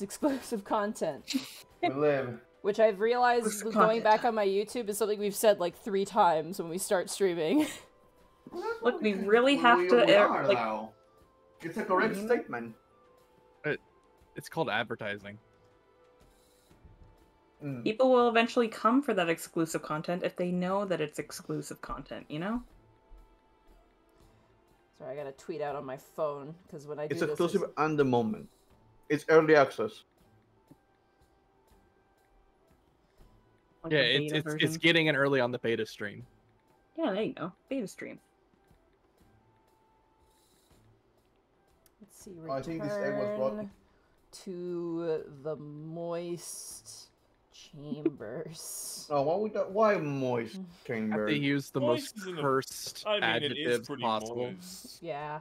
exclusive content. We live. Which I've realized going back on my YouTube is something we've said like 3 times when we start streaming. Look, we really have we to. are, like, now. It's a correct statement. It's called advertising. people will eventually come for that exclusive content if they know that it's exclusive content, you know? Sorry, I gotta tweet out on my phone, because when I do It's this... exclusive on the moment. It's early access. Like Yeah, the beta it's version. getting in early on the beta stream. Yeah, there you go. Beta stream. Let's see, I think this egg was brought return to the moist chambers. Oh, why moist chamber? They use the Moist most isn't a- cursed I mean, it is adjectives pretty possible. moist. Yeah.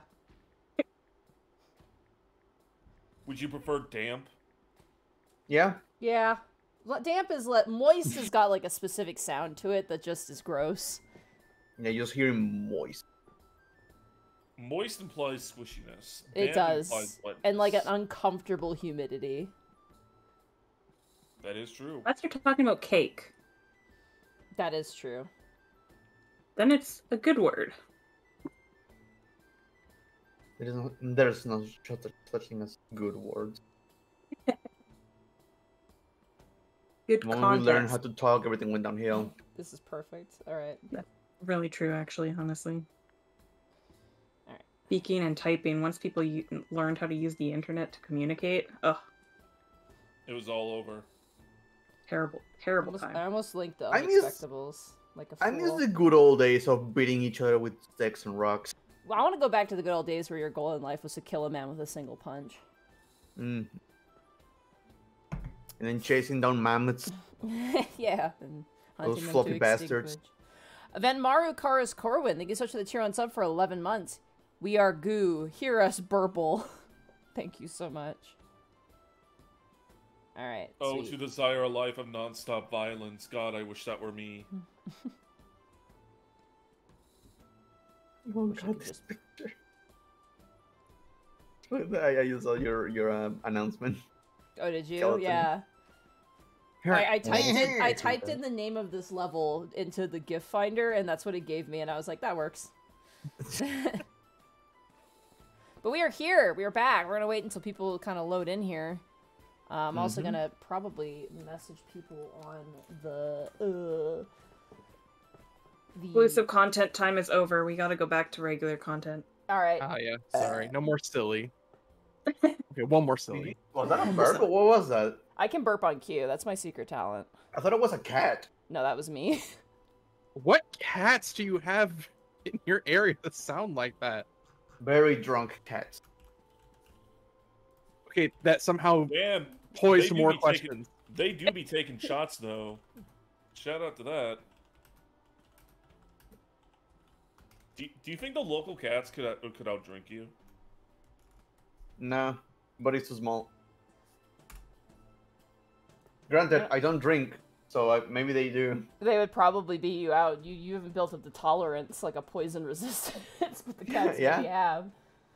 Would you prefer damp? Yeah. Yeah. Damp is moist has got like a specific sound to it that just is gross. Yeah, you just hear moist. Moist implies squishiness. It Damp implies does. wetness. And like an uncomfortable humidity. That is true. Unless you're talking about cake, That is true. then it's a good word. There's no such thing as good words. Good When we context. learn how to talk, everything went downhill. This is perfect. Alright. Really true, actually, honestly. Alright. Speaking and typing, once people learned how to use the internet to communicate, ugh, It was all over. terrible, terrible time. I almost linked the I miss- unexpectables. Like a I fool. miss the good old days of beating each other with sticks and rocks. Well, I want to go back to the good old days where your goal in life was to kill a man with a single punch. Mm. And then chasing down mammoths. Yeah, and hunting Those them floppy to bastards. Then Maru Karas Corwin, thank you so much for the cheer on sub for 11 months. We are goo. Hear us burble. Thank you so much. Alright. Oh, to desire a life of non-stop violence. God, I wish that were me. Oh god, this picture. I just saw your announcement. Oh, did you? Skeleton. Yeah. I typed in the name of this level into the GIF finder, and that's what it gave me, and I was like, that works. But we are here. We are back. We're gonna wait until people kind of load in here. I'm also gonna probably message people on the Exclusive content time is over. We gotta go back to regular content. All right. Ah, yeah. Sorry. No more silly. Okay, one more silly. Was that a bird? What was that? I can burp on cue. That's my secret talent. I thought it was a cat. No, that was me. What cats do you have in your area that sound like that? Very drunk cats. Okay, that somehow Damn. poised they do more be questions. taking- They do be taking shots, though. Shout out to that. Do you think the local cats could outdrink you? No, but it's too small. Granted, I don't drink, so maybe they do. They would probably beat you out. You haven't built up the tolerance, like a poison resistance, but the cats Yeah. maybe have.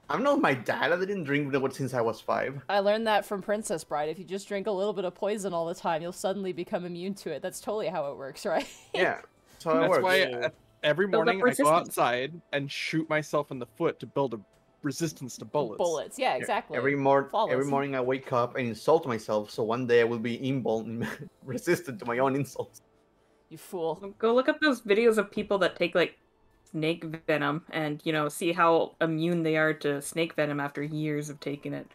I'm not my dad. I didn't drink since I was 5. I learned that from Princess Bride. If you just drink a little bit of poison all the time, you'll suddenly become immune to it. That's totally how it works, right? Yeah, so it That's works. why Yeah. every Build up morning I go resistance. outside and shoot myself in the foot to build a resistance to bullets. Bullets, yeah, exactly. Every Flawless. morning I wake up and insult myself, so one day I will be resistant to my own insults. You fool. Go look up those videos of people that take like snake venom and, you know, see how immune they are to snake venom after years of taking it.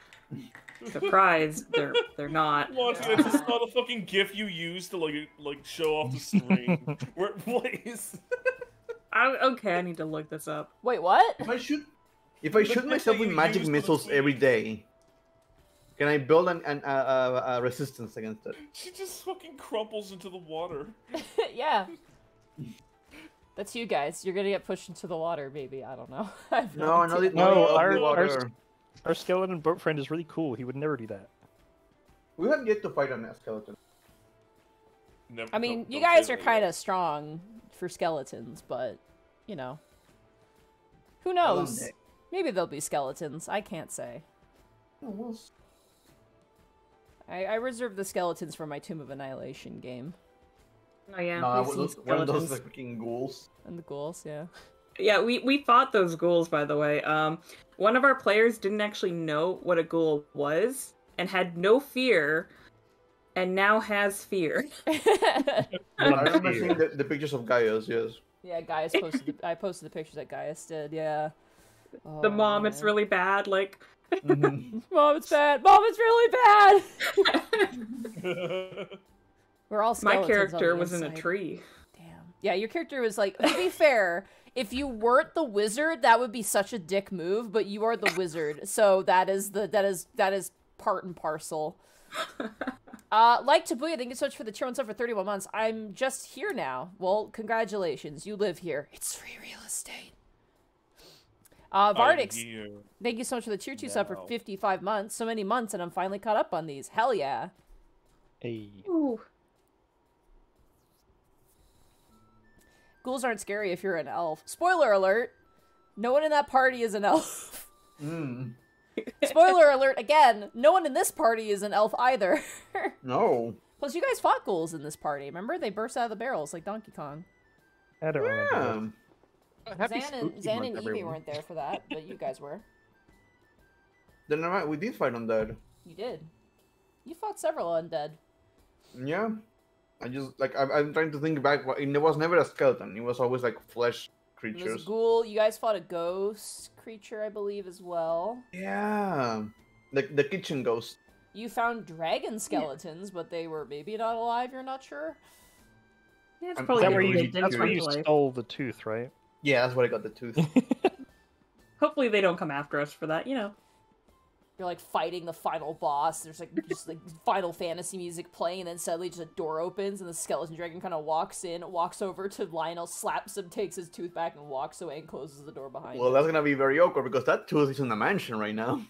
Surprise, they're not. Monty, I just saw the fucking GIF you used to like show off the screen where it plays. Okay, I need to look this up. Wait, what? If I shoot myself with you magic use for the missiles every tweet. day, can I build a resistance against it? She just fucking crumples into the water. Yeah. That's you guys. You're gonna get pushed into the water, maybe. I don't know. I have No, idea. No, water. our skeleton boat friend is really cool. He would never do that. We have yet to fight a skeleton. Never, I mean, don't you say guys that are yet. kind of strong for skeletons, but, you know. Who One knows? day. Maybe there'll be skeletons. I can't say. I reserve the skeletons for my Tomb of Annihilation game. Oh yeah, No, we've seen one of those skeletons. freaking ghouls. And the ghouls, yeah. Yeah, we fought those ghouls, by the way. One of our players didn't actually know what a ghoul was and had no fear, and now has fear. I remember seeing the pictures of Gaius, yes. Yeah, Gaius posted. I posted the pictures that Gaius did. Yeah. Oh, The mom, man. it's really bad. Like, Mom, it's bad. Mom, it's really bad. We're all my skeletons on character the was in a inside. tree. Damn. Yeah, your character was like. To be fair, if you weren't the wizard, that would be such a dick move. But you are the wizard, so that is part and parcel. Like Tabuya, thank you so much for the tier 1 sub for 31 months. I'm just here now. Well, congratulations. You live here. It's free real estate. Vardix, thank you so much for the tier 2 sub for 55 months. So many months, and I'm finally caught up on these. Hell yeah. Hey. Ooh. Ghouls aren't scary if you're an elf. Spoiler alert. No one in that party is an elf. Spoiler alert again. No one in this party is an elf either. No. Plus, you guys fought ghouls in this party. Remember? They burst out of the barrels like Donkey Kong. I don't remember. Happy Zan spooky and month, Evie everyone. weren't there for that, but you guys were. Then we did fight undead. You did. You fought several undead. Yeah. I just like I'm trying to think back. It was never a skeleton. It was always like flesh This creatures. ghoul. You guys fought a ghost creature, I believe, as well. Yeah. The kitchen ghost. You found dragon skeletons, but they were maybe not alive. You're not sure. Yeah, it's I'm probably Is that Yeah, where good you, they you- didn't that's where come you to life. stole the tooth, right? Yeah, that's where I got the tooth. Hopefully they don't come after us for that, you know. You're like fighting the final boss. There's like just like Final Fantasy music playing, and then suddenly just a door opens, and the skeleton dragon kind of walks in, walks over to Lionel, slaps him, takes his tooth back, and walks away and closes the door behind Well, him. that's gonna be very awkward because that tooth is in the mansion right now.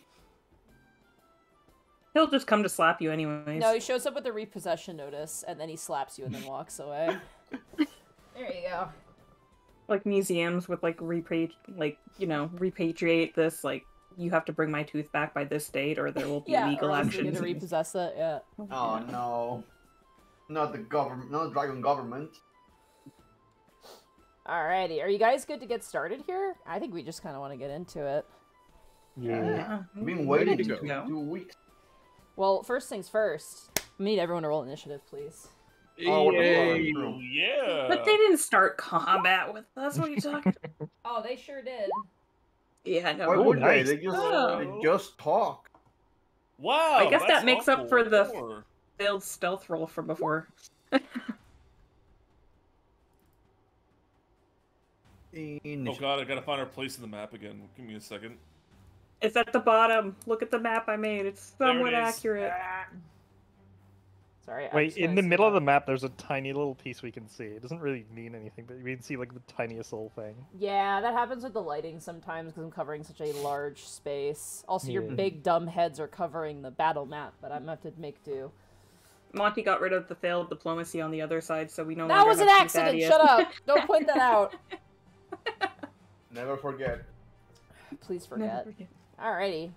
He'll just come to slap you anyways. No, he shows up with a repossession notice, and then he slaps you and then walks away. There you go. Like museums with like repatriate this, like, you have to bring my tooth back by this date or there will be Yeah, legal or else you're actions. gonna repossess it. Yeah. Oh no. Not the government, not the dragon government. Alrighty, are you guys good to get started here? I think we just kind of want to get into it. Yeah. I've been Ready waiting to for go. 2 weeks. Well, first things first. We need everyone to roll initiative, please. Oh, what the Yay. fuck? Oh, yeah. But they didn't start combat with us. What are you talking about? Oh, they sure did. Yeah, no. Why Oh, would nice. they? They just talk. Wow. I guess that's that makes up awful. for the- Sure. Failed stealth roll from before. Oh Initiative. god, I gotta find our place in the map again. Give me a second. It's at the bottom. Look at the map I made. It's There it somewhat is. accurate. Sorry. I'm Wait, just in gonna the see middle of that. the map, there's a tiny little piece we can see. It doesn't really mean anything, but we can see like the tiniest little thing. Yeah, that happens with the lighting sometimes because I'm covering such a large space. Also, your Yeah. big dumb heads are covering the battle map, but I'm gonna have to make do. Monty got rid of the failed diplomacy on the other side, so we no That longer was an have Chief accident. Thaddeus. Shut up! Don't point that out. Never forget. Please Never forget. forget. Alrighty.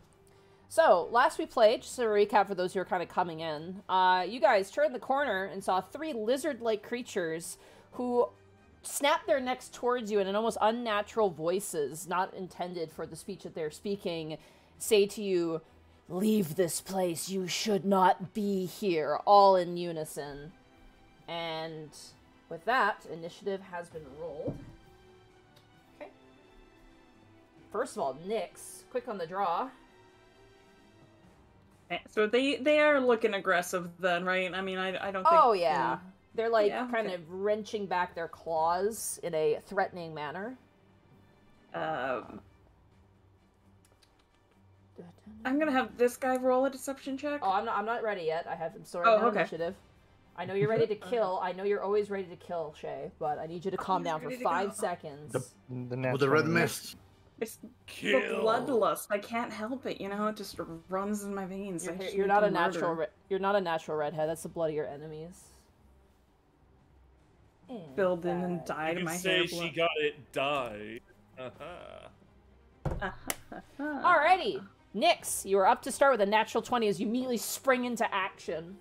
So, last we played, just a recap for those who are kind of coming in, you guys turned the corner and saw 3 lizard-like creatures who snapped their necks towards you and in almost unnatural voices, not intended for the speech that they're speaking, say to you, "Leave this place, you should not be here," all in unison. And with that, initiative has been rolled. Okay. First of all, Nyx, quick on the draw. So they are looking aggressive then, right? I mean, I don't think... Oh, yeah. They're like Yeah, kind okay. of wrenching back their claws in a threatening manner. I'm gonna have this guy roll a deception check. Oh, I'm not ready yet. I have him still Oh, right now okay. initiative. I know you're ready to kill. I know you're always ready to kill, Shay, but I need you to calm down for ready to 5 go. seconds. The With the natural red one. mist. It's the Kill. bloodlust. I can't help it, you know? It just runs in my veins. You're, I just you're need not to a natural. murder. You're not a natural redhead. That's the blood of your enemies. And Filled in and that- dyed You my can say hair she blood. got it dyed. Haha. Alrighty. Nyx, you are up to start with a natural 20 as you immediately spring into action.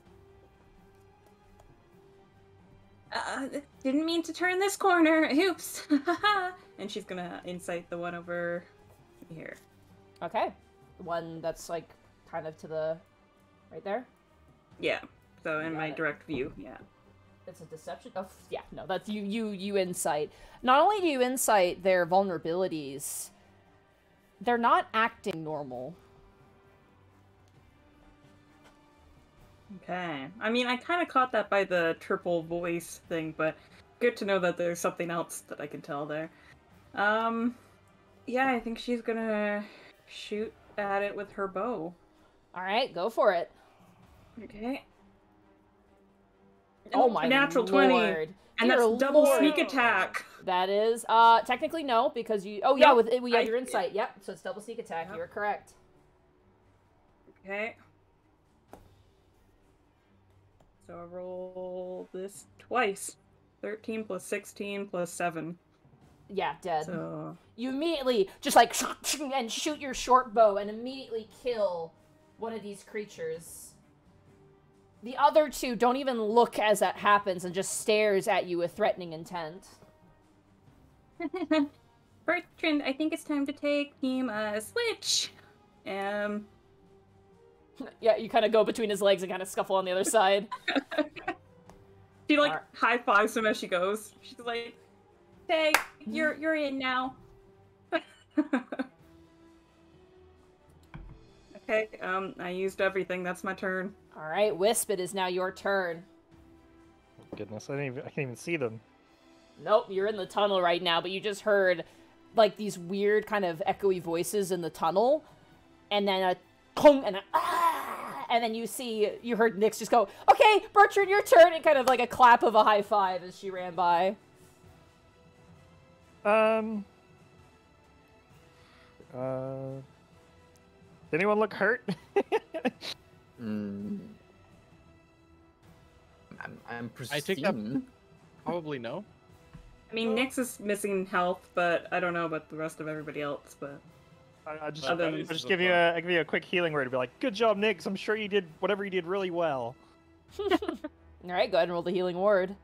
Didn't mean to turn this corner. Oops. And she's gonna incite the one over here. Okay. The one that's, like, kind of to the... right there? Yeah. So in Got my it. direct view, yeah. It's a deception? Oh, yeah, no, that's you insight. Not only do you insight their vulnerabilities, they're not acting normal. Okay. I mean, I kind of caught that by the triple voice thing, but good to know that there's something else that I can tell there. Yeah, I think she's gonna shoot at it with her bow. Alright, go for it. Okay. Oh my natural lord. 20. And Dear that's double lord. sneak attack. That is, technically no, because you... Oh, yeah, Nope, we have your insight. Yep, so it's double sneak attack. Yep. You're correct. Okay. So I roll this twice. 13 plus 16 plus 7. Yeah, dead. So... You immediately just, like, and shoot your short bow and immediately kill one of these creatures. The other two don't even look as that happens and just stares at you with threatening intent. Bertrand, I think it's time to take team switch. Yeah, you kind of go between his legs and kind of scuffle on the other side. She like Alright. high fives him as she goes. She's like, "Hey, you're in now." Okay, I used everything. That's my turn. All right, Wisp, it is now your turn. Goodness, I can't even see them. Nope, you're in the tunnel right now, but you just heard, like, these weird kind of echoey voices in the tunnel, and then a kong and a ah, and then you heard Nyx just go, "Okay, Bertrand, your turn," and kind of like a clap of a high five as she ran by. Did anyone look hurt? I'm I take that- pristine. Probably no. I mean, Nyx is missing health, but I don't know about the rest of everybody else. But I just, Other I'll than- just give you a quick healing word to be like, "Good job, Nyx. I'm sure you did whatever you did really well." All right, go ahead and roll the healing word.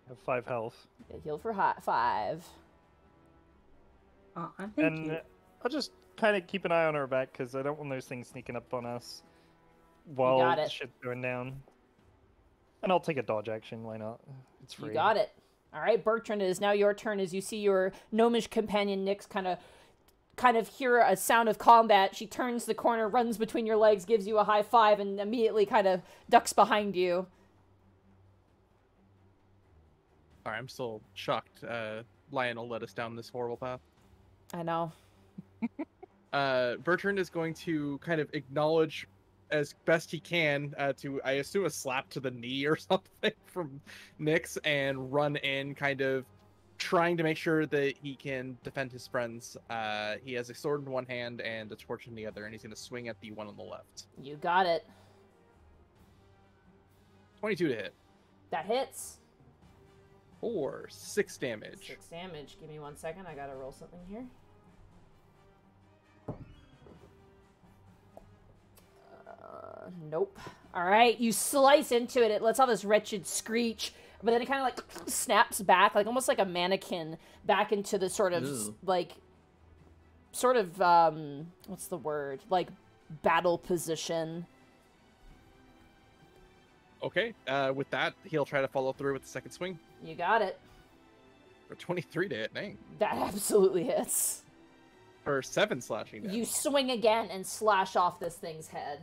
I have 5 health. Get healed for 5. oh, thank And you. I'll just kind of keep an eye on our back because I don't want those things sneaking up on us while got it. shit's going down. And I'll take a dodge action. Why not? It's free. You got it. All right, Bertrand, it is now your turn as you see your gnomish companion Nyx kind of hear a sound of combat. She turns the corner, runs between your legs, gives you a high five, and immediately kind of ducks behind you. Sorry, I'm still shocked. Lionel led us down this horrible path. I know. Bertrand is going to kind of acknowledge as best he can to, I assume, a slap to the knee or something from Nyx and run in, kind of trying to make sure that he can defend his friends. He has a sword in one hand and a torch in the other, and he's going to swing at the one on the left. You got it. 22 to hit. That hits. For 6 damage. 6 damage. Give me 1 second. I gotta roll something here. Nope. All right, you slice into it. It lets out this wretched screech, but then it kind of like snaps back, like almost like a mannequin, back into the sort of Ew. what's the word? Like battle position. Okay, with that, he'll try to follow through with the second swing. You got it. For 23 to hit, dang. That absolutely hits. For 7 slashing damage. You swing again and slash off this thing's head.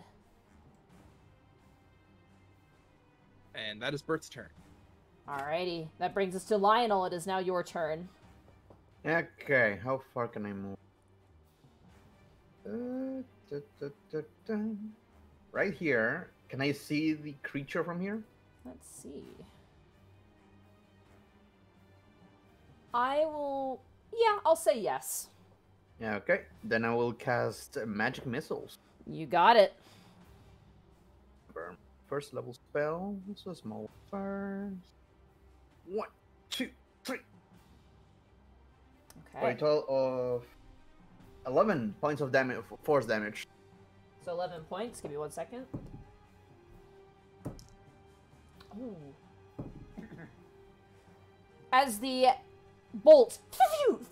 And that is Bert's turn. Alrighty, that brings us to Lionel. It is now your turn. Okay, how far can I move? Right here. Can I see the creature from here? Let's see. I'll say yes. Yeah, okay. Then I will cast magic missiles. You got it. Burn. First level spell. So small first. 1, 2, 3. For a Okay. total of 11 points of damage, force damage. So 11 points. Give me 1 second. Ooh. As the bolts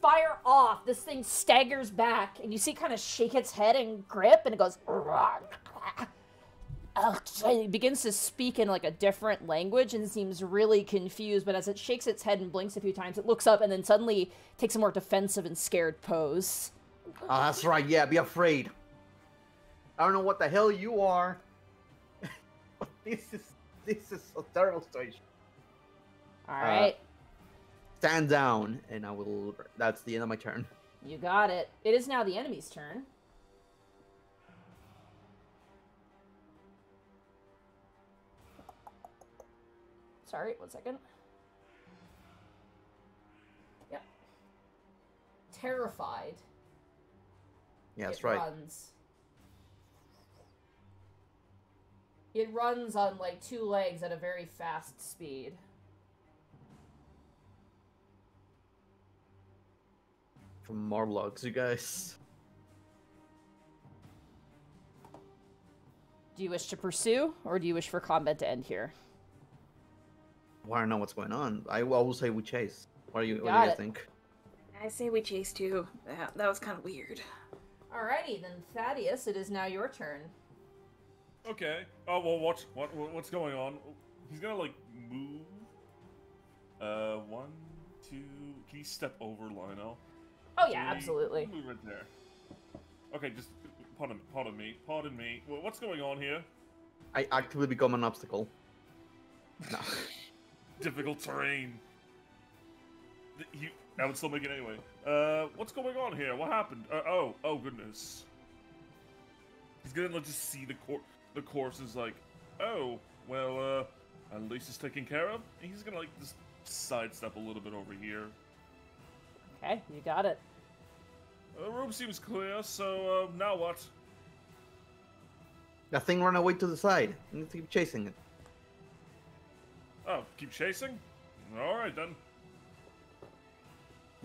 fire off, this thing staggers back, and you see it kind of shake its head and grip, and it goes. It begins to speak in like a different language and seems really confused, but as it shakes its head and blinks a few times, it looks up and then suddenly takes a more defensive and scared pose. Ah, that's right. Yeah, be afraid. I don't know what the hell you are. But this is a terrible situation. All right. Stand down, and I will. That's the end of my turn. You got it. It is now the enemy's turn. Sorry, 1 second. Yep. Terrified. Yeah, that's It right. runs. It runs on like 2 legs at a very fast speed. From Morlocks, you guys. Do you wish to pursue, or do you wish for combat to end here? Well, I don't know what's going on. I will say we chase. What do you Got guys it. think? I say we chase too. That was kind of weird. Alrighty, then Thaddeus, it is now your turn. Okay. Oh well, what's going on? He's gonna like move. 1, 2. Can you step over Lionel? Oh yeah, Three. absolutely. Move right there. Okay, just pardon me. Well, what's going on here? I actively become an obstacle. No. Difficult terrain. I would still make it anyway. What's going on here? What happened? Oh goodness. He's gonna like, just see the course is like, oh, well, at least it's taken care of. And he's gonna like just sidestep a little bit over here. Okay, you got it. The room seems clear, so now what? That thing ran away to the side. I need to keep chasing it. Oh, keep chasing? Alright then.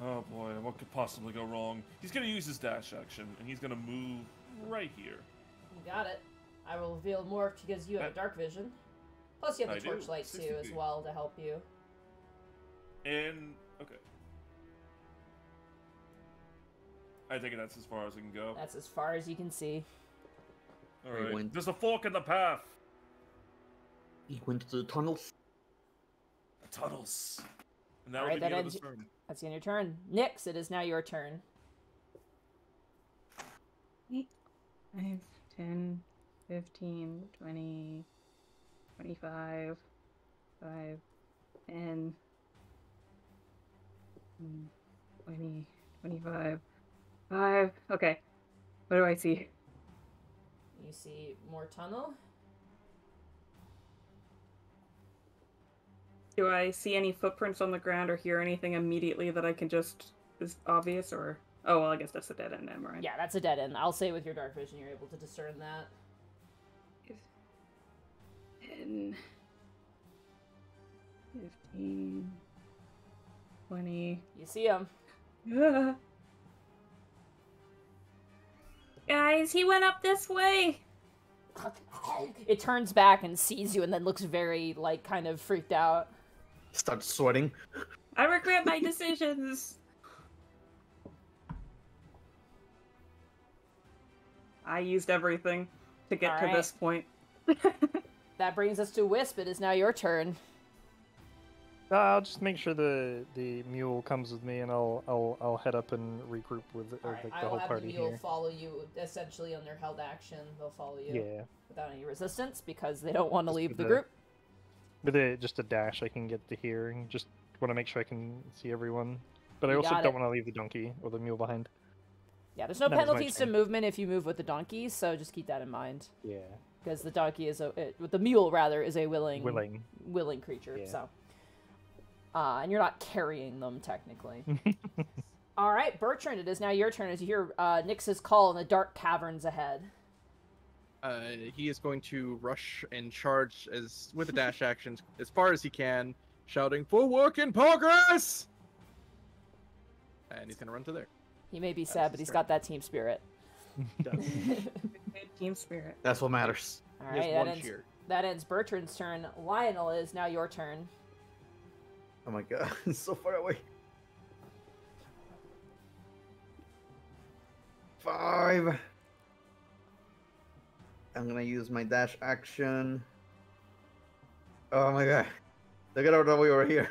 Oh boy, what could possibly go wrong? He's gonna use his dash action, and he's gonna move right here. You got it. I will reveal more because you have dark vision. Plus you have I the do. torchlight too 60 as feet. well to help you. And, okay. I think that's as far as I can go. That's as far as you can see. Alright, went. there's a fork in the path. He went to the tunnels. The tunnels. And that'll Alright, be that the end of ends- this turn. That's the end of your turn. Nyx, it is now your turn. 5, 10, 15, 20, 25, 5, 10, 20, 25, 5. Okay. What do I see? You see more tunnel. Do I see any footprints on the ground or hear anything immediately that I can just is obvious or oh well I guess that's a dead end, am I right? Yeah, that's a dead end. I'll say with your dark vision you're able to discern that. 10, 15, 20. You see him. Ah. Guys, he went up this way. It turns back and sees you and then looks very, like, kind of freaked out. Start sweating. I regret my decisions. I used everything to get to Alright. this point. That brings us to Wisp. It is now your turn. I'll just make sure the mule comes with me, and I'll head up and regroup with Alright, like I the will whole have the party mule here. follow you essentially on their held action. They'll follow you Yeah, without any resistance because they don't want to Just leave with the the- group. with just a dash I can get to here, and just want to make sure I can see everyone. But I You also got don't it. want to leave the donkey or the mule behind. Yeah, there's no That was my penalties to turn. movement if you move with the donkey, so just keep that in mind. Yeah, Because the donkey is with the mule rather is a willing creature. Yeah. So, and you're not carrying them technically. All right, Bertrand, it is now your turn as you hear Nyx's call in the dark caverns ahead. He is going to rush and charge with the dash actions as far as he can, shouting "For work in progress!" and he's gonna run to there. He may be That sad, is but his he's turn. got that team spirit. Good team spirit. That's what matters. All He has right, one cheer. that ends Bertrand's turn. Lionel, is now your turn. Oh my god, it's so far away. 5. I'm gonna use my dash action. Oh my god. Look at all the way over here.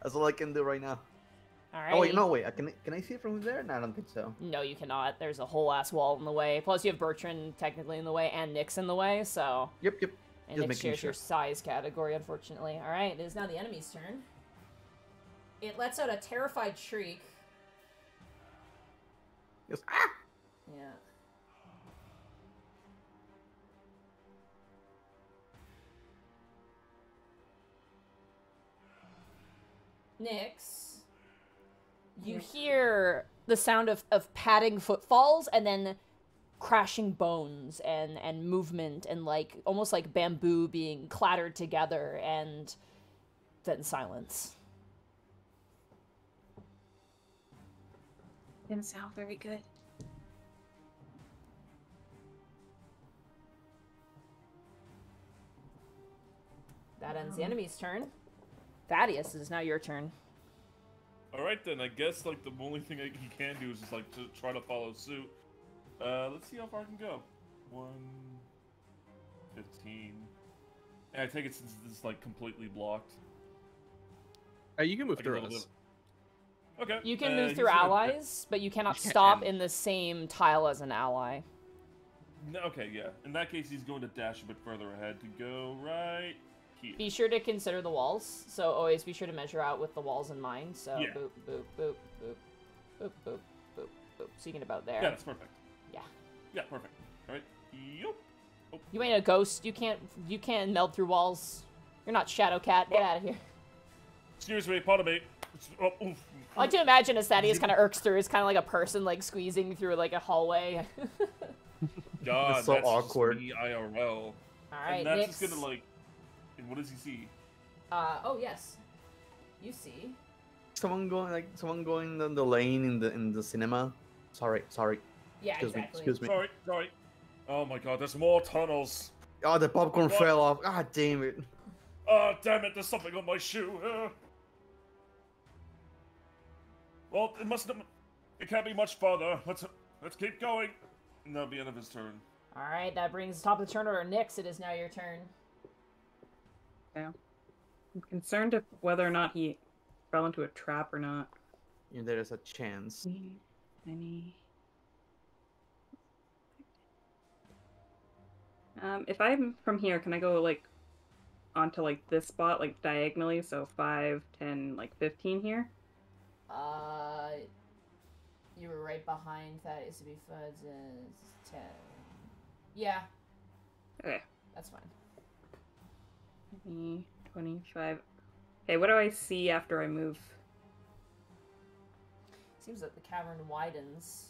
That's all I can do right now. All right. Oh wait, no wait. Can I see it from there? No, I don't think so. No, you cannot. There's a whole ass wall in the way. Plus, you have Bertrand technically in the way and Nyx in the way, so. Yep. And Just Nyx making shares sure. your size category, unfortunately. All right, it is now the enemy's turn. It lets out a terrified shriek. Yes. Ah! Yeah. Nyx, you hear the sound of padding footfalls and then crashing bones and movement and like almost like bamboo being clattered together and then silence. Didn't sound very good. That ends the enemy's turn. Thaddeus, it is now your turn. All right then. I guess like the only thing he can do is just like to try to follow suit. Let's see how far I can go. 1, 15. And I take it since this is like completely blocked. You can move I can through double us. do it. Okay. You can move he's through gonna- allies, but you cannot You can't stop end. in the same tile as an ally. No, okay, yeah. In that case, he's going to dash a bit further ahead to go right here. Be sure to consider the walls, so always be sure to measure out with the walls in mind. So Yeah. boop, boop, boop, boop, boop, boop, boop, boop. So you can about there. Yeah, that's perfect. Yeah. Yeah, perfect. All right. Yup. You ain't a ghost. You can't meld through walls. You're not Shadowcat. Get out of here. Excuse me, pardon me. Oh, oof. I like to imagine as Thaddeus kind of irks through. It's kind of like a person like squeezing through like a hallway. God, It's so that's awkward. Just me IRL. All right, And that's Nyx. just gonna like. And what does he see? Oh yes, you see. Someone going down the lane in the cinema. Sorry. Yeah, Excuse me. exactly. Excuse me. Sorry. Oh my God, there's more tunnels. Oh, the popcorn What? fell off. God damn it. Oh, damn it, there's something on my shoe. Well, it can't be much farther. Let's keep going. And that'll be the end of his turn. All right, that brings the top of the turn order. Nyx, it is now your turn. Yeah. I'm concerned of whether or not he fell into a trap or not. Yeah, there is a chance. Any? If I'm from here, can I go like onto like this spot, like diagonally? So 5, 10, like 15 here. You were right behind that. Is to be Fuds is 10. Yeah, Okay. that's fine. 20, 25. Okay, what do I see after I move? Seems that the cavern widens.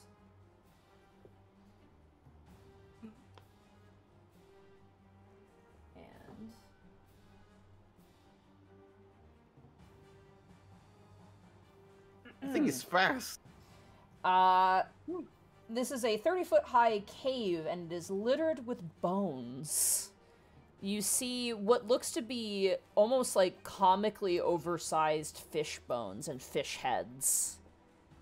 And I think it's fast. This is a 30-foot high cave, and it is littered with bones. You see what looks to be almost like comically oversized fish bones and fish heads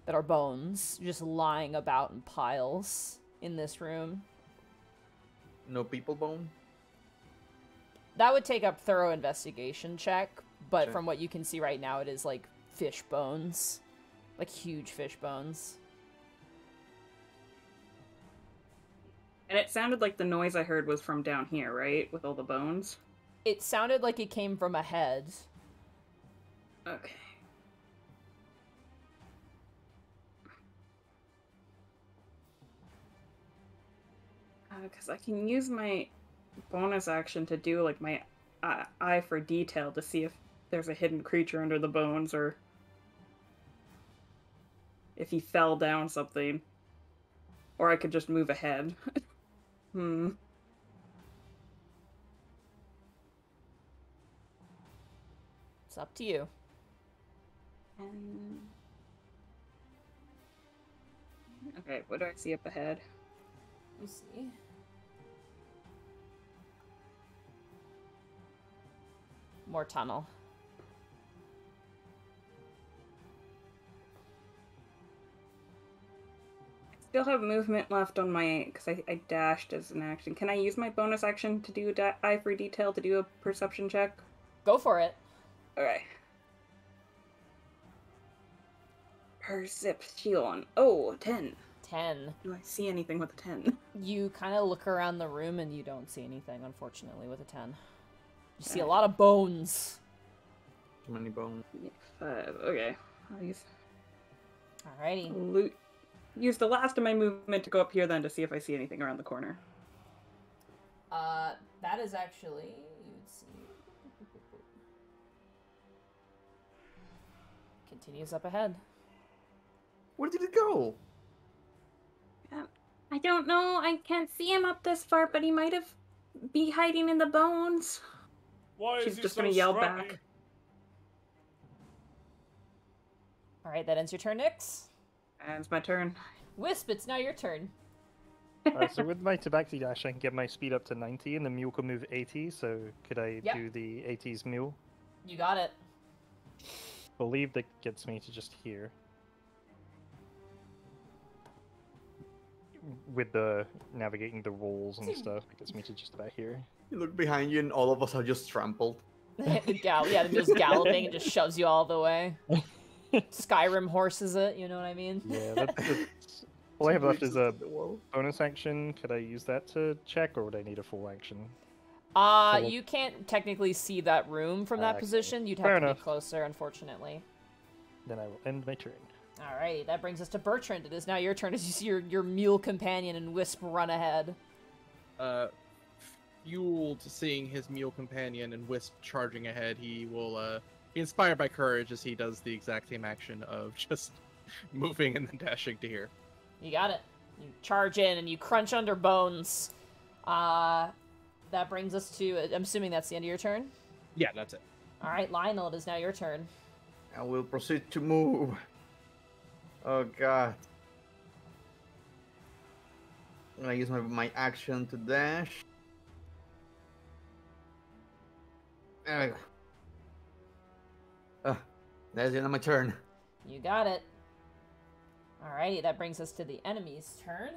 that are bones, just lying about in piles in this room. No people bone. That would take a thorough investigation check, but Sure. from what you can see right now, it is like fish bones. Like huge fish bones. And it sounded like the noise I heard was from down here, right? With all the bones. It sounded like it came from a head. Okay. Because I can use my bonus action to do like my eye for detail to see if there's a hidden creature under the bones or if he fell down something. Or I could just move ahead. It's up to you. And Okay, what do I see up ahead? You see. More tunnel. Still have movement left on my, because I dashed as an action. Can I use my bonus action to do eye for detail to do a perception check? Go for it. Okay. Perception. Oh, 10. 10. Do I see anything with a 10? You kind of look around the room and you don't see anything, unfortunately, with a 10. You see a lot of bones. Too many bones. 5. Okay. I'll Alrighty. use the last of my movement to go up here then to see if I see anything around the corner. That is actually, you would see. Continues up ahead. Where did it go? I don't know. I can't see him up this far, but he might have be hiding in the bones. Why She's is he just so gonna yell scrappy? back. Alright, that ends your turn, Nyx. And it's my turn. Wisp, it's now your turn. So with my tabaxi dash, I can get my speed up to 90, and the mule can move 80. So could I Yep. do the 80s mule? You got it. Believe that gets me to just here. With the navigating the rolls and stuff, it gets me to just about here. You look behind you and all of us are just trampled. The mule's galloping and just shoves you all the way. Skyrim horses it, you know what I mean? Yeah, that's all I have left is a The wall. bonus action. Could I use that to check, or would I need a full action? You can't technically see that room from that Okay. position. You'd have Fair to enough. be closer, unfortunately. Then I will end my turn. Alrighty, that brings us to Bertrand. It is now your turn as you see your mule companion and Wisp run ahead. Fueled seeing his mule companion and Wisp charging ahead, he will be inspired by courage as he does the exact same action of just moving and then dashing to here. You got it. You charge in and you crunch under bones. That brings us to, I'm assuming that's the end of your turn? Yeah, that's it. Alright, Lionel, it is now your turn. And we'll proceed to move. Oh god. I'm gonna use my action to dash. There we go. That's the end of my turn. You got it. Alrighty, that brings us to the enemy's turn.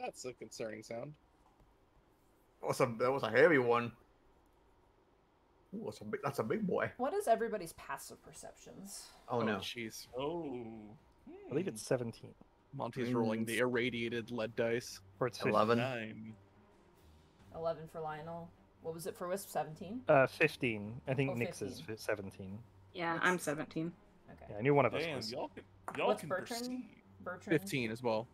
That's a concerning sound. That was a heavy one. Ooh, that's a big boy. What is everybody's passive perceptions? Oh no. Jeez. Oh. I believe it's 17. Monty's rolling the irradiated lead dice. Or it's 11. 9. 11 for Lionel. What was it for Wisp? 17? 15. I think Oh, Nyx is 15. 17. Yeah, I'm 17. Okay. Yeah, I knew one of us Damn, was. y'all What's can Bertrand? perceive. Bertrand? 15 as well.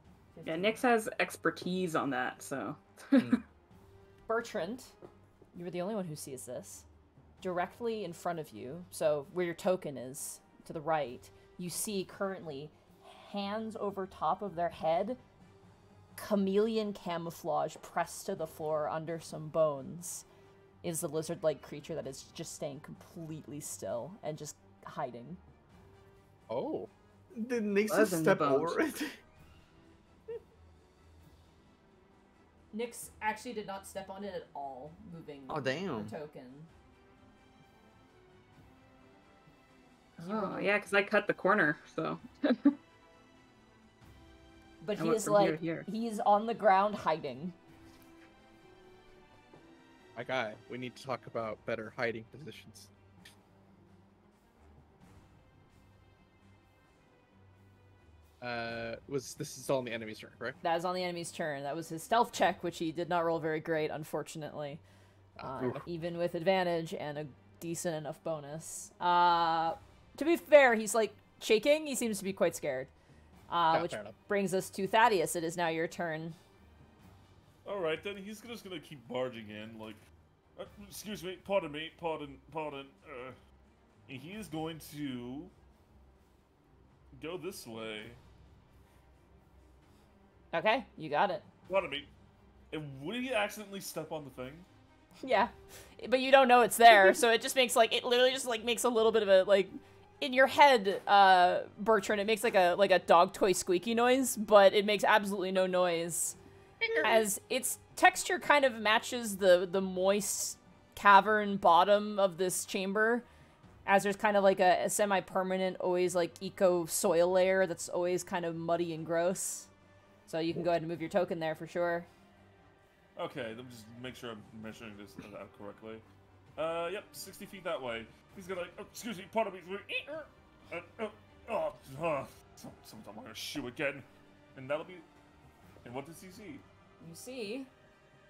Yeah, 15. Nyx has expertise on that, so. Bertrand, you're the only one who sees this. Directly in front of you, so where your token is, to the right, you see currently hands over top of their head, chameleon camouflage pressed to the floor under some bones, is the lizard-like creature that is just staying completely still and just hiding. Oh. Did Nyx Was in the step bones. over it? Nyx actually did not step on it at all, moving Oh damn. the token. Oh, yeah, because I cut the corner, so. But I he went is from here like, to here. he's on the ground hiding. My guy, we need to talk about better hiding positions. This is all in the enemy's turn, correct? That is on the enemy's turn. That was his stealth check, which he did not roll very great, unfortunately. Even with advantage and a decent enough bonus. To be fair, he's like shaking. He seems to be quite scared. Which fair enough. brings us to Thaddeus. It is now your turn. Alright, then he's just gonna keep barging in, like... excuse me, pardon. He is going to... go this way. Okay, you got it. Pardon me. And would he accidentally step on the thing? Yeah, but you don't know it's there, so it just makes like it literally just like makes a little bit of a like in your head, Bertrand. It makes like a dog toy squeaky noise, but it makes absolutely no noise, as its texture kind of matches the moist cavern bottom of this chamber, as there's kind of like a semi-permanent, always like eco soil layer that's always kind of muddy and gross. So you can go ahead and move your token there for sure. Okay, let me just make sure I'm measuring this out correctly. Yep, 60 feet that way. He's gonna, oh, excuse me, pardon me. Sometime I'm gonna shoot again. And that'll be, and what does he see? You see,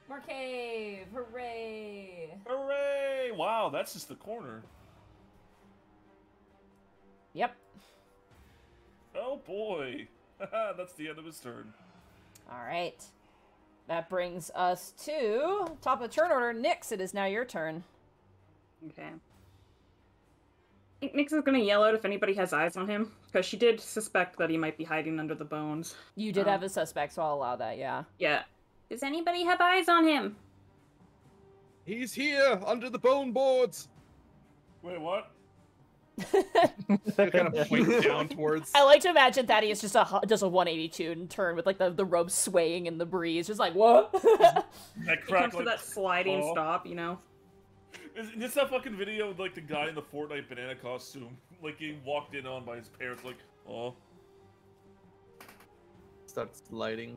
more cave, hooray! Hooray! Wow, that's just the corner. Yep. Oh boy. That's the end of his turn. All right. That brings us to top of the turn order. Nyx, it is now your turn. Okay. I think Nyx is gonna yell out if anybody has eyes on him, because she did suspect that he might be hiding under the bones. You did have a suspect, so I'll allow that, yeah. Yeah. Does anybody have eyes on him? He's here under the bone boards. Wait, what? I kind of point down towards. I like to imagine Thaddeus just does a 182 and turn with like the robe swaying in the breeze, just like what? That It crack comes to like that sliding oh. stop, you know? Is this that fucking video with like the guy in the Fortnite banana costume? Like getting walked in on by his parents, like, oh. Starts lighting.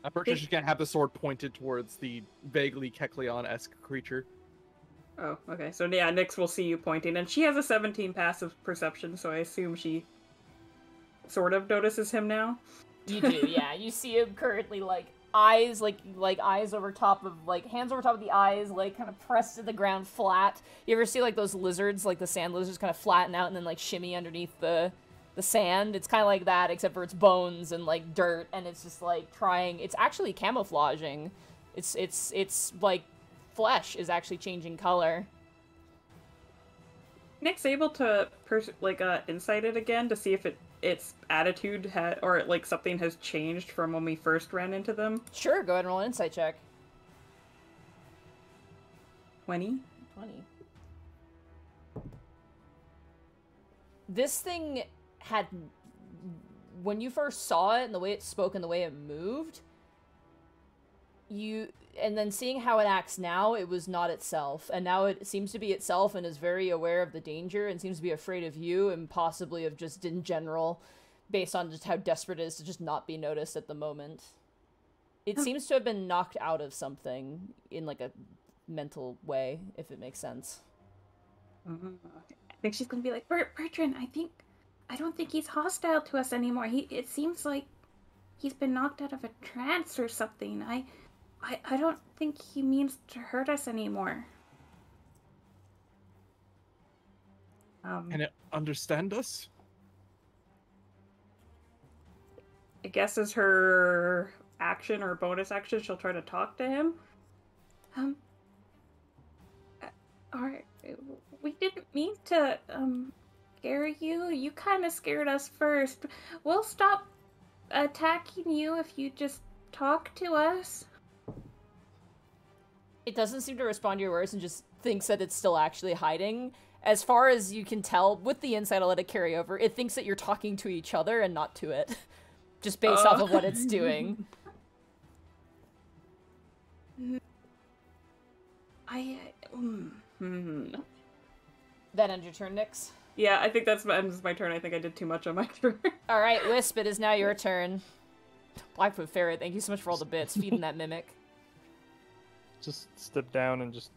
I'm pretty sure she's gonna have the sword pointed towards the vaguely Kecleon-esque creature. Oh, okay. So yeah, Nyx will see you pointing, and she has a 17 passive perception, so I assume she sort of notices him now. You do, yeah. You see him currently like eyes, like eyes over top of like hands over top of the eyes, like kind of pressed to the ground flat. You ever see like those lizards, like the sand lizards, kind of flatten out and then like shimmy underneath the sand? It's kind of like that, except for its bones and like dirt, and it's just like trying. It's actually camouflaging. It's like flesh is actually changing color. Nyx able to insight it again to see if its attitude or like something has changed from when we first ran into them. Sure, go ahead and roll an insight check. 20. This thing had, when you first saw it and the way it spoke and the way it moved, and then seeing how it acts now, it was not itself. And now it seems to be itself and is very aware of the danger and seems to be afraid of you and possibly of just in general, based on just how desperate it is to just not be noticed at the moment. It seems to have been knocked out of something in like a mental way, if it makes sense. I think she's gonna be like, Bertrand, I don't think he's hostile to us anymore. It seems like he's been knocked out of a trance or something. I don't think he means to hurt us anymore. Can it understand us? I guess as her action or bonus action, she'll try to talk to him. We didn't mean to, scare you. You kind of scared us first. We'll stop attacking you if you just talk to us. It doesn't seem to respond to your words and just thinks that it's still actually hiding. As far as you can tell, with the insight, I'll let it carry over. It thinks that you're talking to each other and not to it. Just based off of what it's doing. That ends your turn, Nyx? Yeah, I think that ends my turn. I think I did too much on my turn. Alright, Wisp, it is now your turn. Blackfoot Ferret, thank you so much for all the bits. Feeding that mimic. Just step down and just...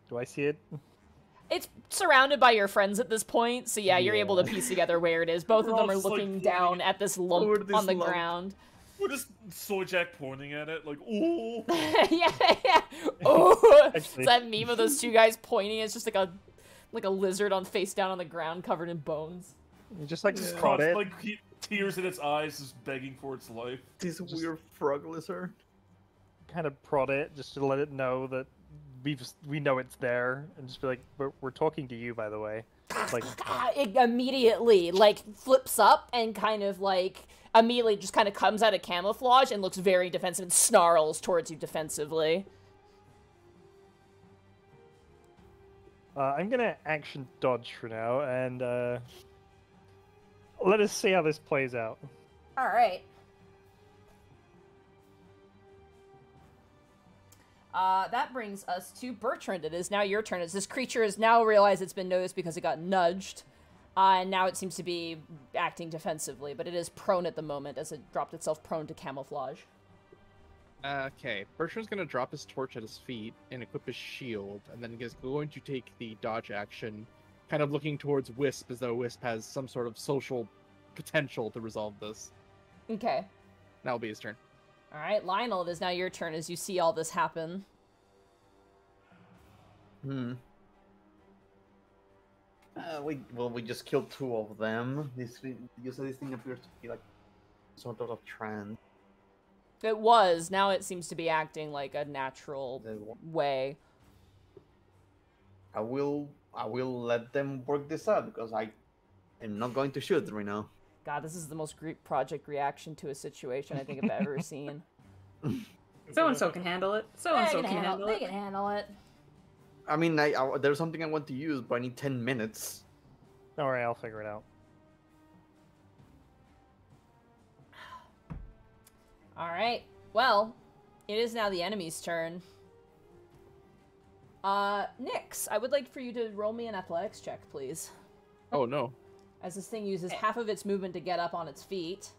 Do I see it? It's surrounded by your friends at this point, so yeah, you're able to piece together where it is. Both of them are looking down at this lump on the ground. We're just Soyjack pointing at it, like, ooh. yeah. Ooh. It's that meme of those two guys pointing. It's just like a lizard on face down on the ground, covered in bones. You just like prod it. Like tears in its eyes, just begging for its life. This weird frog lizard. Kind of prod it just to let it know that we know it's there, and just be like, we're talking to you, by the way. Like, it immediately like flips up and kind of like immediately just kind of comes out of camouflage and looks very defensive and snarls towards you defensively. I'm gonna action dodge for now, and let us see how this plays out. All right. That brings us to Bertrand. It is now your turn, as this creature has now realized it's been noticed because it got nudged. And now it seems to be acting defensively, but it is prone at the moment as it dropped itself prone to camouflage. Okay, Bertrand's gonna drop his torch at his feet and equip his shield, and then he's going to take the dodge action, kind of looking towards Wisp as though Wisp has some sort of social potential to resolve this. Okay. That'll be his turn. All right, Lionel, it is now your turn as you see all this happen. We just killed 2 of them. This thing appears to be like sort of trend. It was. Now it seems to be acting like a natural way. I will let them work this out because I am not going to shoot right now. God, this is the most Greek project reaction to a situation I think I've ever seen. So-and-so can handle it. So-and-so can handle They it. can handle it. I mean, there's something I want to use, but I need 10 minutes. Don't worry, I'll figure it out. Alright, well, it is now the enemy's turn. Nyx, I would like for you to roll me an athletics check, please. Oh no. As this thing uses half of its movement to get up on its feet.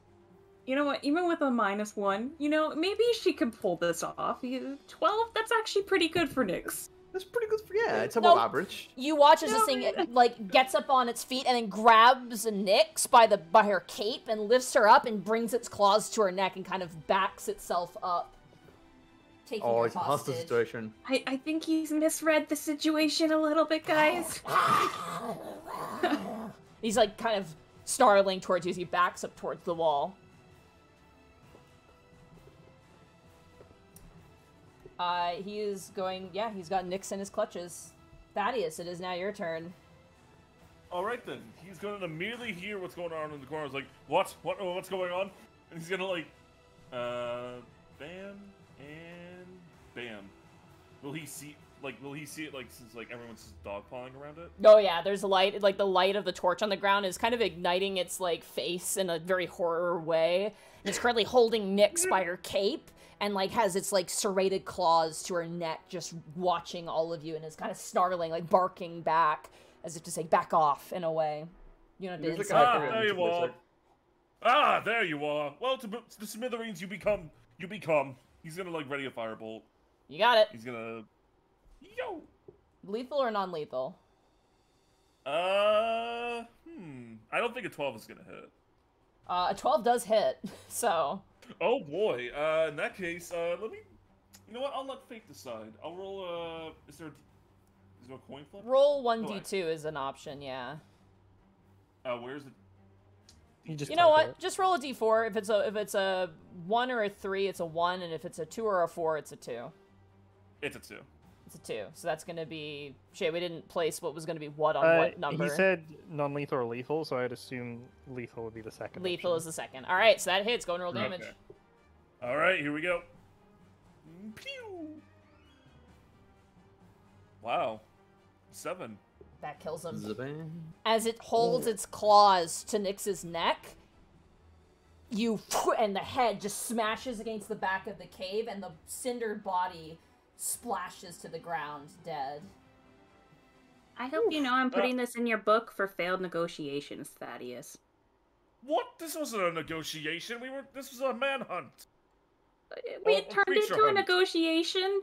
You know what? Even with a -1, you know, maybe she could pull this off. 12, that's actually pretty good for Nyx. That's pretty good for it's above No, average. You watch as this thing like gets up on its feet and then grabs Nyx by her cape and lifts her up and brings its claws to her neck and kind of backs itself up, taking her It's a hostile hostage. situation. I think he's misread the situation a little bit, guys. He's like kind of snarling towards you as he backs up towards the wall. He is going, he's got Nyx in his clutches. Thaddeus, it is now your turn. Alright then, he's gonna immediately hear what's going on in the corner. He's like, what's going on? And he's gonna like, bam, and bam. Will he see it like since like everyone's dogpawing around it? Oh yeah, there's a light, like the light of the torch on the ground is kind of igniting its like face in a very horror way. And it's currently holding Nyx by her cape and like has its like serrated claws to her neck, just watching all of you and is kind of snarling, like barking back as if to say back off in a way. You know, There's like inside a- There you are. Ah, there you are. Well, to the smithereens you become. He's gonna like ready a firebolt. You got it. He's gonna, yo. Lethal or non-lethal? I don't think a 12 is gonna hit. A 12 does hit, so... Oh boy. In that case, let me. You know what? I'll let fate decide. I'll roll. Is there a coin flip? Roll 1d2 is an option, yeah. Where's the? You know what? Just roll a d4. If it's a 1 or a 3, it's a 1, and if it's a 2 or a 4, it's a 2. It's a 2. It's a 2. So that's gonna be... Shit, we didn't place what was gonna be what on what number. He said non-lethal or lethal, so I'd assume lethal would be the second. Lethal option. is the second. Alright, so that hits. Go and roll damage. Okay. Alright, here we go. Pew! Wow. 7. That kills him. Zabang. As it holds its claws to Nyx's neck, and the head just smashes against the back of the cave, and the cindered body splashes to the ground, dead. I hope you know I'm putting this in your book for failed negotiations, Thaddeus. What? This wasn't a negotiation. This was a manhunt. It turned creature into a hunt. negotiation.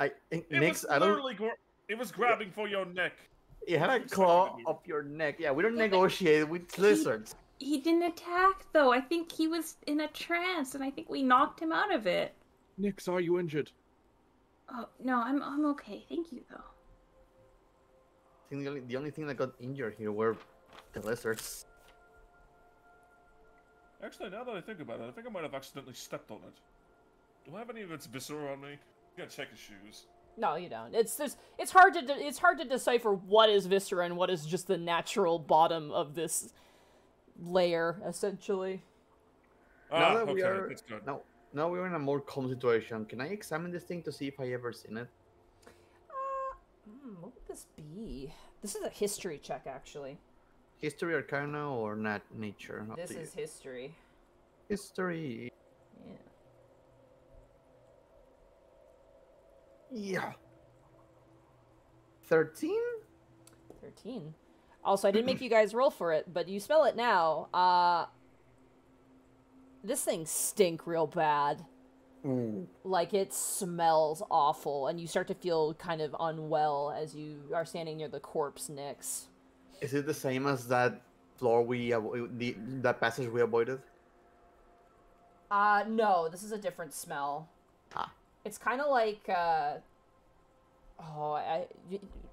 It was grabbing for your neck. It had a claw up your neck. Yeah, we don't negotiate with lizards. He didn't attack, though. I think he was in a trance, and I think we knocked him out of it. Nyx, are you injured? Oh, no, I'm okay. Thank you, though. I think the only thing that got injured here were the lizards. Actually, now that I think about it, I think I might have accidentally stepped on it. Do I have any of its viscera on me? I gotta check his shoes. No, you don't. It's hard to decipher what is viscera and what is just the natural bottom of this layer, essentially. Now that we okay, are that's good. now we're in a more calm situation. Can I examine this thing to see if I ever seen it? What would this be? This is a history check, actually. History, Arcana, or not nature? Up This to is you. history. History. Yeah. Yeah. 13? 13. Also, I didn't make you guys roll for it, but you smell it now. This thing stink real bad. Ooh. Like, it smells awful, and you start to feel kind of unwell as you are standing near the corpse, Nyx. Is it the same as that floor that passage we avoided? No, this is a different smell. Ah. It's kind of like,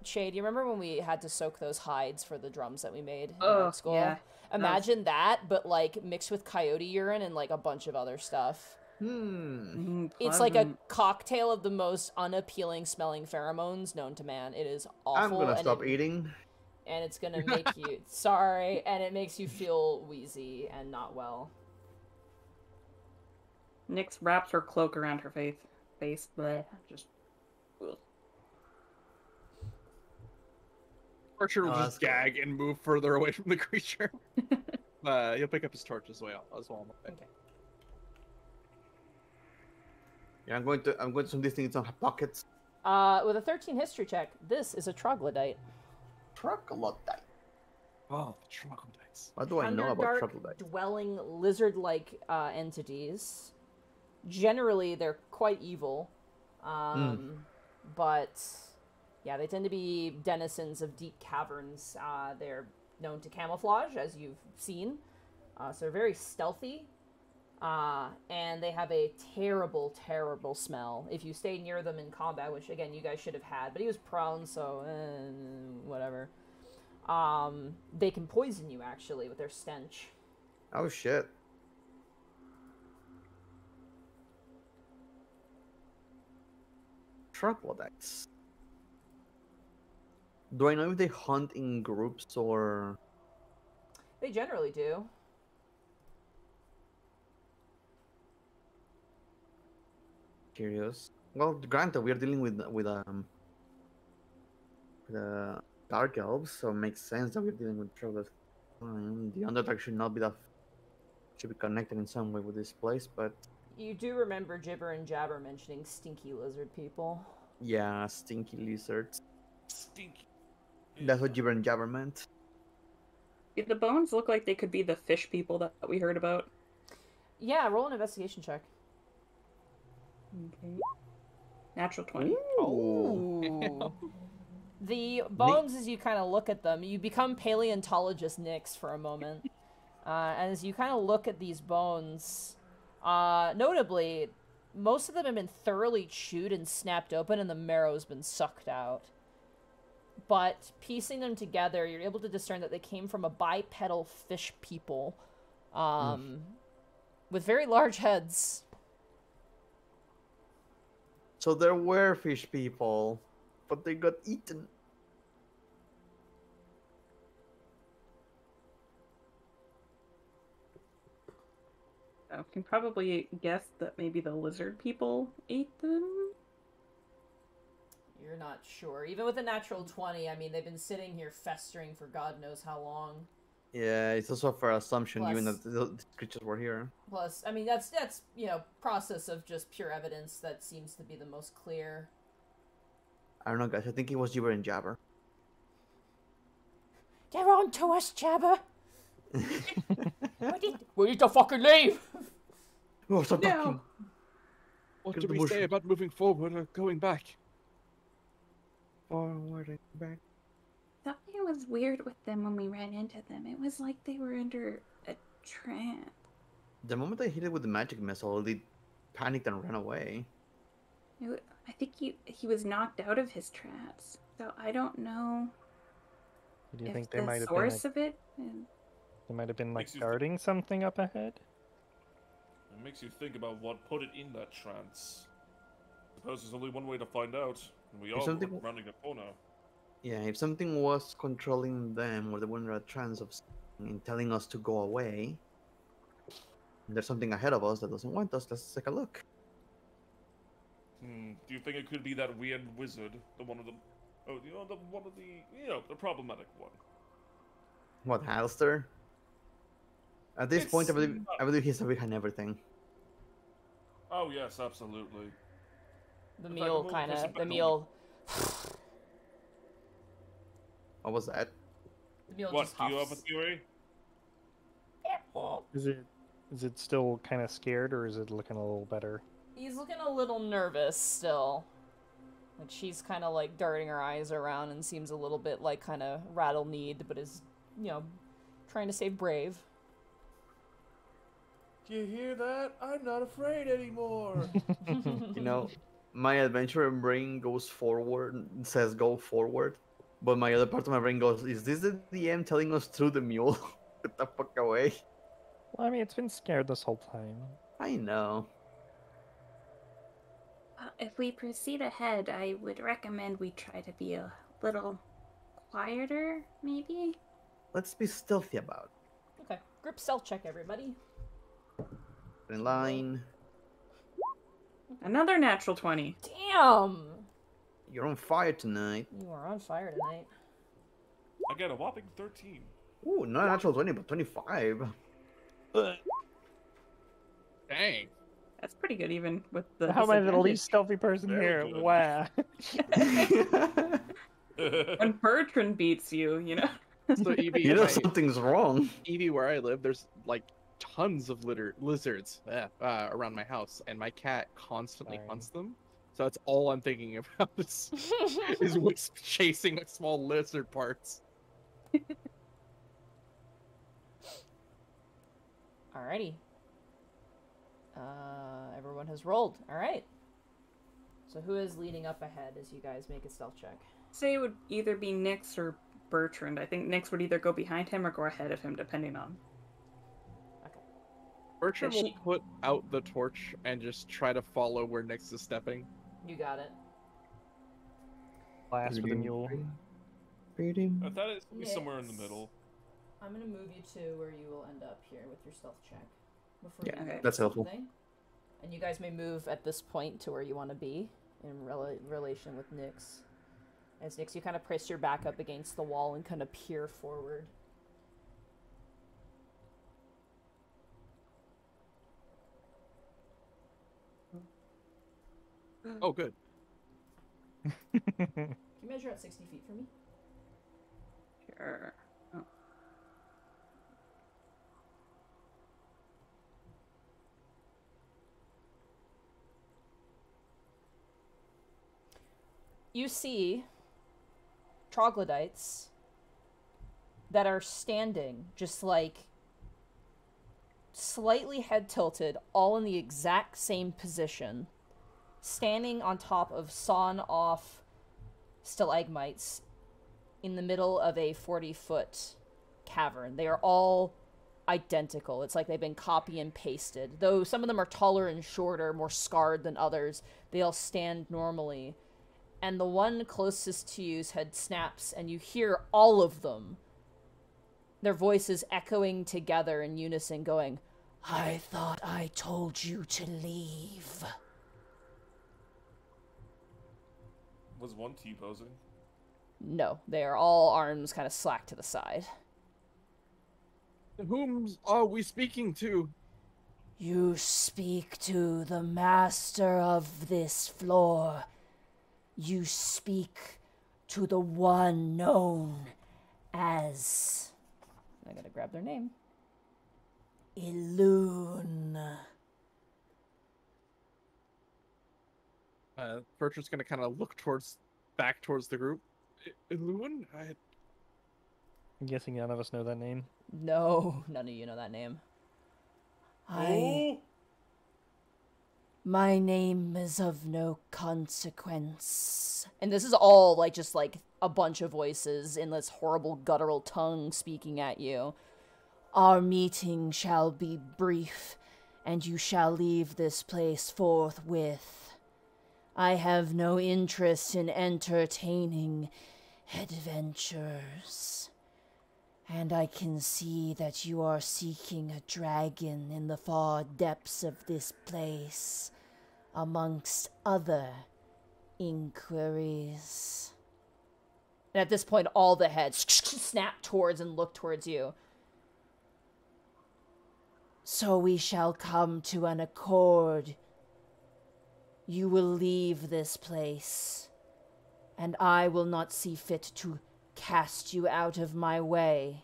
Shay, do you remember when we had to soak those hides for the drums that we made in art school? Yeah. Imagine that, but, like, mixed with coyote urine and, like, a bunch of other stuff. It's like a cocktail of the most unappealing smelling pheromones known to man. It is awful. I'm gonna stop eating. And it's gonna make you sorry, and it makes you feel wheezy and not well. Nyx wraps her cloak around her face. Bleh. Just. Ugh. Archer will Oh, just that's cool. gag and move further away from the creature. He'll pick up his torch as well. Okay. Yeah, I'm going to send these things in pockets. With a 13 history check, this is a troglodyte. Troglodyte. Oh, the troglodytes. What do I know about Underdark troglodytes? dwelling lizard-like entities. Generally, they're quite evil. But yeah, they tend to be denizens of deep caverns. They're known to camouflage, as you've seen. So they're very stealthy. And they have a terrible, terrible smell. If you stay near them in combat, which again you guys should have had, but he was prone, so whatever. They can poison you actually with their stench. Oh shit. Troglodytes. Do I know if they hunt in groups or? They generally do. Curious. Well, granted, we are dealing with dark elves, so it makes sense that we're dealing with troglodytes. The Underdark should be connected in some way with this place, but You do remember Jibber and Jabber mentioning stinky lizard people. yeah, stinky lizards. Stinky. That's what Jibber and Jabber meant. The bones look like they could be the fish people that we heard about. Yeah, roll an investigation check. Okay. Natural 20. Ooh. The bones, as you kind of look at them, you become paleontologist Nyx for a moment. And as you kind of look at these bones, notably, most of them have been thoroughly chewed and snapped open, and the marrow's been sucked out. But piecing them together, you're able to discern that they came from a bipedal fish people, with very large heads. So there were fish people, but they got eaten. I can probably guess that maybe the lizard people ate them. You're not sure. Even with a natural 20, I mean, they've been sitting here festering for God knows how long. Yeah, it's also a fair assumption given Plus- that the creatures were here. Plus, I mean, that's process of just pure evidence that seems to be the most clear. I don't know, guys. I think it was Jibber and Jabber. They're on to us, Jabber. We need to fucking leave. Oh, stop No. talking. What Get do the we say mushrooms. about moving forward or going back? Forward and back. Something was weird with them when we ran into them. It was like they were under a trance. The moment I hit it with the magic missile, they panicked and ran away. I think he was knocked out of his trance. So I don't know Do you if think they the might have been source like, of it. they might have been like Makes you- guarding something up ahead? It makes you think about what put it in that trance. Suppose there's only one way to find out. We If all something- were running a corner. Yeah, if something was controlling them or they were under a trance of in telling us to go away, and there's something ahead of us that doesn't want us, let's take a look. Do you think it could be that weird wizard, the one of the, oh, the problematic one? What, Alistair? At this point, I It's believe he's behind everything. Oh yes, absolutely. The In fact, meal we'll kind push of, it the back meal, What was that? the meal What? just Do you have a huffs. theory? Is it still kind of scared, or is it looking a little better? He's looking a little nervous still. Like, she's kind of, like, darting her eyes around and seems a little bit, like, kind of rattle-kneed, but is, you know, trying to stay brave. Do you hear that? I'm not afraid anymore. You know, my adventurer brain goes forward, says go forward, but my other part of my brain goes, is this the DM telling us through the mule? Get the fuck away. Well, I mean, it's been scared this whole time. I know. If we proceed ahead, I would recommend we try to be a little quieter, maybe? Let's be stealthy about Okay, group stealth check, everybody. it. In line. Another natural 20. Damn! You're on fire tonight. You are on fire tonight. I get a whopping 13. Ooh, not a natural 20, but 25. Dang. That's pretty good, even with the. How am I the disadvantage. least stealthy person Very here? good. Wow. When Bertrand beats you, you know? So Evie, You know my- something's wrong. Evie, where I live, there's like tons of lizards around my house, and my cat constantly Fine. hunts them. So that's all I'm thinking about is Wisp chasing like, small lizard parts. Alrighty. Everyone has rolled. Alright. So who is leading up ahead as you guys make a stealth check? Say it would either be Nyx or Bertrand. I think Nyx would either go behind him or go ahead of him, depending on. Bertram Yeah, will put out the torch and just try to follow where Nyx is stepping. You got it. Last with the mule. I thought it would be somewhere in the Yes. middle. I'm gonna move you to where you will end up here with your stealth check. Before Yeah, you do that's helpful. something. And you guys may move at this point to where you want to be in relation with Nyx. As Nyx, you kind of press your back up against the wall and kind of peer forward. Oh, good. Can you measure out 60 feet for me? Sure. Oh. You see troglodytes that are standing just like slightly head tilted, all in the exact same position, standing on top of sawn off stalagmites in the middle of a 40-foot cavern. They are all identical. It's like they've been copy and pasted. Though some of them are taller and shorter, more scarred than others, they all stand normally. And the one closest to you's head snaps, and you hear all of them, their voices echoing together in unison, going, "I thought I told you to leave." Was one T-posing? No, they are all arms kind of slack to the side. Whom are we speaking to? You speak to the master of this floor. You speak to the one known as... I gotta grab their name. Ilune. Bertram's gonna kind of look back towards the group. Illuin? I'm guessing none of us know that name. No, none of you know that name. Oh! My name is of no consequence. And this is all, like, just, like, a bunch of voices in this horrible guttural tongue speaking at you. Our meeting shall be brief, and you shall leave this place forthwith. I have no interest in entertaining adventurers. And I can see that you are seeking a dragon in the far depths of this place, amongst other inquiries. And at this point, all the heads snap towards and look towards you. So we shall come to an accord. You will leave this place, and I will not see fit to cast you out of my way.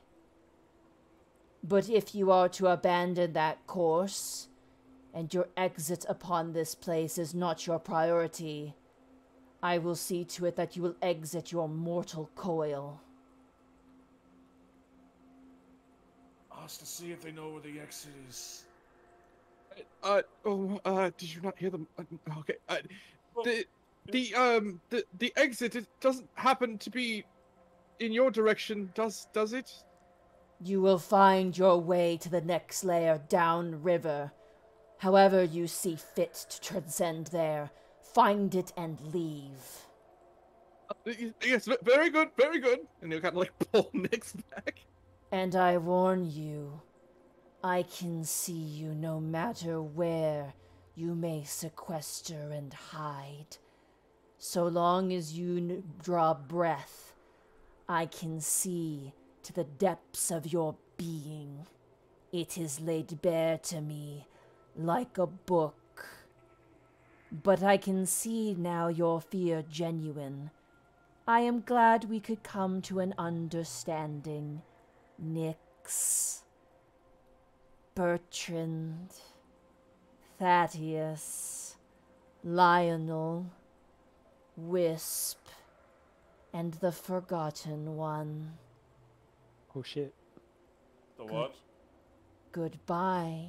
But if you are to abandon that course, and your exit upon this place is not your priority, I will see to it that you will exit your mortal coil. Ask to see if they know where the exit is. Did you not hear them? Okay. The exit, it doesn't happen to be in your direction, does it? You will find your way to the next layer downriver. However you see fit to transcend there, find it and leave. Yes, very good, very good. And he'll kind of like pull Nyx back. And I warn you, I can see you no matter where you may sequester and hide. So long as you draw breath, I can see to the depths of your being. It is laid bare to me like a book. But I can see now your fear genuine. I am glad we could come to an understanding, Nyx. Bertrand, Thaddeus, Lionel, Wisp, and the Forgotten One. Oh shit. The what? Goodbye.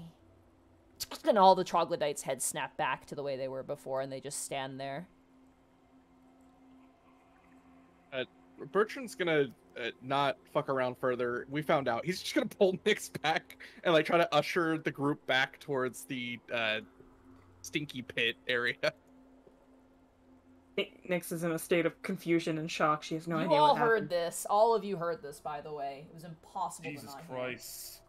And all the troglodytes' heads snap back to the way they were before, and they just stand there. Bertrand's gonna not fuck around further. We found out. He's just gonna pull Nyx back and like try to usher the group back towards the stinky pit area. Nyx is in a state of confusion and shock. She has no idea You all what heard happened. this. All of you heard this, by the way. It was impossible Jesus to not hear. Christ.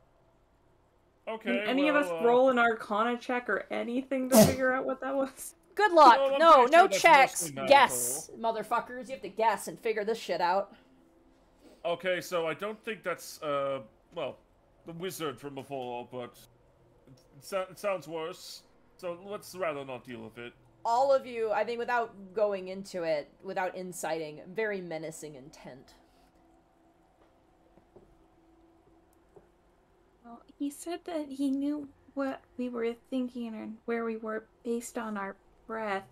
Okay, Can any of us roll an Arcana check or anything to figure out what that was? Good luck. Well, I'm No, pretty no sure that's checks. mostly magical. Guess, motherfuckers. You have to guess and figure this shit out. Okay, so I don't think that's, well, the wizard from before, but it sounds worse. So let's rather not deal with it. All of you, I think, without going into it, without inciting, very menacing intent. Well, he said that he knew what we were thinking and where we were based on our breath.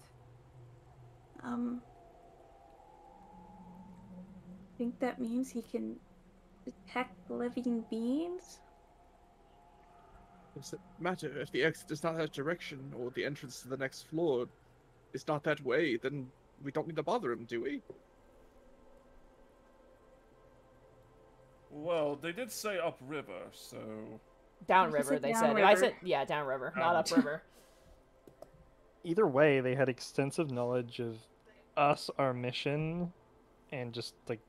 Think that means he can detect living beings? Does it matter if the exit is not that direction or the entrance to the next floor is not that way? Then we don't need to bother him, do we? Well, they did say upriver, so... Downriver, they said. I said, yeah, downriver, not upriver. Either way, they had extensive knowledge of us, our mission, and just like,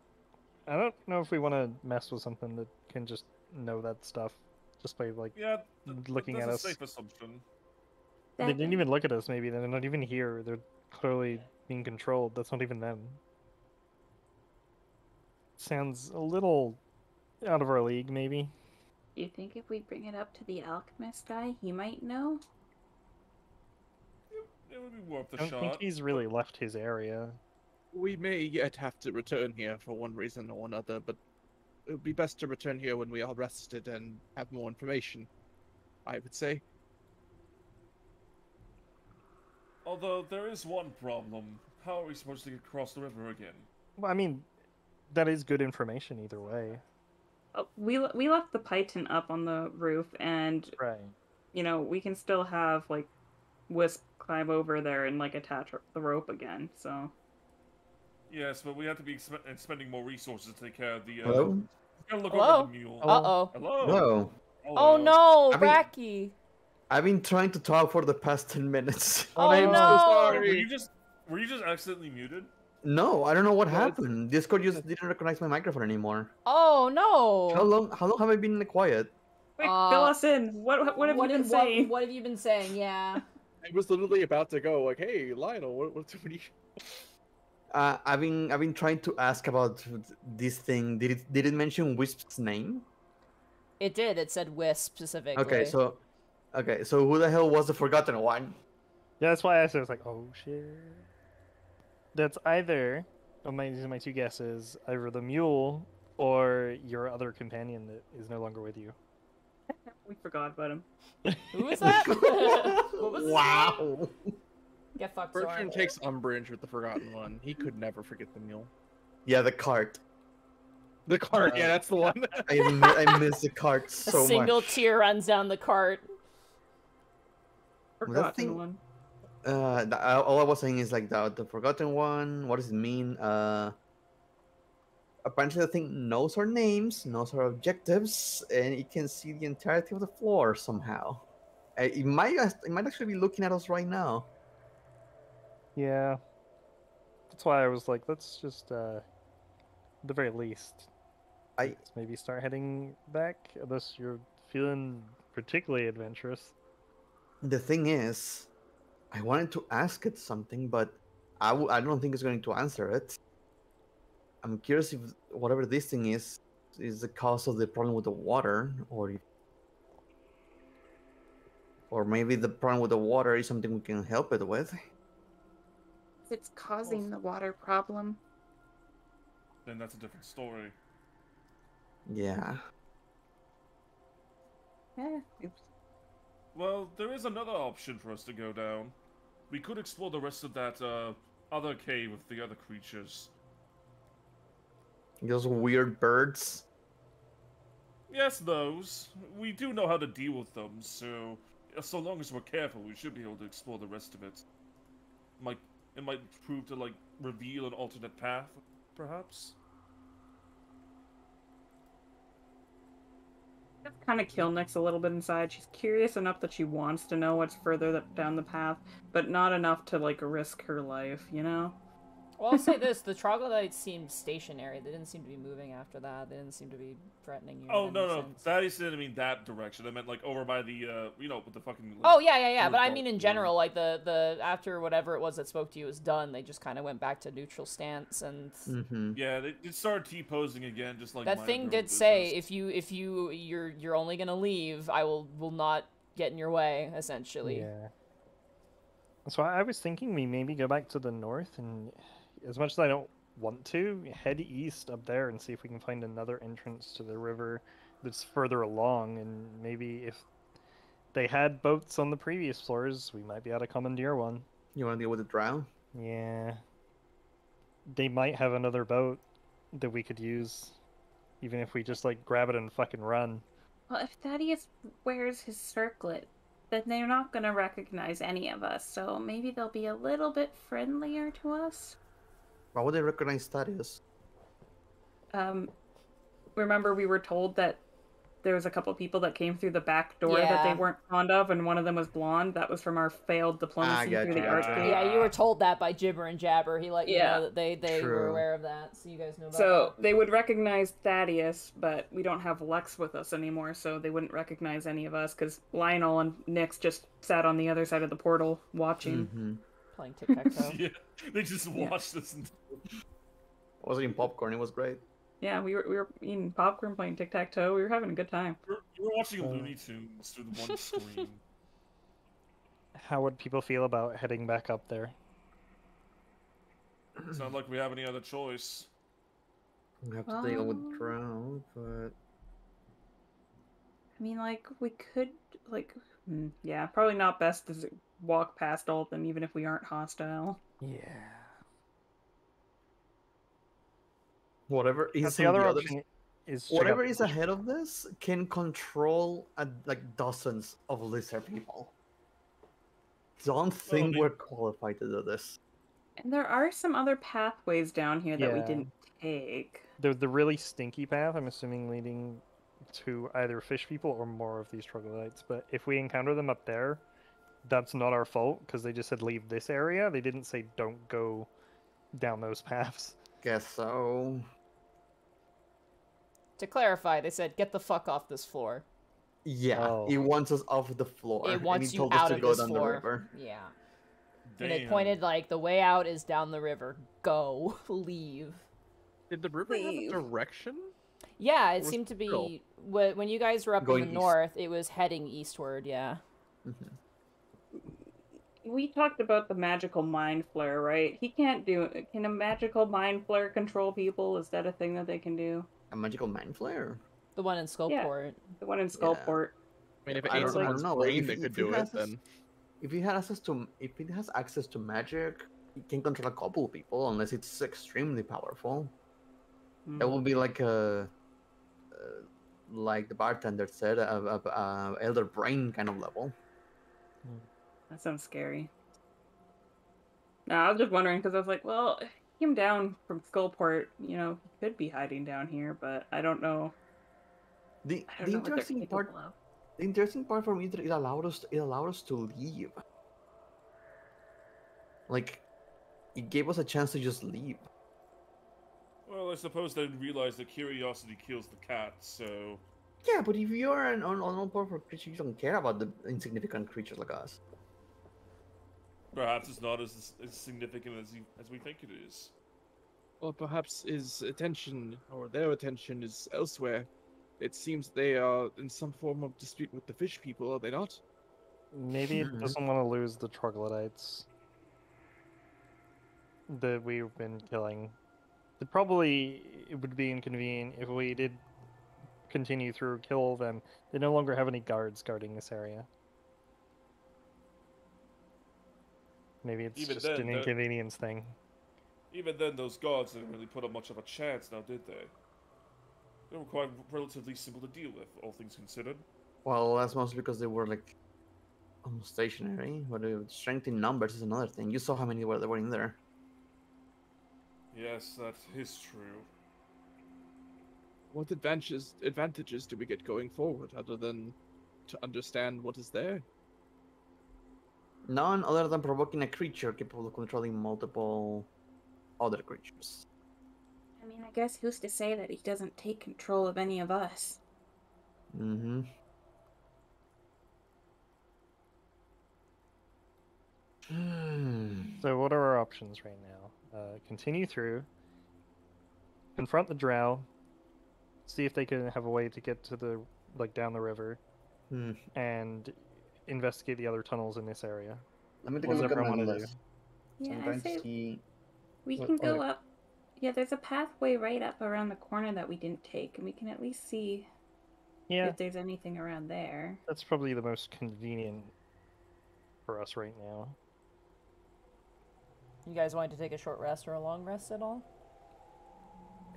I don't know if we want to mess with something that can just know that stuff just by like Yeah, looking that's at a us. safe assumption. They didn't even look at us. Maybe they're not even here. They're clearly being controlled. That's not even them. Sounds a little out of our league, maybe. Do you think if we bring it up to the alchemist guy, he might know? It would be worth I a don't shot. think he's really left his area. We may yet have to return here for one reason or another, but it would be best to return here when we are rested and have more information, I would say. Although, there is one problem. How are we supposed to get across the river again? Well, I mean, that is good information either way. We left the python up on the roof, and Right. you know we can still have like Wisp climb over there and like attach the rope again. So Yes, but we have to be spending more resources to take care of the... Hello? Gotta look Hello? over the mule. Uh-oh. Hello? No. Oh no, I mean- Bracky. I've been trying to talk for the past 10 minutes. Oh I'm no. so sorry. Were you just Were you just accidentally muted? No, I don't know what No, it's- happened. Discord just didn't recognize my microphone anymore. Oh no! How long have I been quiet? Quick, fill us in. What have you been saying? What have you been saying? Yeah. I was literally about to go like, "Hey, Lionel, what do you?" I've been trying to ask about this thing. Did it mention Wisp's name? It did. It said Wisp specifically. Okay, so who the hell was the forgotten one? Yeah, that's why I said, I was like, oh shit. That's either, these are my two guesses, either the mule or your other companion that is no longer with you. We forgot about him. Who was that? What was his name? Wow. Get fucked, Bertrand Soren. takes umbrage with the forgotten one. He could never forget the mule. Yeah, the cart. The cart, yeah, that's the one. I miss the cart A so single much. tear runs down the cart. Forgotten thing- one. All I was saying is like the forgotten one. What does it mean? Apparently the thing knows our names, knows our objectives, and it can see the entirety of the floor somehow. It might actually be looking at us right now. Yeah. That's why I was like, let's just, at the very least, let's maybe start heading back, unless you're feeling particularly adventurous. The thing is, I wanted to ask it something, but I don't think it's going to answer it. I'm curious if whatever this thing is the cause of the problem with the water, or maybe the problem with the water is something we can help it with. If it's causing the water problem. Then that's a different story. Yeah. Yeah. Oops. Well, there is another option for us to go down. We could explore the rest of that other cave with the other creatures. Those weird birds. Yes, those. We do know how to deal with them, so long as we're careful, we should be able to explore the rest of it. It might prove to reveal an alternate path, perhaps. That's kind of kill Nyx a little bit inside. She's curious enough that she wants to know what's further down the path, but not enough to risk her life, you know? Well, I'll say this: the troglodytes seemed stationary. They didn't seem to be moving after that. They didn't seem to be threatening you. Oh in no, any no, sense. that is didn't mean that direction. I meant over by the with the fucking. Oh yeah. But I mean, in Dark general, the after whatever it was that spoke to you was done, they just kind of went back to neutral stance, and Yeah, they started T-posing again, just like that thing did say, if you're only gonna leave, I will not get in your way, essentially. Yeah. So I was thinking we maybe go back to the north, and as much as I don't want to, head east up there and see if we can find another entrance to the river that's further along, and maybe if they had boats on the previous floors, we might be able to commandeer one. You want to deal with the drow? Yeah. They might have another boat that we could use, even if we just grab it and fucking run. Well, if Thaddeus wears his circlet, then they're not going to recognize any of us, so maybe they'll be a little bit friendlier to us. Why would they recognize Thaddeus? Remember we were told that there was a couple people that came through the back door that they Yeah. weren't fond of, and one of them was blonde. That was from our failed diplomacy through the gotcha. art gate. Yeah, you were told that by Jibber and Jabber. He let you Yeah. know that they were True. aware of that, so you guys know about So that. they would recognize Thaddeus, but we don't have Lex with us anymore, so they wouldn't recognize any of us, because Lionel and Nyx just sat on the other side of the portal watching. Mm-hmm. Playing tic-tac-toe. Yeah, they just watched this. And... I was eating popcorn. It was great. Yeah, we were eating popcorn, playing tic-tac-toe. We were having a good time. We were watching Looney Tunes through the one screen. How would people feel about heading back up there? It's not like we have any other choice. We have to deal with drow, but I mean, we could, yeah, probably not best to walk past all of them, even if we aren't hostile. Yeah. whatever is But the on other the other option is check whatever out- is ahead of this can control dozens of lizard people. Don't think they- we're qualified to do this. And there are some other pathways down here that we Yeah. didn't take. The really stinky path, I'm assuming, leading to either fish people or more of these troglodytes. But if we encounter them up there, that's not our fault because they just said leave this area. They didn't say don't go down those paths. Guess so. To clarify, they said, get the fuck off this floor. Yeah, Oh. it wants us off the floor. It and wants he you told us out to of go this down the floor. river. Yeah. Damn. And it pointed like, the way out is down the river. Go. Leave. Did the river have a Leave. direction? Yeah, it Or seemed to still? be... When you guys were up Going in the east. north, it was heading eastward, yeah. We talked about the magical mind flare, right? He can't do it. Can a magical mind flare control people? Is that a thing that they can do? A magical mind flare? The one in Skullport. The one in Skullport. I mean, if it I ate don't someone's know, but brain if- that could if it do it, has this- then If it has access to magic, it can control a couple people unless it's extremely powerful. Hmm. It will be like like the bartender said, a elder brain kind of level. That sounds scary. No, I was just wondering because I was like, well, he came down from Skullport. You know, he could be hiding down here, but I don't know. The I don't the know what they're interesting part capable of. The interesting part for me is that it allowed us to leave. Like, it gave us a chance to just leave. Well, I suppose they realized that curiosity kills the cat, so... Yeah, but if you're an powerful creature, you don't care about the insignificant creatures like us. Perhaps it's not as significant as we think it is. or perhaps his attention or their attention is elsewhere. It seems they are in some form of dispute with the fish people, are they not? Maybe it doesn't want to lose the troglodytes that we've been killing. It would be inconvenient if we did continue through kill them. They no longer have any guards guarding this area. Maybe it's Even just then, an the- inconvenience thing. Even then, those guards didn't really put up much of a chance, now did they? They were quite relatively simple to deal with, all things considered. Well, that's mostly because they were like almost stationary. But strength in numbers is another thing. You saw how many there were in there. Yes, that is true. What advantages do we get going forward other than to understand what is there? None other than provoking a creature capable of controlling multiple other creatures. I mean, I guess who's to say that he doesn't take control of any of us? Mm-hmm. So what are our options right now? Continue through, confront the drow, see if they can have a way to get to the down the river, and investigate the other tunnels in this area. Let me take What a does look at my everyone wanna list. Yeah, I'm I trying say to see. we what- can go like- up. Yeah, there's a pathway right up around the corner that we didn't take, and we can at least see Yeah, if there's anything around there. that's probably the most convenient for us right now. You guys wanted to take a short rest or a long rest at all?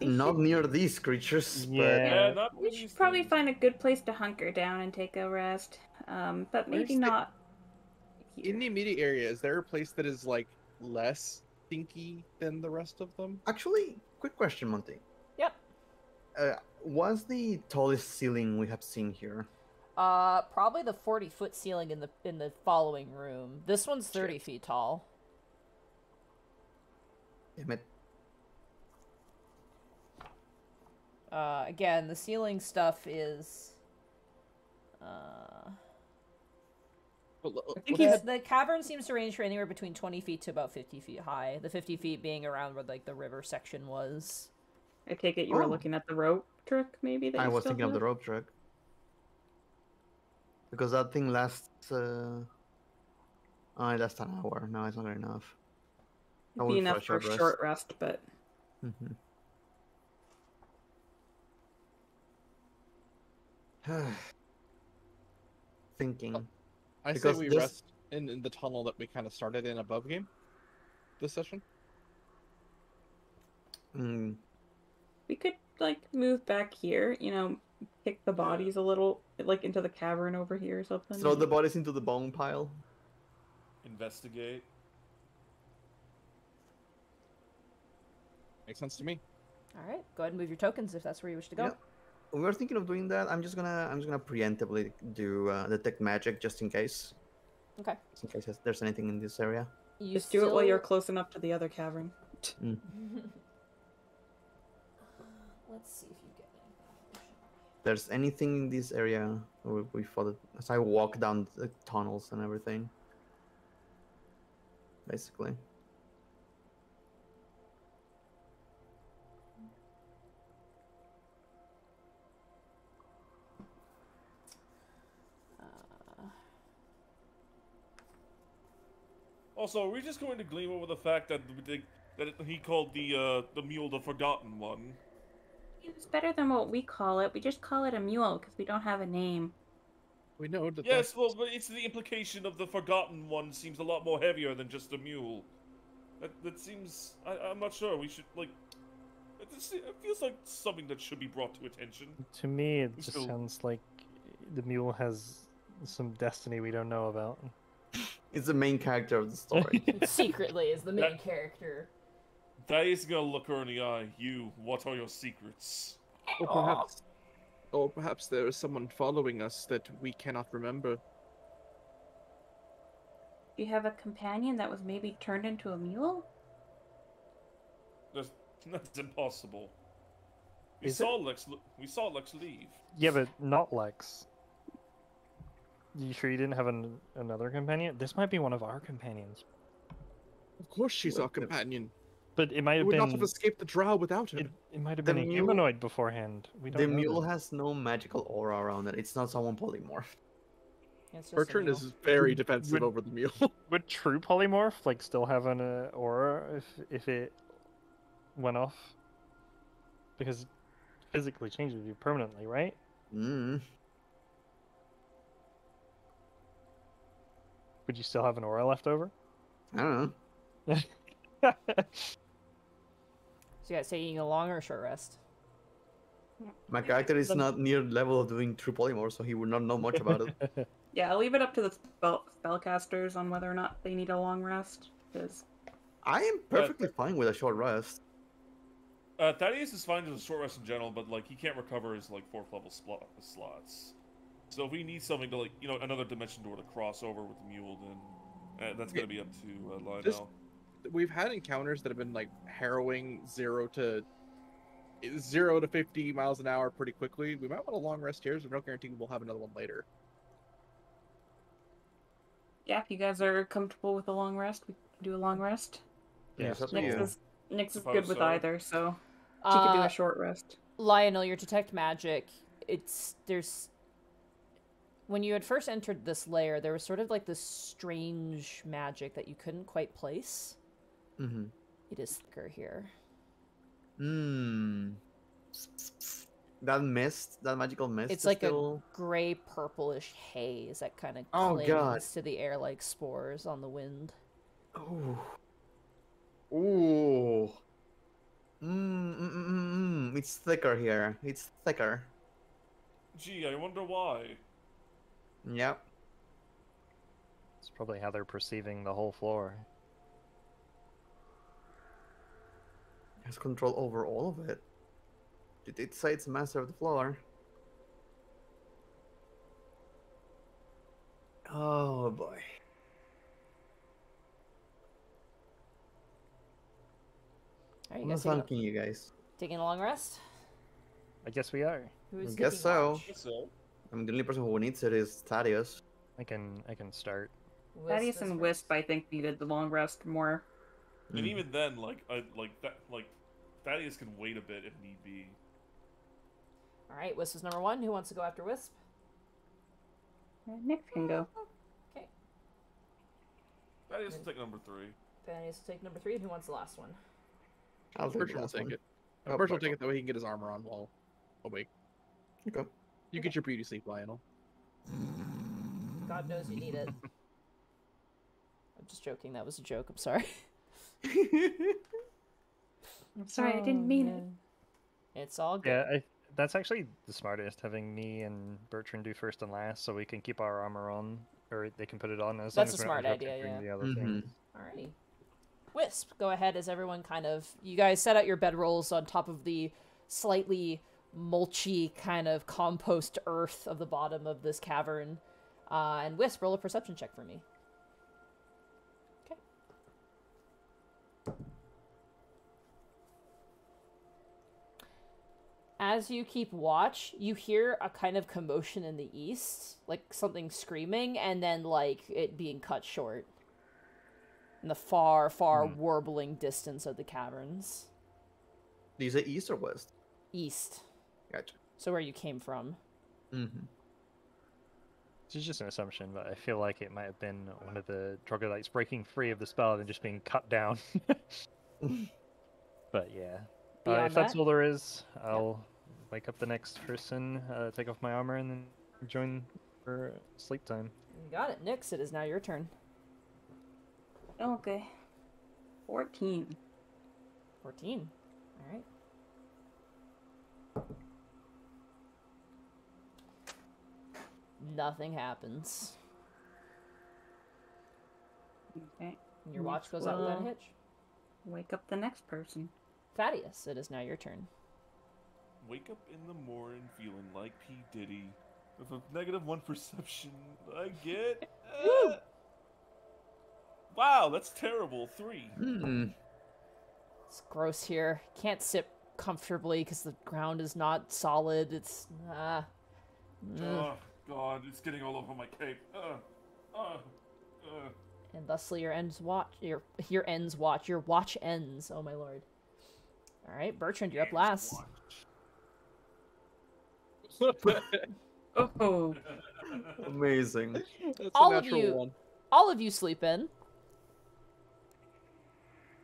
Not near these creatures, Yeah. not We these should probably things. find a good place to hunker down and take a rest. But maybe Where's the- not. In the immediate area, is there a place that is like less stinky than the rest of them? but actually, quick question, Monty. Yep. What's the tallest ceiling we have seen here? Probably the 40-foot ceiling in the following room. This one's 30 feet tall. Damn it. Again, the ceiling stuff is... Well, think let's- The cavern seems to range for anywhere between 20 feet to about 50 feet high. The 50 feet being around where the river section was. I take it you were Oh. looking at the rope trick, maybe? That I you was still thinking of the have? rope trick. Because that thing lasts. Oh, it lasts an hour. No, it's not good enough. I It'd went be enough for a rest. short rest, but Mm-hmm. Thinking. I say because we this- rest in the tunnel that we kind of started in above game this session. Mm, we could move back here. Kick the bodies a little, into the cavern over here or something. throw the bodies into the bone pile. Investigate. Makes sense to me. Alright, go ahead and move your tokens if that's where you wish to go. Yep. We were thinking of doing that. I'm just gonna preemptively do detect magic just in case. Okay. Just in case there's anything in this area. You Just do it while you're close enough to the other cavern. Let's see if you get anything. There's anything in this area we followed as I walk down the tunnels and everything. Basically. Also, are we just going to gleam over the fact that he called the mule the Forgotten One? It's better than what we call it. We just call it a mule because we don't have a name. We know that. Yes, well, but it's the implication of the Forgotten One seems a lot more heavier than just a mule. That seems... I'm not sure. We should, like... It feels like something that should be brought to attention. To me, it just sounds like the mule has some destiny we don't know about. It's the main character of the story. Secretly is the main character. Thais gonna look her in the eye. You, what are your secrets? Or perhaps there is someone following us that we cannot remember. Do you have a companion that was maybe turned into a mule? That's impossible. We Is saw Lex leave. Yeah, but not Lex. You sure you didn't have another companion? This might be one of our companions. Of course she's our companion. But it might We have would been... not have escaped the drow without her. It might have The been a mule- humanoid beforehand. We don't The know mule that. has no magical aura around it. It's not someone polymorph. It's just a Bertrand mule. is very defensive over the mule. Would true polymorph like still have an aura if it went off? Because it physically changes you permanently, right? Mm. Would you still have an aura left over? I don't know. So you guys taking a long or short rest? My character is not near the level of doing true polymorph, so he would not know much about it. Yeah, I'll leave it up to the spellcasters on whether or not they need a long rest. Because I am perfectly fine with a short rest. Thaddeus is fine with a short rest in general, but like he can't recover his like 4th level slots. So if we need something to like another dimension door to cross over with the mule, then that's gonna be up to Lionel. We've had encounters that have been like harrowing 0 to 50 miles an hour pretty quickly. We might want a long rest here, so no guarantee we'll have another one later. yeah, if you guys are comfortable with a long rest, we can do a long rest. Yeah, it's up to you. Nyx is Suppose good with so. either, so she could do Uh, a short rest. Lionel, your detect magic, when you had first entered this layer, there was sort of like this strange magic that you couldn't quite place. Mm-hmm. It is thicker here. That mist, that magical mist. It's is like still... a gray purplish haze that kind of Oh, clings God. to the air like spores on the wind. Oh. Ooh. It's thicker here. It's thicker. Gee, I wonder why. Yep. It's probably how they're perceiving the whole floor. Has control over all of it. Did it say it's master of the floor? Oh boy. Alright, you I'm guys thanking you guys. taking a long rest? I guess we are. Who's I guess keeping so. watch? So, I mean, the only person who needs it is Thaddeus. I can start. Wisp Thaddeus is and first. Wisp, I think, needed the long rest more. and Mm. even then, Thaddeus can wait a bit if need be. Alright, Wisp is number 1. Who wants to go after Wisp? Nyx can go. Okay. Thaddeus will take number 3. Thaddeus will take number 3, and who wants the last one? I'll take the Bertrand will last take one. it. Oh, Bertrand will take it that way he can get his armor on while awake. Okay. You get your beauty sleep, Lionel. God knows you need it. I'm just joking. That was a joke. I'm sorry. I'm sorry, I didn't mean it. It's all good. Yeah, that's actually the smartest, having me and Bertrand do first and last, so we can keep our armor on, or they can put it on as That's long as a we're not smart interrupting idea, during yeah. the other Mhm. things. Alrighty. Wisp, go ahead as everyone you guys set out your bedrolls on top of the slightly mulchy kind of compost earth of the bottom of this cavern. And Wisp, roll a perception check for me. as you keep watch, you hear a kind of commotion in the east, like something screaming, and then like it being cut short in the far, far warbling distance of the caverns. Do you say east or west? East. Gotcha. So where you came from. Mm-hmm. This is just an assumption, but I feel like it might have been one of the troglodytes breaking free of the spell and just being cut down. But yeah. Beyond If that's that- all there is, I'll wake up the next person, take off my armor, and then join for sleep time. You got it. Nyx, it is now your turn. Okay. 14. 14. Alright. Nothing happens. Okay. And your watch goes out without a hitch. Wake up the next person. Thaddeus, it is now your turn. Wake up in the morning feeling like P. Diddy with a -1 perception. I get. Wow, that's terrible. 3. It's gross here. Can't sit comfortably because the ground is not solid. It's Oh God, it's getting all over my cape. And thusly your watch ends. Oh my lord. All right, Bertrand, you're up last. Oh. Amazing. That's All a of natural you- one. All of you sleep in.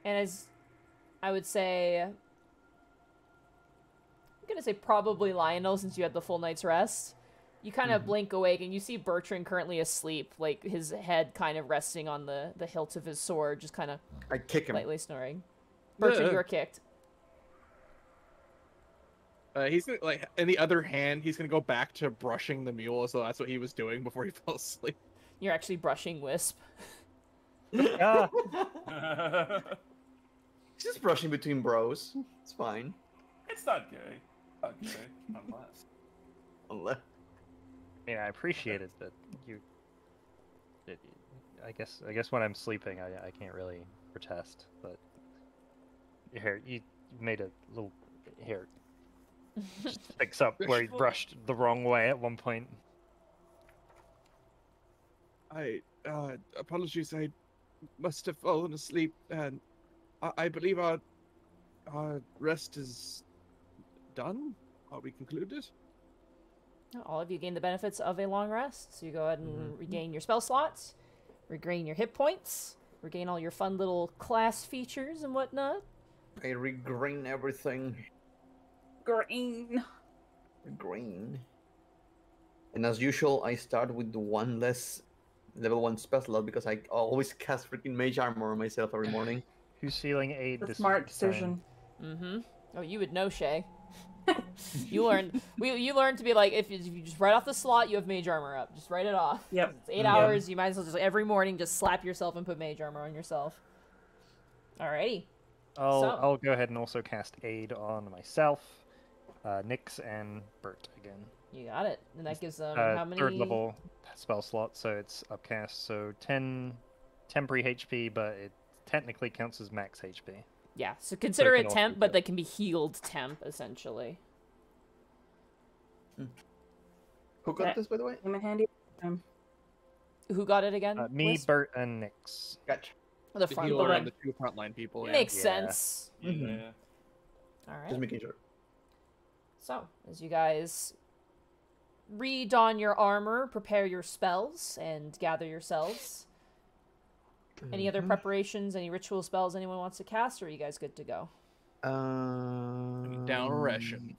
And as I would say, I'm gonna say probably Lionel, since you had the full night's rest. You kind of blink awake and you see Bertrand currently asleep, like his head kind of resting on the hilt of his sword, just kind of I kick him. lightly snoring. Bertrand, Yeah. you are kicked. He's gonna, like, in the other hand, he's gonna go back to brushing the mule, so that's what he was doing before he fell asleep. You're actually brushing Wisp. Ah, He's just brushing between bros. It's fine. It's not gay. Not gay. Unless. Unless... I mean, I appreciate it, but I guess when I'm sleeping, I can't really protest. But you made a little hair just picks up where he brushed the wrong way at one point. Apologies, I must have fallen asleep, and I believe our rest is done. Are we concluded? All of you gain the benefits of a long rest. So you go ahead and regain your spell slots, regain your hit points, regain all your fun little class features and whatnot. I regain everything. Green. Green. And as usual, I start with the one less level 1 spell slot because I always cast freaking mage armor on myself every morning. Who's feeling aid? The this smart time? decision. Mm-hmm. Oh, you would know, Shay. You learned. You learned to be like, if you just write off the slot, you have mage armor up. Just write it off. Yep. It's 8 hours. You might as well just every morning just slap yourself and put mage armor on yourself. Alrighty. I'll go ahead and also cast aid on myself, Nyx, and Bert again. You got it. And that gives them how many? 3rd level spell slot, so it's upcast. So 10 temporary HP, but it technically counts as max HP. Yeah. So consider it it can also temp, be but good. they can be healed temp essentially. Who got Yeah. this, by the way? Came in handy. Who got it again? Me, Wisp? Bert, and Nyx. Gotcha. The The front healer line. and the 2 frontline people. Yeah. Makes Yeah. sense. Yeah. All right. Just making sure. So, as you guys re-don your armor, prepare your spells, and gather yourselves. Any other preparations, any ritual spells anyone wants to cast, or are you guys good to go? Down ration.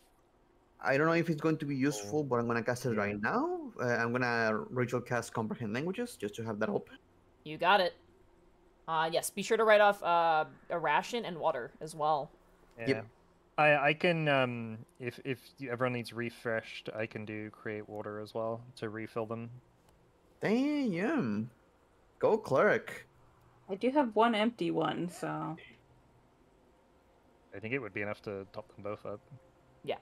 I don't know if it's going to be useful, but I'm gonna cast it right now. I'm gonna ritual cast comprehend languages just to have that open. You got it. Yes, be sure to write off a ration and water as well. Yeah. Yep. I can if everyone needs refreshed, I can do create water as well to refill them. Damn. Go cleric. I do have one empty one, so I think it would be enough to top them both up. Yeah.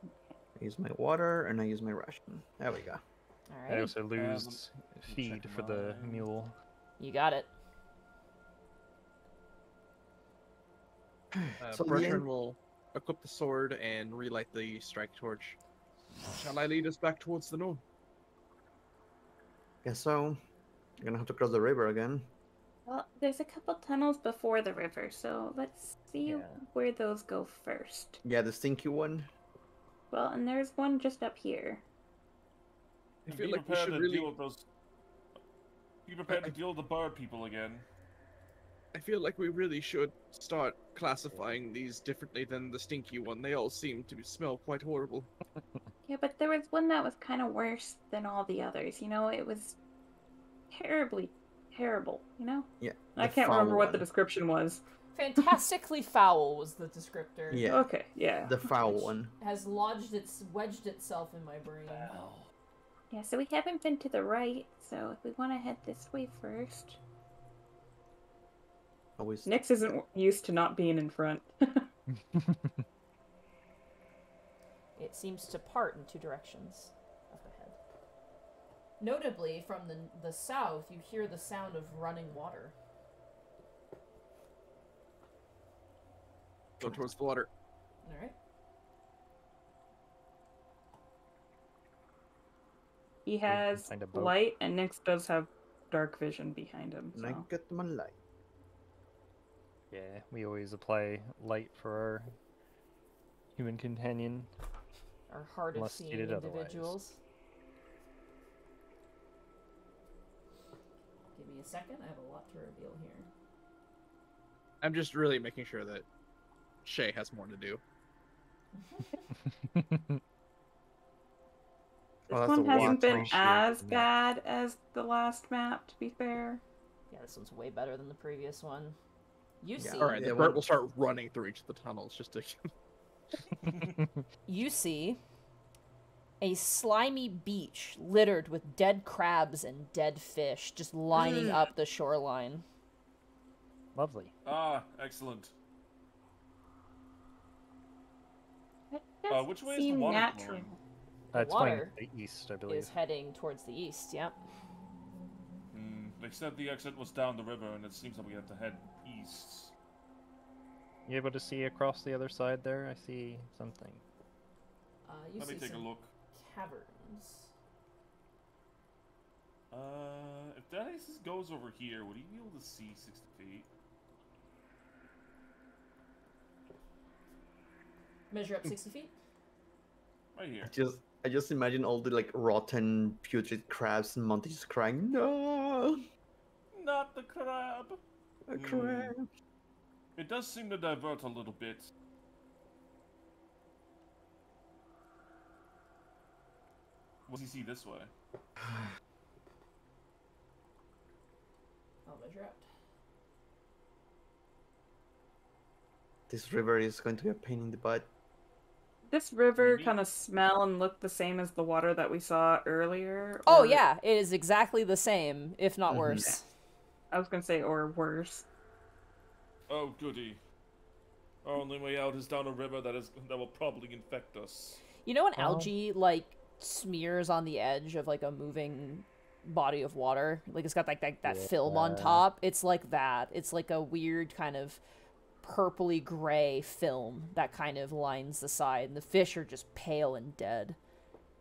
I use my water and I use my ration. There we go. All I right. also lose check feed for the mine. mule. You got it. So Bertrand will equip the sword and relight the strike torch. Shall I lead us back towards the north? Guess so. You're gonna have to cross the river again. Well, there's a couple tunnels before the river, so let's see Yeah. where those go first. Yeah, the stinky one. Well, and there's one just up here. I And feel be like we prepared should to really. deal with those. Be prepared to deal with the bird people again. I feel like we really should start classifying these differently than the stinky one. They all seem to smell quite horrible. Yeah, but there was one that was kind of worse than all the others. You know, it was terribly terrible. You know. Yeah. I the can't foul remember what the one. description was. Fantastically foul was the descriptor. Yeah. Okay, yeah. The foul Which one. has wedged itself in my brain. Yeah, so we haven't been to the right, so if we want to head this way first. Always. Nyx isn't used to not being in front. It seems to part in two directions up ahead. Notably, from the south, you hear the sound of running water. Go towards the water. All right. He has find a boat. light, and Nyx does have dark vision behind him. And I So. get my light. Yeah, we always apply light for our human companion. Are hard of Unless seeing stated otherwise. individuals. Give me a second. I have a lot to reveal here. I'm just really making sure that Shay has more to do. This that's one the hasn't water. been as bad as the last map, to be fair. Yeah, this one's way better than the previous one. You see, All right, Yeah, the well- bird will start running through each of the tunnels just to. you see a slimy beach littered with dead crabs and dead fish just lining up the shoreline. Lovely. Ah, excellent. That does Which way is the seem water natural. flowing? It's going water to the east, I believe. Is heading towards the east, yep. They said the exit was down the river, and it seems like we have to head east. You able to see across the other side there? I see something. You Let me see take a some look. caverns. If that axis goes over here, would he be able to see 60 feet? Measure up 60 feet. Right here. I just imagine all the like rotten, putrid crabs and Monty just crying, no, Not the crab! a crab. It does seem to divert a little bit. What does he see this way? I'll measure out. This river is going to be a pain in the butt. This river Maybe. kind of smell and look the same as the water that we saw earlier. Oh or- yeah, it is exactly the same, if not Mhm. worse. I was gonna say, or worse. Oh, goody. Our only way out is down a river that will probably infect us. You know when Well- algae like smears on the edge of like a moving body of water? Like it's got like that film on Yeah. top. It's like that. It's like a weird kind of purpley gray film that kind of lines the side, and the fish are just pale and dead.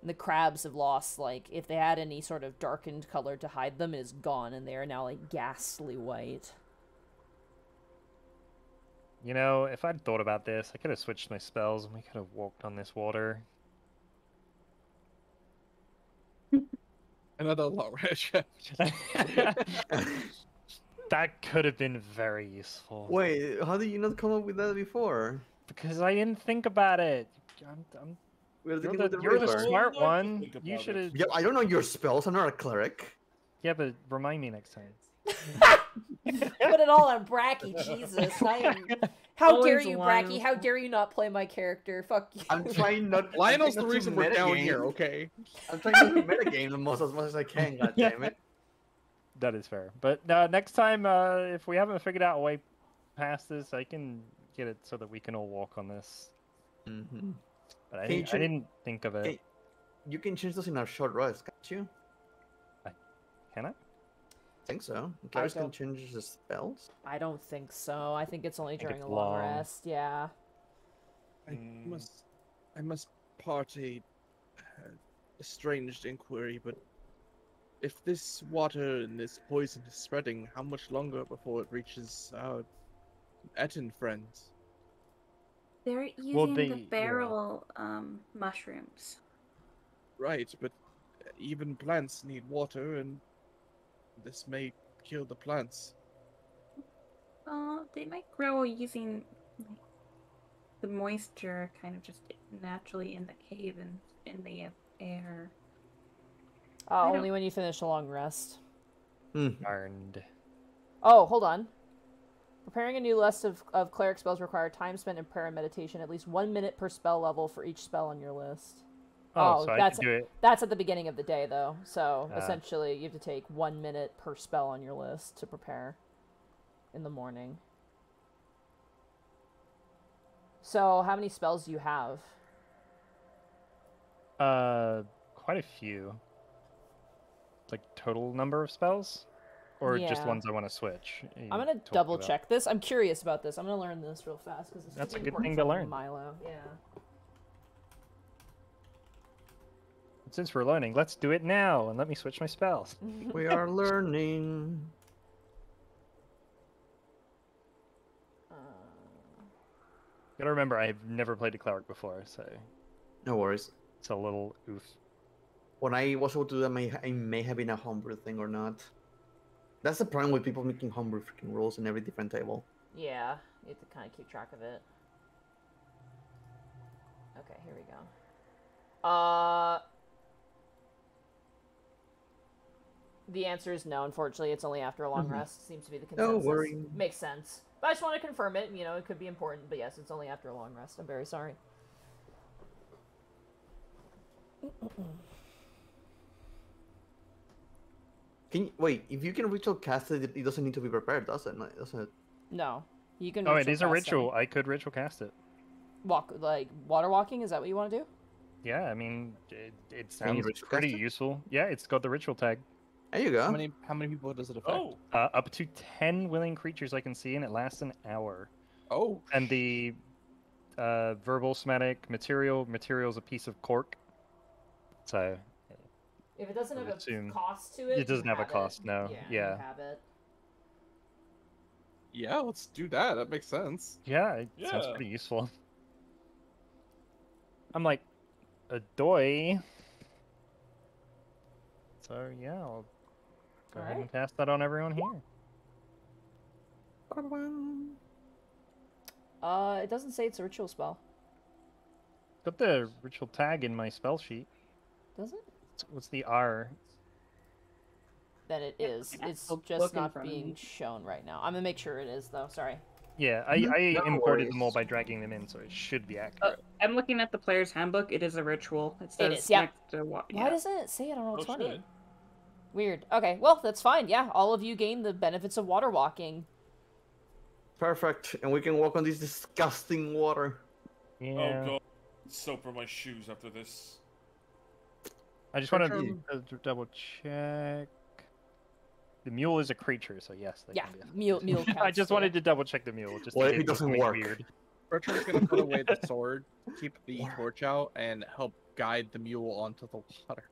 And the crabs have lost, like, if they had any sort of darkened color to hide them, it is gone, and they are now like ghastly white. You know, if I'd thought about this, I could have switched my spells and we could have walked on this water. Another long range. That could have been very useful. Wait, how did you not come up with that before? Because I didn't think about it. We're You're dealing the, with the you're the river. smart Well, not to one. think You about should have. it. Yeah, I don't know your spells. I'm not a cleric. Yeah, but remind me next time. Put it all on Bracky, Jesus. How dare Always you, Lionel's Bracky? How dare you not play my character? Fuck you. I'm trying not. Lionel's I'm the trying reason not to we're down metagame. here, okay? I'm trying to metagame the most as much as I can. God damn it! That is fair. But next time, if we haven't figured out a way past this, I can get it so that we can all walk on this. Mm-hmm. But I Can you didn't, I check- didn't think of it. Hey. You can change those in our short rest, can't you? Can I? think so. Clerics can don't- change the spells. I don't think so. I think it's only think during it's a long long. rest. Yeah. I must part a estranged inquiry, but if this water and this poison is spreading, how much longer before it reaches our Etten friends? They're Well, using the feral mushrooms. Right, but even plants need water, and this may kill the plants. They might grow using like, the moisture kind of just naturally in the cave and in the air. I don't- Only when you finish a long rest. Darned. Oh, hold on. Preparing a new list of cleric spells require time spent in prayer and meditation, at least 1 minute per spell level for each spell on your list. Oh, so I that's could do it. That's at the beginning of the day, though. So Ah. essentially, you have to take 1 minute per spell on your list to prepare in the morning. So, how many spells do you have? Quite a few. Like total number of spells, or just Yeah. ones I want to switch. I'm gonna double check this. I'm curious about this. I'm gonna learn this real fast because it's That's a pretty good important thing to for learn. Milo. Yeah. Since we're learning, let's do it now, and let me switch my spells. We are learning. Gotta remember, I've never played a cleric before, so No worries. it's a little oof. When I was able to do that, I may have been a homebrew thing or not. That's the problem with people making homebrew freaking rules in every different table. Yeah, you have to kind of keep track of it. Okay, here we go. The answer is no, unfortunately. It's only after a long rest. Seems to be the consensus. Don't worry. Makes sense. But I just want to confirm it. You know, it could be important, but yes, it's only after a long rest. I'm very sorry. Wait, if you can ritual cast it, it doesn't need to be prepared, does it? Doesn't it? No. You can Oh, it is a cast ritual. I could ritual cast it. like water walking, is that what you want to do? Yeah, I mean, it Can you sounds ritual pretty cast it? useful. Yeah, it's got the ritual tag. There you go. How many people does it affect? Oh, Up to 10 willing creatures I can see, and it lasts an hour. Oh, And the verbal somatic material is a piece of cork. So If it doesn't I have would a assume cost to it, it doesn't you have a it. cost, no. Yeah. Yeah. You have it. yeah, let's do that. That makes sense. yeah, it sounds Yeah. pretty useful. I'm like a doy. So yeah, I'll go ahead and cast that on everyone here. It doesn't say it's a ritual spell, Got the ritual tag in my spell sheet. does it? What's the R? Then it is. It's I'll just look in not front of being me. shown right now. I'm gonna make sure it is though. Sorry. Yeah, I No imported them all worries. by dragging them in, so it should be accurate. I'm looking at the player's handbook. It is a ritual. It says is, yep. next to what? Why doesn't it say it on roll oh 20? shit. Weird. Okay, well that's fine. Yeah, all of you gain the benefits of water walking. Perfect. And we can walk on this disgusting water. Yeah. Oh god. Soap for my shoes after this. I just want Bertram. to double check. The mule is a creature, so yes. They Yeah, can be a- mule I counts, just yeah. wanted to double check the mule. Just What in if it case doesn't something work? Weird. Bertram's gonna put away the sword, keep the torch out, and help guide the mule onto the water.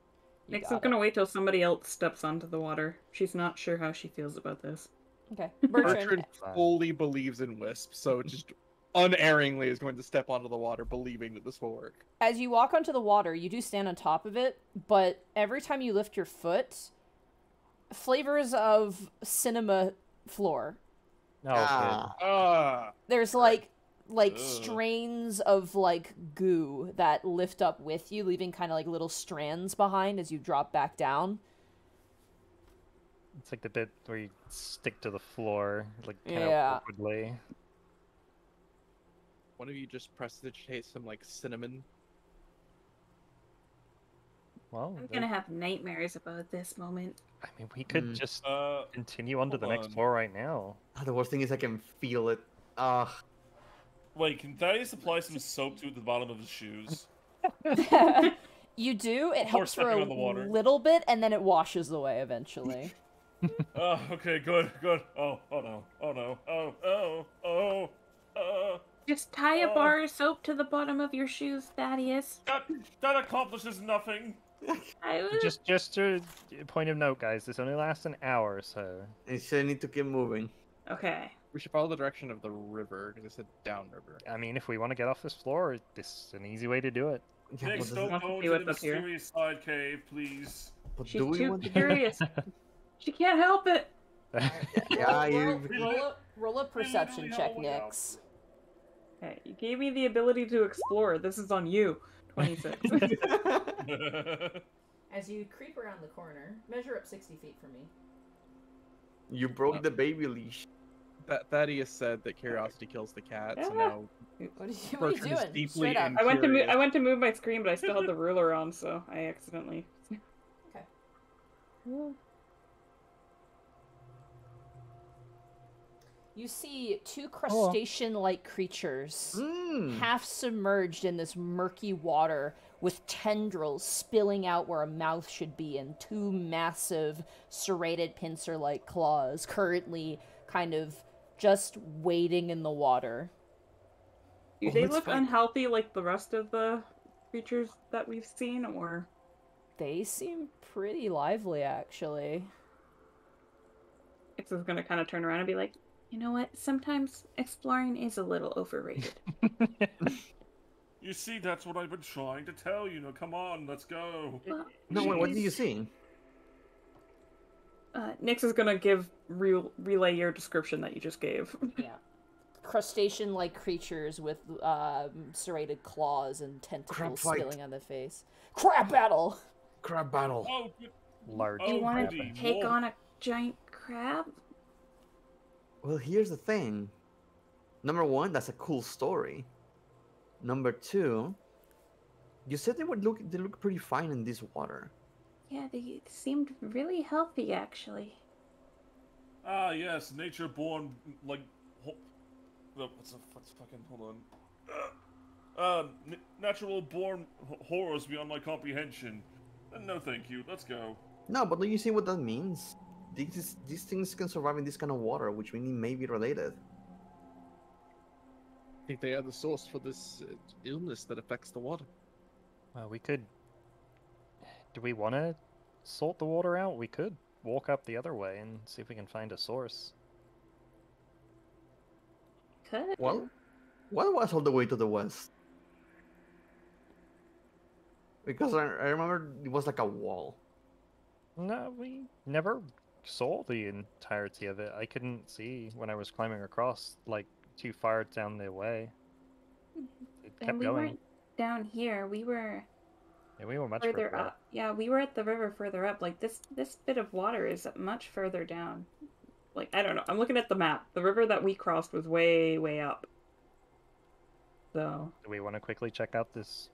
You Nix got is gonna wait till somebody else steps onto the water. She's not sure how she feels about this. it. Okay, Bertrand. Bertrand fully believes in Wisp, so just unerringly is going to step onto the water, believing that this will work. As you walk onto the water, you do stand on top of it, but every time you lift your foot, flavors of cinema floor. Oh, Ah. Ah. There's like Ugh. strains of like goo that lift up with you, leaving kind of like little strands behind as you drop back down. good. It's like the bit where you stick to the floor, like kind Yeah. of awkwardly. One of you just prestidigitate some like cinnamon. Well, I'm gonna have nightmares about this moment. I mean, we could just continue on to the hold next on. floor right now. The worst thing is I can feel it. Wait, can Thaddeus apply some soap to the bottom of his shoes? You do. It Before helps for stepping a on the water. little bit, and then it washes away eventually. Oh, okay, good, good. Oh no, oh no, Just tie a Oh. bar of soap to the bottom of your shoes, Thaddeus. that accomplishes nothing. Just a point of note, guys. This only lasts an hour, so And so I need to keep moving. Okay. We should follow the direction of the river, because it said downriver. I mean, if we want to get off this floor, this is an easy way to do it. Yeah, Next, but, don't want to go see into the what's up here? mysterious side cave, please. but She's do we too want to do curious. She can't help it. Yeah, you. Roll a perception check, Nyx. Okay, you gave me the ability to explore. This is on you. 26. As you creep around the corner, measure up 60 feet from me. You broke the baby leash. Thaddeus said that curiosity kills the cat, so Yeah. now What are you Bertrand is doing? deeply Straight up. I went to curious. I went to move my screen, but I still had the ruler on, so I accidentally. Okay. You see two crustacean-like creatures, half submerged in this murky water, with tendrils spilling out where a mouth should be, and two massive serrated pincer-like claws currently kind of just wading in the water. Do Oh, they let's look fight. unhealthy like the rest of the creatures that we've seen, or? They seem pretty lively, actually. It's just gonna kind of turn around and be like, You know what? Sometimes exploring is a little overrated. You see, that's what I've been trying to tell you. Now, come on, let's go. Well, No, wait, what do she's- you see? Nyx is gonna relay your description that you just gave. Yeah. Crustacean-like creatures with serrated claws and tentacles fight. spilling on the face. Crab battle! Crab battle. Oh, good. Large. Oh, Do you want goody to take lord. on a giant crab? Well, here's the thing. Number one, that's a cool story. Number two, you said they look pretty fine in this water. Yeah, they seemed really healthy, actually. Ah, yes, nature-born, like, what's fucking, hold on. Natural-born horrors beyond my comprehension. No, thank you. Let's go. No, but do you see what that means? These things can survive in this kind of water, which means may be related. I think they are the source for this illness that affects the water. Well, we could. Do we want to sort the water out? We could walk up the other way and see if we can find a source. Could. Well, what was all the way to the west? Because I remember it was like a wall. No, we never saw the entirety of it. I couldn't see when I was climbing across, like, too far down the way. It And kept we going. weren't down here. We were Yeah, we were much further further up. Yeah, we were at the river further up. Like this bit of water is much further down. Like, I don't know. I'm looking at the map. The river that we crossed was way, way up. So, Do we want to quickly check out this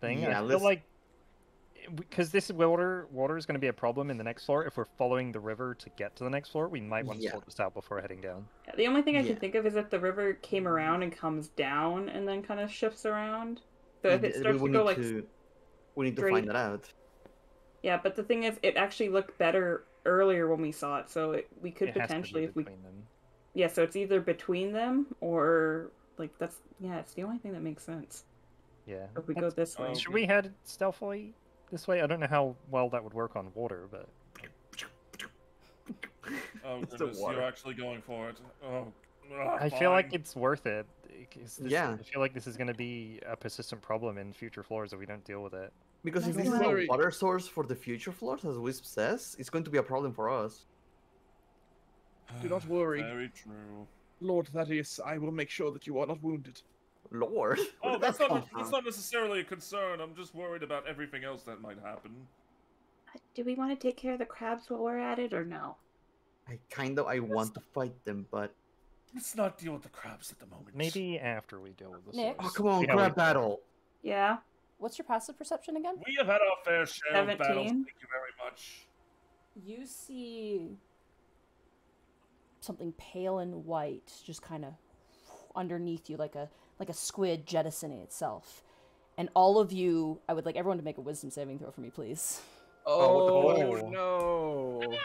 thing? Yeah, I feel let's- like because this water is going to be a problem in the next floor. If we're following the river to get to the next floor, we might want to Yeah. sort this out before heading down. yeah, the only thing I Yeah. can think of is if the river came around and comes down and then kind of shifts around. So if it starts to go like, we need to straight- find that out. yeah, but the thing is, it actually looked better earlier when we saw it. So we could It has to be potentially, if we, between them. yeah. So it's either between them or like it's the only thing that makes sense. Yeah. If we go That's- this way. Oh. Should we head stealthily this way? I don't know how well that would work on water, but Oh, It's the goodness, water. you're actually going for it. Oh, I feel like fine. it's worth it. Yeah. I feel like this is going to be a persistent problem in future floors if we don't deal with it. Because if That's this is a why- water source for the future floors, as Wisp says, it's going to be a problem for us. Do not worry. Very true. Lord Thaddeus, I will make sure that you are not wounded. Lord. where Oh, did that's that not come that's from? not necessarily a concern. I'm just worried about everything else that might happen. Do we want to take care of the crabs while we're at it, or no? I want to fight them, but Let's not deal with the crabs at the moment. Maybe after we deal with this. Nick? oh come on, See how we crab go. battle. Yeah. What's your passive perception again? We have had our fair share of battles. 17. Thank you very much. You see something pale and white just kind of underneath you, like a squid jettisoning itself. And all of you, I would like everyone to make a wisdom saving throw for me, please. Oh, what the Oh, no.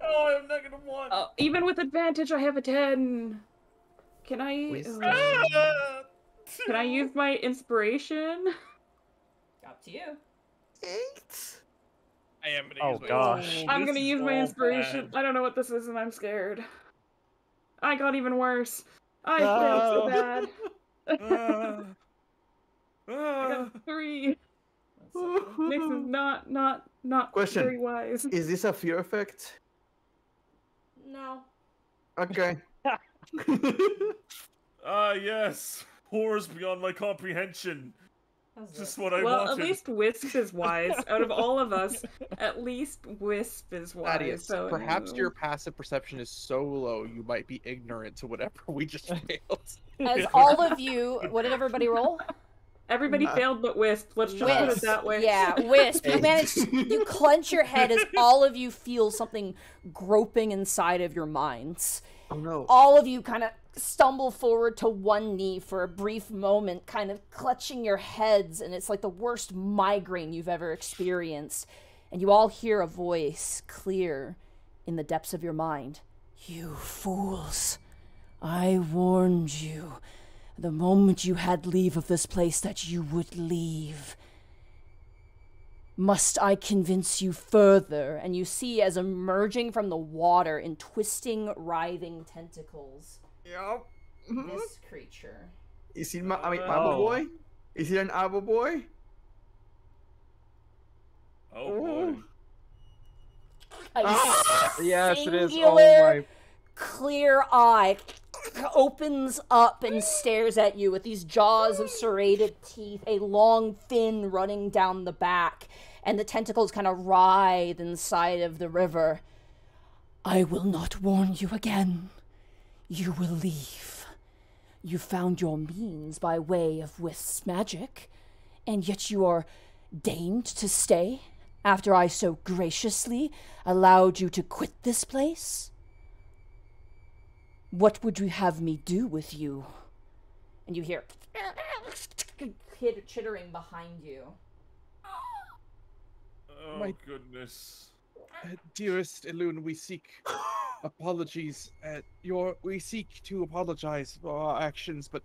Oh, I have -1. Even with advantage, I have a 10. Can I? Wisdom. Can I use my inspiration? Up to you. 8. I am gonna Oh, use my gosh. inspiration. I'm This gonna is use my all inspiration. bad. I don't know what this is, and I'm scared. I got even worse. I failed so bad. Ah. I got a Ah. 3. Nix is not Question. very wise. Is this a fear effect? No. Okay. Ah, yes. Horrors beyond my comprehension. Just what I Well, wanted. at least Wisp is wise. Out of all of us, at least Wisp is wise. Thaddeus, So perhaps your passive perception is so low you might be ignorant to whatever we just failed. As all of you, what did everybody roll? everybody failed but Wisp. Let's just put it Wisp. that way. Yeah, Wisp. You managed. You clench your head as all of you feel something groping inside of your minds. Oh no. All of you kind of stumble forward to one knee for a brief moment, kind of clutching your heads, and it's like the worst migraine you've ever experienced. And you all hear a voice clear in the depths of your mind. You fools. I warned you the moment you had leave of this place that you would leave. Must I convince you further? And you see as emerging from the water in twisting, writhing tentacles, Yep. this creature. Is he Abo Oh. boy? Is he an Abo boy? Oh boy. A Yes, it is. Oh singular, my. clear eye opens up and stares at you with these jaws of serrated teeth, a long fin running down the back, and the tentacles kind of writhe inside of the river. I will not warn you again. You will leave. You found your means by way of Wisp's magic, and yet you are deigned to stay after I so graciously allowed you to quit this place? What would you have me do with you? And you hear chittering behind you. Oh My- goodness. Dearest Elune, we seek apologies. We seek to apologize for our actions, but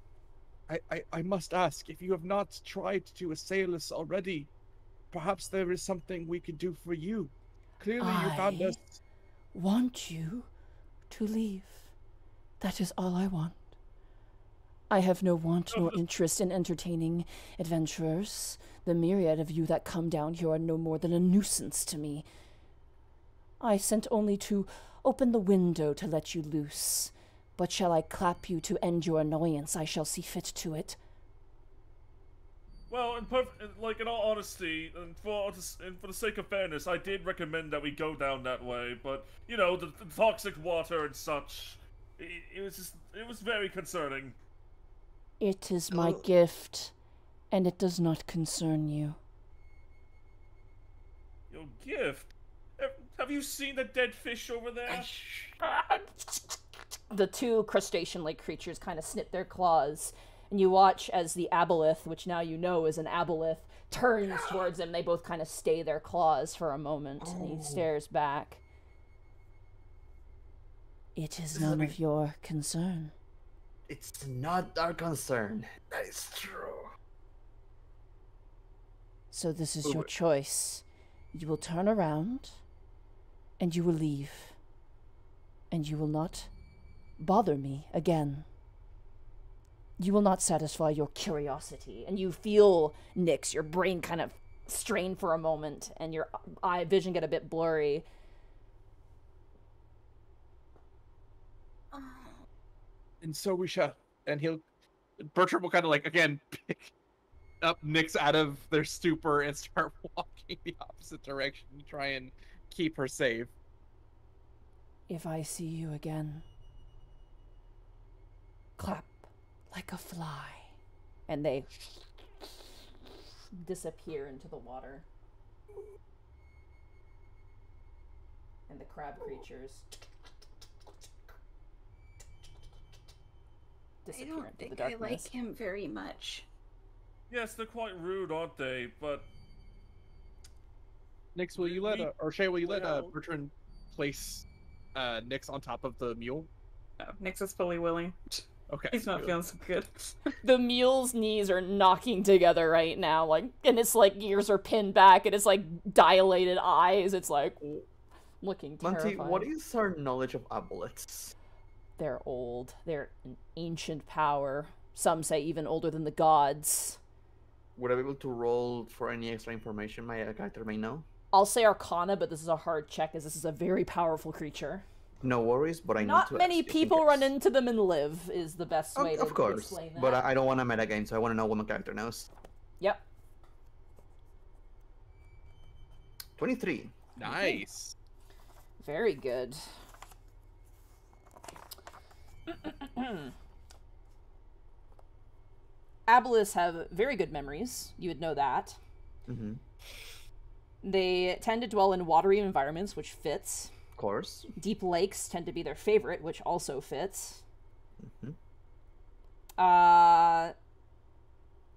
I must ask, if you have not tried to assail us already, perhaps there is something we could do for you. Clearly you found I us. want you to leave. That is all I want. I have no want nor interest in entertaining adventurers. The myriad of you that come down here are no more than a nuisance to me. I sent only to open the window to let you loose. But shall I clap you to end your annoyance? I shall see fit to it. Well, in all honesty, and for the sake of fairness, I did recommend that we go down that way. But you know, the toxic water and such, it was very concerning. It is my gift, and it does not concern you. Your gift? Have you seen the dead fish over there? The two crustacean-like creatures kind of snip their claws, and you watch as the aboleth, which now you know is an aboleth, turns towards them. They both kind of stay their claws for a moment, and he stares back. It is none of your concern. It's not our concern. That is true. So this is your choice. You will turn around, and you will leave. And you will not bother me again. You will not satisfy your curiosity. And you feel, Nyx, your brain kind of strain for a moment, and your eye vision get a bit blurry. And so we shall. And Bertram will kind of again pick up Nyx out of their stupor and start walking the opposite direction to try and keep her safe. If I see you again, clap like a fly. And they disappear into the water. And the crab creatures I disappear don't into think the I darkness. like him very much. Yes, they're quite rude, aren't they? But Nyx, will you let We- or Shay, will you let well- Bertrand place Nick's on top of the mule. No, Nyx is fully willing. Okay. He's not feeling so good. The mule's knees are knocking together right now, like, and its like ears are pinned back, and it's like dilated eyes. It's like looking Monty, terrifying. what is our knowledge of aboleths? They're old. They're an ancient power. Some say even older than the gods. Would I be able to roll for any extra information my character may know? I'll say Arcana, but this is a hard check, as this is a very powerful creature. No worries, but I need Not to many ask just in people run case. into them and live, is the best way to Of course, explain that. but I don't want to metagame, so I want to know what my character knows. Yep. 23. Nice. Very good. Aboleths have very good memories. You would know that. Mm-hmm. They tend to dwell in watery environments, which fits. Of course. Deep lakes tend to be their favorite, which also fits. Mm-hmm.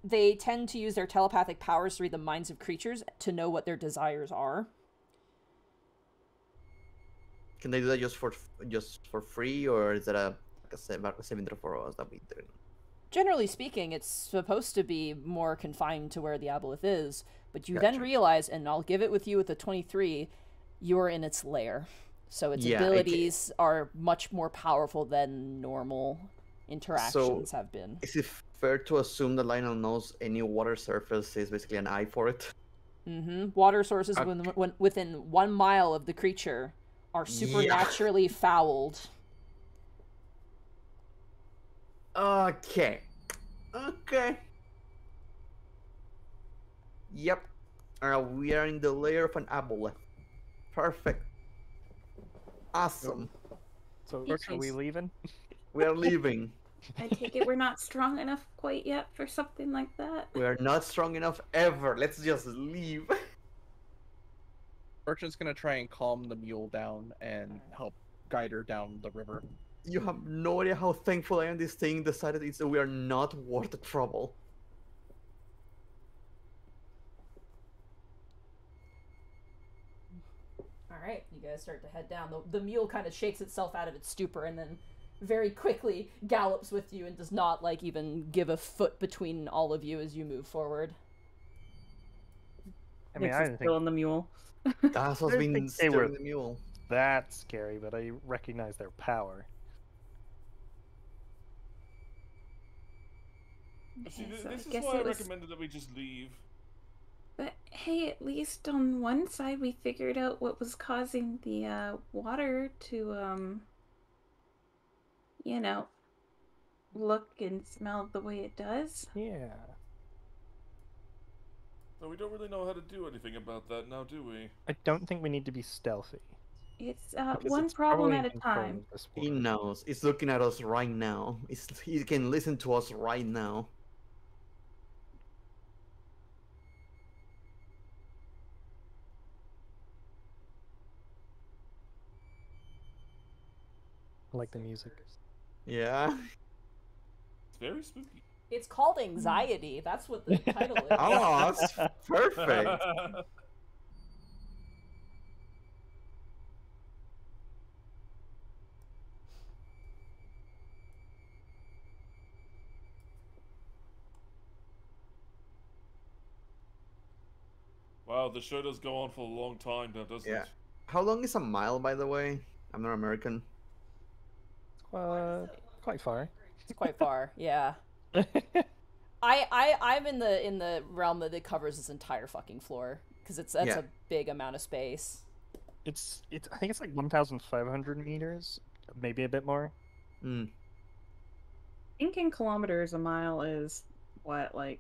They tend to use their telepathic powers to read the minds of creatures to know what their desires are. Can they do that just for free, or is that a saving throw for us that we do? Generally speaking, it's supposed to be more confined to where the aboleth is, but you then Gotcha. realize, and I'll give it with you with the 23, you're in its lair. So its abilities are much more powerful than normal interactions have been. Is it fair to assume that Lionel knows any water surface is basically an eye for it? Mm-hmm. Water sources within 1 mile of the creature are supernaturally fouled. Okay. Yep. We are in the lair of an aboleth. Perfect. Awesome. So Nice. are we leaving? We are leaving. I take it we're not strong enough quite yet for something like that. We are not strong enough ever. Let's just leave. Merchant's gonna try and calm the mule down and help guide her down the river. You have no idea how thankful I am this thing decided we are not worth the trouble. Alright, you guys start to head down. The mule kind of shakes itself out of its stupor and then very quickly gallops with you and does not, like, even give a foot between all of you as you move forward. I mean, Nyx I is didn't still think in the mule. That's what's I didn't been think they were- steering the mule. that scary, but I recognize their power. See, Okay, so this I is guess why I it was- recommended that we just leave. But hey, at least on one side we figured out what was causing the water to you know, look and smell the way it does. Yeah. So we don't really know how to do anything about that now, do we? I don't think we need to be stealthy. It's because one it's problem probably at a in control time. of this He world. knows. He's looking at us right now. He can listen to us right now. I like the music. Yeah. It's very spooky. It's called Anxiety. That's what the title is. Oh, that's perfect. Wow, the show does go on for a long time now, doesn't Yeah. it? How long is a mile, by the way? I'm not American. Quite far. It's quite far, yeah. I'm in the realm that covers this entire fucking floor because that's Yeah. a big amount of space. It's I think it's like 1,500 meters, maybe a bit more. Mm. I think in kilometers a mile is what, like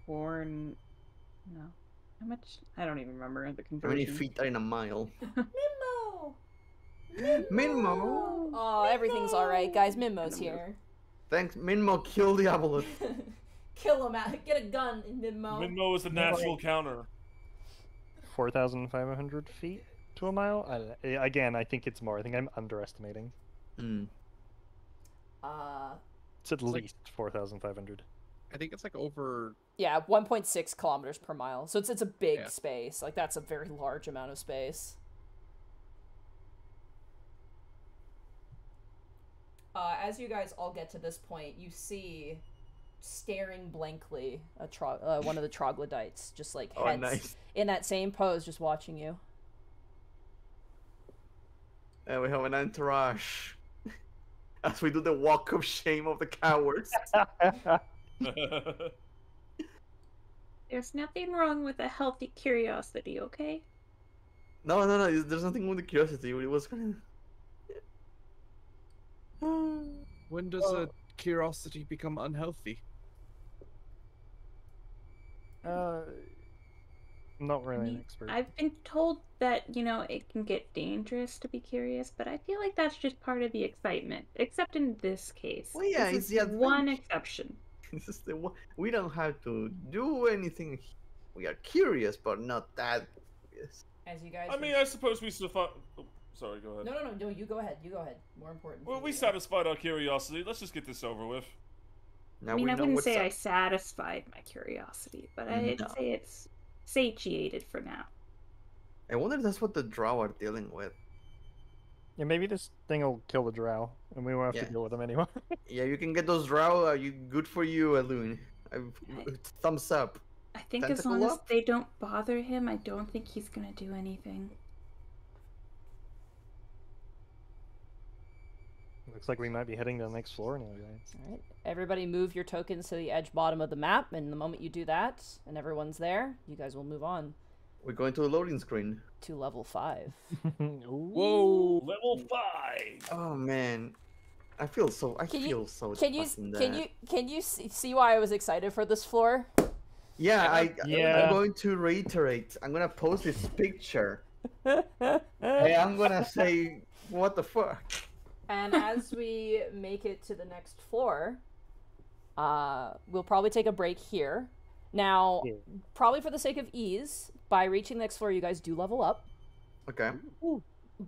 no. How much? I don't even remember the How many conversion. feet are in a mile? Minmo! Minmo! Oh, everything's alright, guys. Minmo's here. Thanks, Minmo, kill the aboleth. Kill him out. Get a gun, Minmo. Minmo is the natural counter. 4,500 feet to a mile. Again, I think it's more. I think I'm underestimating. Mm. It's at like- least 4,500. I think it's like over. Yeah, 1.6 kilometers per mile. So it's a big Yeah. space. Like, that's a very large amount of space. As you guys all get to this point, you see, staring blankly, one of the troglodytes, just like heads nice. in that same pose, just watching you. And we have an entourage. As we do the walk of shame of the cowards. There's nothing wrong with a healthy curiosity, okay? No. There's nothing with the curiosity. It was kind of. When does a curiosity become unhealthy? I'm not really an expert. I've been told that, it can get dangerous to be curious, but I feel like that's just part of the excitement. Except in this case. Well, yeah, This it's is the one exception. This is the one. We don't have to do anything. We are curious, but not that curious. As you guys. I mean, I suppose we suffice. Oh, sorry, go ahead. No. You go ahead. You go ahead. More important. Well, we satisfied our curiosity. Let's just get this over with. Now I mean, we I know wouldn't what's say up. I satisfied my curiosity, but I'd No. say it's satiated for now. I wonder if that's what the drow are dealing with. Yeah, maybe this thing will kill the drow, and we won't have Yeah. to deal with them anymore. Yeah, you can get those drow. You good for you, Alun. Thumbs up. I think as Tentacle long as up? they don't bother him, I don't think he's gonna do anything. Looks like we might be heading to the next floor now, guys. All right. Everybody move your tokens to the edge bottom of the map, and the moment you do that, and everyone's there, you guys will move on We're going to the loading screen. to level 5. Whoa! Level 5. Oh man, I feel so. Can you fucking can you see why I was excited for this floor? Yeah, Yeah. I'm going to reiterate. I'm gonna post this picture. Hey, I'm gonna say, what the fuck? And as we make it to the next floor, we'll probably take a break here. Now, Yeah. probably for the sake of ease, by reaching the next floor, you guys do level up. Okay.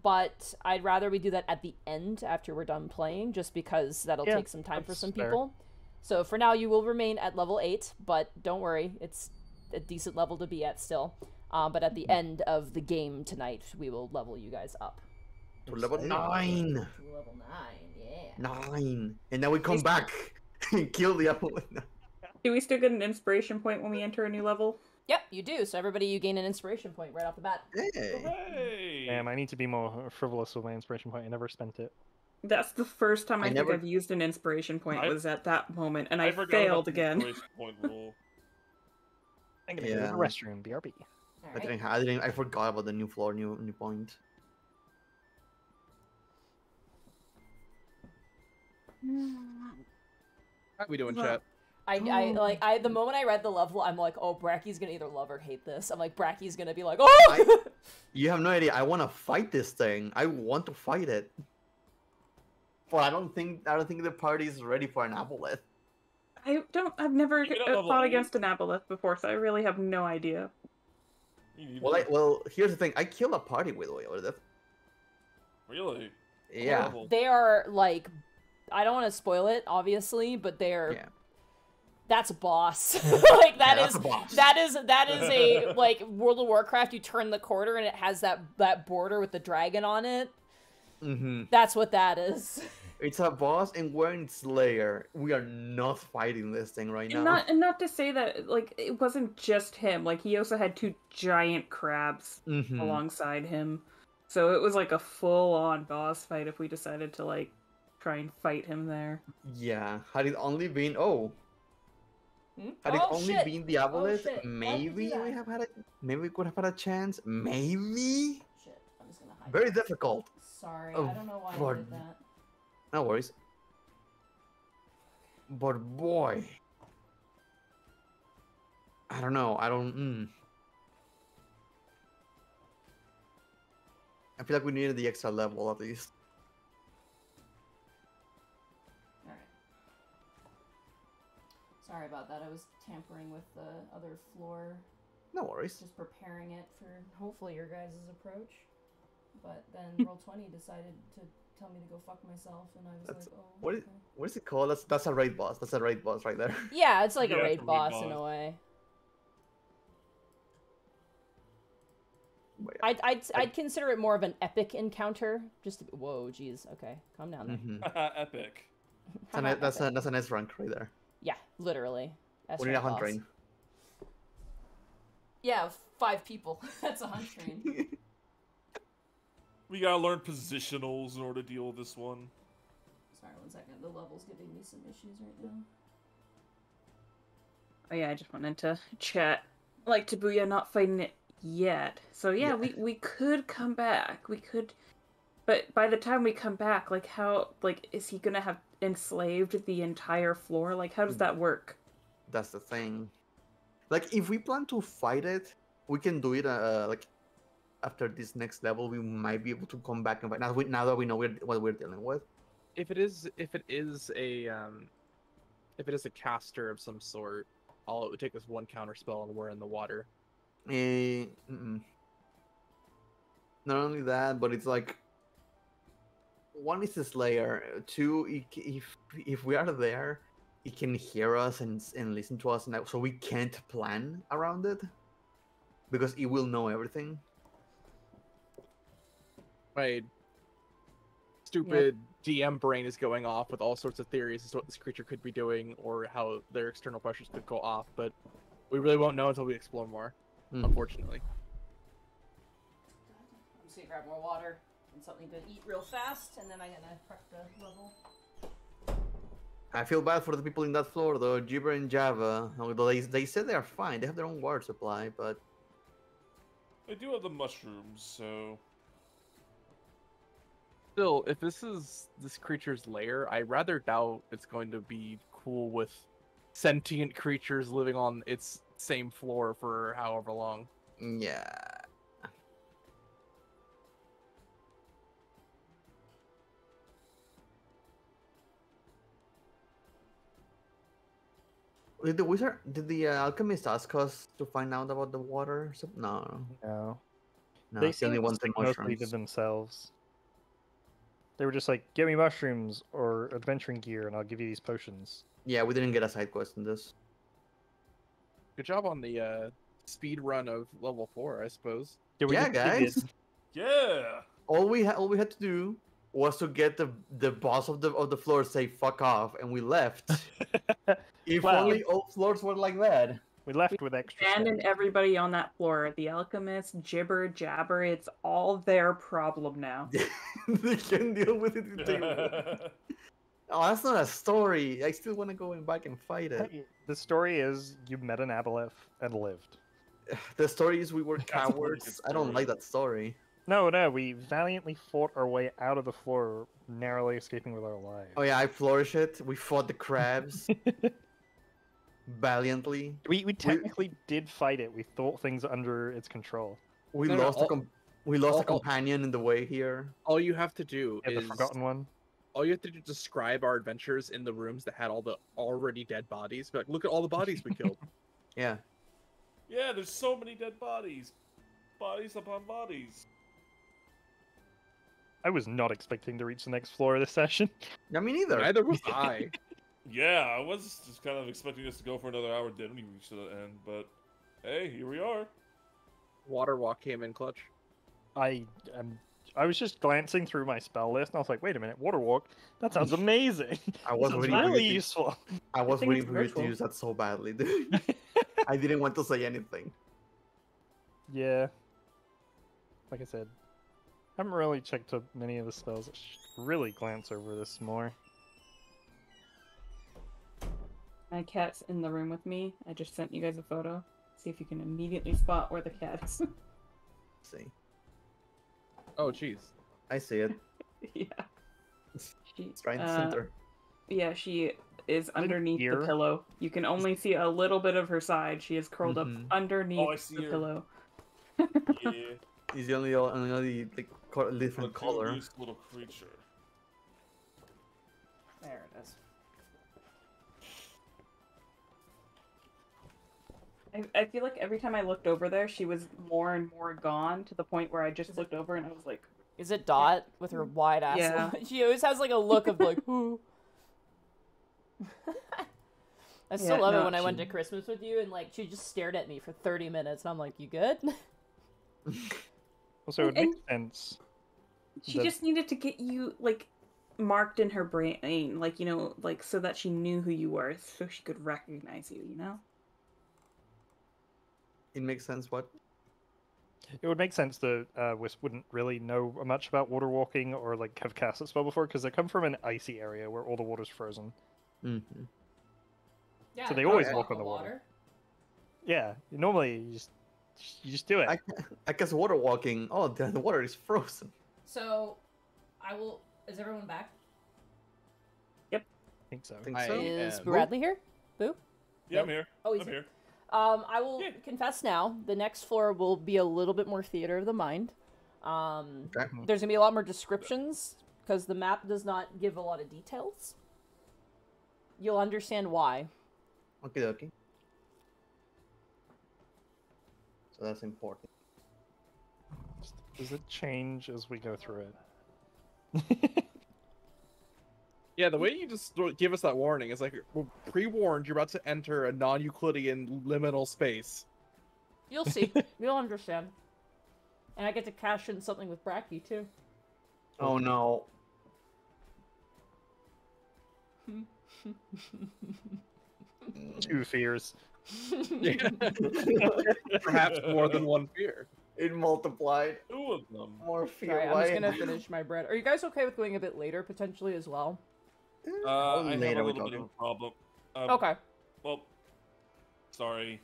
But I'd rather we do that at the end after we're done playing, just because that'll Yeah, take some time for that's some fair. people. So for now, you will remain at level 8, but don't worry, it's a decent level to be at still. But at the end of the game tonight, we will level you guys up. To level Exciting. 9. To level 9, yeah. 9. And then we come back and kill the other one. Do we still get an inspiration point when we enter a new level? Yep, you do. So everybody, you gain an inspiration point right off the bat. Hey. Hey. Damn, I need to be more frivolous with my inspiration point. I never spent it. That's the first time I I think never- I've used an inspiration point I- was at that moment, and I forgot about failed the again. inspiration point rule. I'm gonna go to Yeah. the restroom, BRB. All I right. didn't. I forgot about the new floor, new point. How we doing, Well, chat? The moment I read the level, I'm like, oh, Bracky's gonna either love or hate this. I'm like, Bracky's gonna be like, oh! You have no idea. I want to fight this thing. I want to fight it. But I don't think the party's ready for an aboleth. I've never You get a level fought 8. against an aboleth before, so I really have no idea. You need Well, to- well, here's the thing. I killed a party with Aboleth. Really? Yeah. Level. They are, like, I don't want to spoil it, obviously, but they're... Yeah. That's a boss. Like, Yeah, that that's is a boss. that is a, like, World of Warcraft, you turn the corner and it has that border with the dragon on it. Mm-hmm. That's what that is. It's a boss, and we're in its lair. We are not fighting this thing right now. And not to say that like it wasn't just him. Like he also had 2 giant crabs Mm-hmm. alongside him, so it was like a full-on boss fight if we decided to like try and fight him there. Yeah. Had it only been had it Oh, only shit. been Diaboleth, shit. Why'd you maybe do we that? have had maybe we could have had a chance. Maybe. Shit, I'm just gonna hide. Very that. difficult. Sorry, Oh, I don't know why I for- did that. No worries. But boy, I don't know. I don't. I feel like we needed the extra level at least. Alright. Sorry about that. I was tampering with the other floor, No worries. just preparing it for hopefully your guys' approach. But then Roll20 decided to tell me to go fuck myself, and I was That's- like, oh. what is- okay. What is it called? That's a raid boss. That's a raid boss right there. Yeah, it's like Yeah, a it's raid a raid boss in boss. a way. Wait, I'd consider it more of an epic encounter. Just whoa, geez. Okay, calm down there. Epic. That's a nice rank right there. Yeah, literally. That's We need a hunt train. Yeah, 5 people. That's a hunt train. We gotta learn positionals in order to deal with this one. Sorry, 1 second. The level's giving me some issues right now. Oh yeah, I just wanted to chat. Like Tabuya not fighting it yet. So yeah, we could come back. We could, but by the time we come back, like how, like, is he gonna have enslaved the entire floor? Like, how does that work? That's the thing. Like, if we plan to fight it, we can do it. Like, after this next level, we might be able to come back and fight. Now that we know what we're dealing with. If it is a caster of some sort, all it would take is 1 counter spell and we're in the water. Not only that, but it's like, 1 is a Slayer. 2, if we are there, it can hear us and listen to us, so we can't plan around it because it will know everything. My stupid DM brain is going off with all sorts of theories as to what this creature could be doing or how their external pressures could go off, but we really won't know until we explore more, unfortunately. I'm just gonna grab more water and something to eat real fast, and then I'm gonna prep the level. I feel bad for the people in that floor, though. Jibber and Java, although they said they are fine. They have their own water supply, but They do have the mushrooms, so... Still, if this is this creature's lair, I rather doubt it's going to be cool with sentient creatures living on its same floor for however long. yeah. Did the alchemist ask us to find out about the water? No. No. No, They it's the only seemed one to thing stick mostly to mushrooms. themselves. They were just like, "Get me mushrooms or adventuring gear, and I'll give you these potions." Yeah, we didn't get a side quest in this. Good job on the speed run of level 4, I suppose. Yeah, guys. Yeah! All we had to do was to get the boss of the floor to say fuck off, and we left. If Wow. only all floors were like that. We left with extra Abandon steps. everybody on that floor. The alchemist, Jibber, Jabber, it's all their problem now. They can deal with it if they want. Oh, that's not a story. I still want to go back and fight it. Hey, the story is you met an aboleth and lived. The story is we were That's a pretty good cowards. I don't story. like that story. No, we valiantly fought our way out of the floor, narrowly escaping with our lives. Oh yeah, I flourished it. We fought the crabs valiantly. We technically did fight it. We thought things under its control. We No, no, lost a all- companion in the way here. All you have to do Yeah, the is forgotten one. all you have to do is describe our adventures in the rooms that had all the already dead bodies. Be like, look at all the bodies we killed. Yeah. Yeah, there's so many dead bodies. Bodies upon bodies. I was not expecting to reach the next floor this session. I mean, neither. Neither was I. Yeah, I was just kind of expecting us to go for another hour. Didn't even reach to the end, but hey, here we are. Water walk came in clutch. I was just glancing through my spell list, and I was like, "Wait a minute, water walk? That sounds amazing. I was Sounds waiting for really you to- useful." I was think waiting it's for you to virtual. use that so badly, dude. I didn't want to say anything. Yeah. Like I said, haven't really checked up many of the spells. I should really glance over this more. My cat's in the room with me. I just sent you guys a photo. See if you can immediately spot where the cat is. See, Oh, jeez. I see it. Yeah. She, It's right in the center. Yeah, she is underneath here? the pillow. You can only see a little bit of her side. She is curled Mhm. up underneath Oh, I see the her. pillow. Yeah, He's the only like different color. curious little creature. There it is. I feel like every time I looked over there, she was more and more gone to the point where I just looked over and I was like, Is it Dot with her wide ass? Yeah. She always has like a look of like, who? I still Yeah, love it no, when I went to she- Christmas with you and like she just stared at me for 30 minutes and I'm like, you good? Also, it And- makes sense. She The- just needed to get you like marked in her brain, like, you know, like so that she knew who you were, so she could recognize you, you know? It makes sense. What? It would make sense that Wisp wouldn't really know much about water walking or like have cast a spell before because they come from an icy area where all the water's frozen. Mm-hmm. Yeah, So they you always can walk on the water. Yeah, normally you just do it. I guess water walking. Oh, the water is frozen. So, I will. Is everyone back? I think so. Think I so? Is am. Bradley here? Boo? Yeah, I'm here. Oh, he's I'm here. here. I will Yeah. confess now. The next floor will be a little bit more theater of the mind. Okay. There's gonna be a lot more descriptions because the map does not give a lot of details. You'll understand why. Okie dokie. So that's important. Does it change as we go through it? Yeah, the way you just give us that warning is like, we're pre-warned you're about to enter a non-Euclidean liminal space. You'll see. You'll understand. And I get to cash in something with Bracky too. Oh no. Two fears. Yeah. Perhaps more than one fear. It multiplied. Two of them. More fear. Sorry, I'm Why? just gonna finish my bread. Are you guys okay with going a bit later potentially as well? How I have late a are we little bit of talking? a problem. Okay. Well, sorry.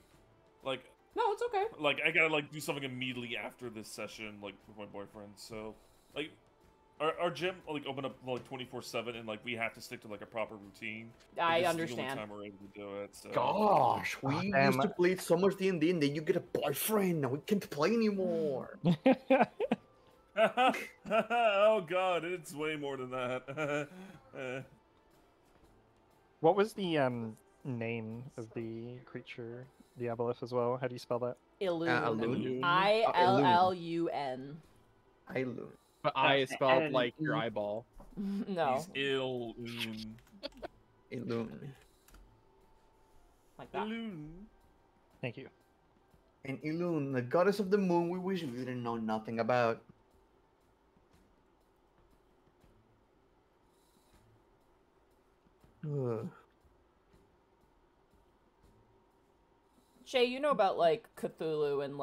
Like, No, it's okay. I gotta do something immediately after this session, like with my boyfriend. So, like, our gym open up 24/7, and we have to stick to a proper routine. I This is understand. the only time we're able to do it. So. Gosh, we damn. used to play so much D&D, and then you get a boyfriend. Now we can't play anymore. Oh God, it's way more than that. What was the name of the creature, the aboleth as well? How do you spell that? Illoon. Illoon. ILLUN. I lose. But I is Add spelled an like E. your eyeball. No, He's ill. Illumin. like that. Thank you. And Ilun, the goddess of the moon, we wish we didn't know nothing about. Ugh. Shay, you know about Cthulhu and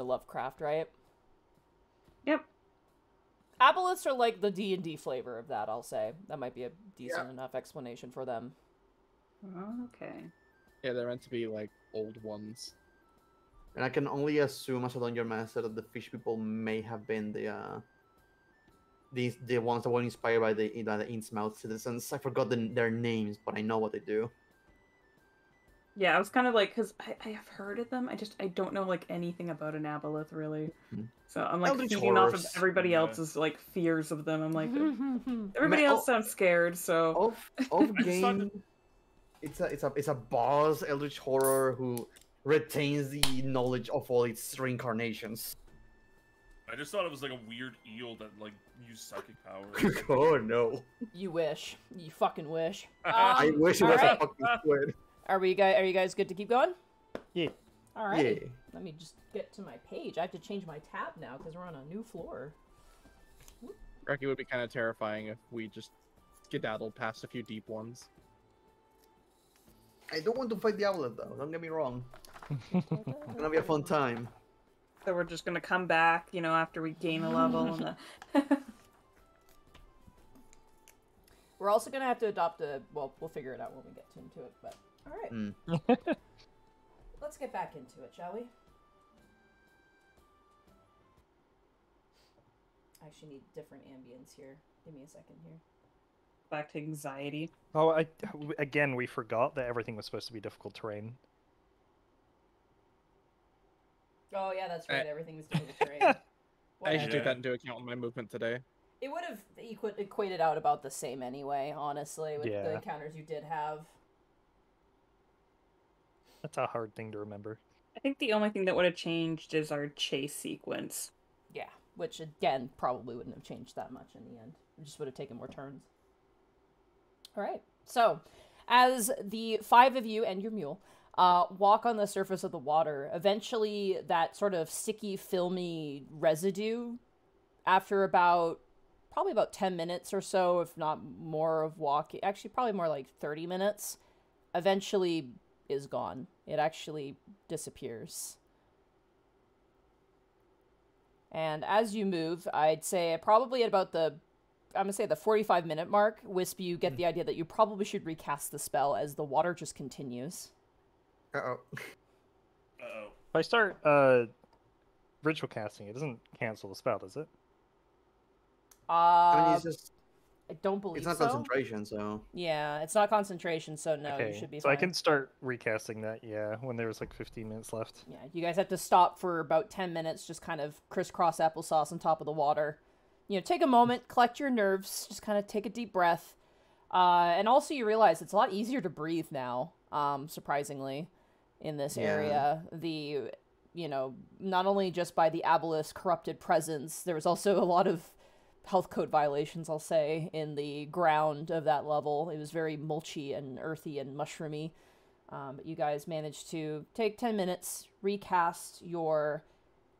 Lovecraft, right? Yep. Aboleths are like the D&D flavor of that, I'll say. That might be a decent enough explanation for them. Okay. Yeah, they're meant to be old ones. And I can only assume as a dungeon master that the fish people may have been the ones that were inspired by the Innsmouth citizens. I forgot their names, but I know what they do. Yeah, I was kind of because I have heard of them. I don't know anything about an aboleth really. Hmm. So I'm Eldritch feeding off of horrors. everybody Yeah. else's fears of them. I'm like, everybody else sounds scared. So Off I just thought game, it's a boss eldritch horror who retains the knowledge of all its reincarnations. I just thought it was a weird eel that used psychic powers. Oh no! You wish. You fucking wish. I wish it was alright. a fucking squid. Are you guys good to keep going? Yeah. All right. Yeah. Let me just get to my page. I have to change my tab now because we're on a new floor. Recky would be kind of terrifying if we just skedaddled past a few deep ones. I don't want to fight the owlet though. Don't get me wrong. It's gonna be a fun time. so we're just gonna come back, after we gain a level and We're also gonna have to adopt well, we'll figure it out when we get into it. But all right, Mm. let's get back into it, shall we? I actually need different ambience here. Give me a second here. back to anxiety. Oh, again, we forgot that everything was supposed to be difficult terrain. Oh yeah, that's right. Everything was doing the terrain. I should Whatever. take that into account in my movement today. It would have equated out about the same anyway, honestly, with the Yeah. encounters you did have. That's a hard thing to remember. I think the only thing that would have changed is our chase sequence. Yeah, which again probably wouldn't have changed that much in the end. It just would have taken more turns. All right. So, as the 5 of you and your mule walk on the surface of the water. Eventually, that sort of sticky, filmy residue, after probably about 10 minutes or so, if not more of walking, actually probably more like 30 minutes, eventually is gone. It actually disappears. And as you move, I'd say probably at about I'm going to say the 45-minute mark, Wisp, you get the idea that you probably should recast the spell as the water just continues. Uh-oh. Uh-oh. If I start ritual casting, it doesn't cancel the spell, does it? I mean, it's just... I don't believe It's not so. concentration, so... Yeah, it's not concentration, so no, Okay, you should be so fine. I can start recasting that, yeah, when there was like 15 minutes left. Yeah, you guys have to stop for about 10 minutes, just kind of crisscross applesauce on top of the water. You know, take a moment, collect your nerves, just kind of take a deep breath. And also you realize it's a lot easier to breathe now, surprisingly, in this area. Not only just by the Aboleth's corrupted presence, there was also a lot of health code violations, I'll say, in the ground of that level. It was very mulchy and earthy and mushroomy. But you guys managed to take 10 minutes, recast your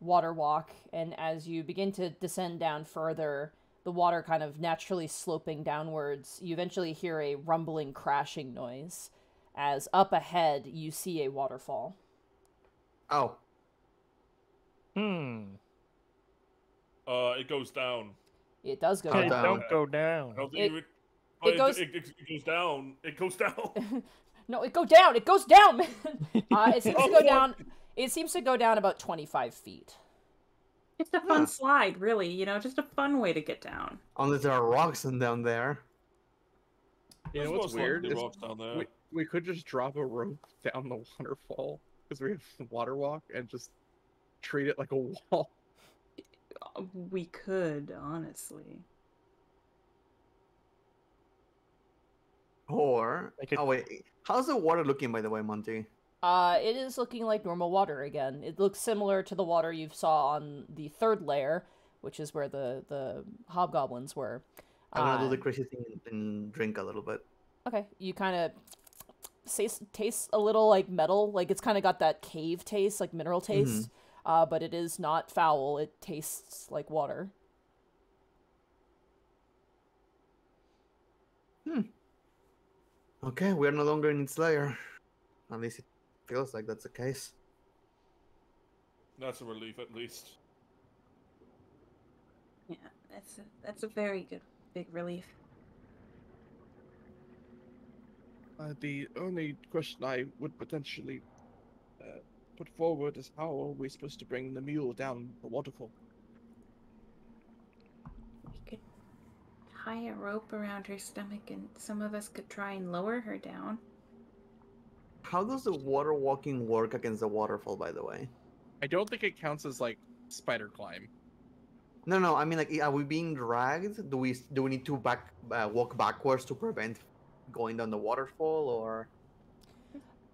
water walk, and as you begin to descend down further, the water kind of naturally sloping downwards, you eventually hear a rumbling, crashing noise, as up ahead you see a waterfall. Oh. It goes down. It does go Hey, down. don't go down. I don't It- think it goes- it goes down. It goes down. No, it goes down! It goes down, man! It seems to go down... It seems to go down about 25 feet. Just a fun slide, really. You know, just a fun way to get down. Unless there are rocks down there. You know There's what's most likely weird? is rocks down there. we could just drop a rope down the waterfall because we have water walk and just treat it like a wall. We could, honestly. Or... I could- Oh, wait. How's the water looking, by the way, Monty? It is looking like normal water again. It looks similar to the water you saw on the third layer, which is where the hobgoblins were. I'm gonna do the crazy thing and drink a little bit. Okay, you kind of taste a little like metal, like it's kind of got that cave taste, like mineral taste, but it is not foul. It tastes like water. Okay, we are no longer in its lair. At least it feels like that's the case. That's a relief, at least. Yeah, that's a very good big relief. The only question I would potentially put forward is how are we supposed to bring the mule down the waterfall? We could tie a rope around her stomach, and some of us could try and lower her down. How does the water walking work against the waterfall, by the way? I don't think it counts as like spider climb. No, I mean, like, are we being dragged? Do we need to walk backwards to prevent going down the waterfall, or?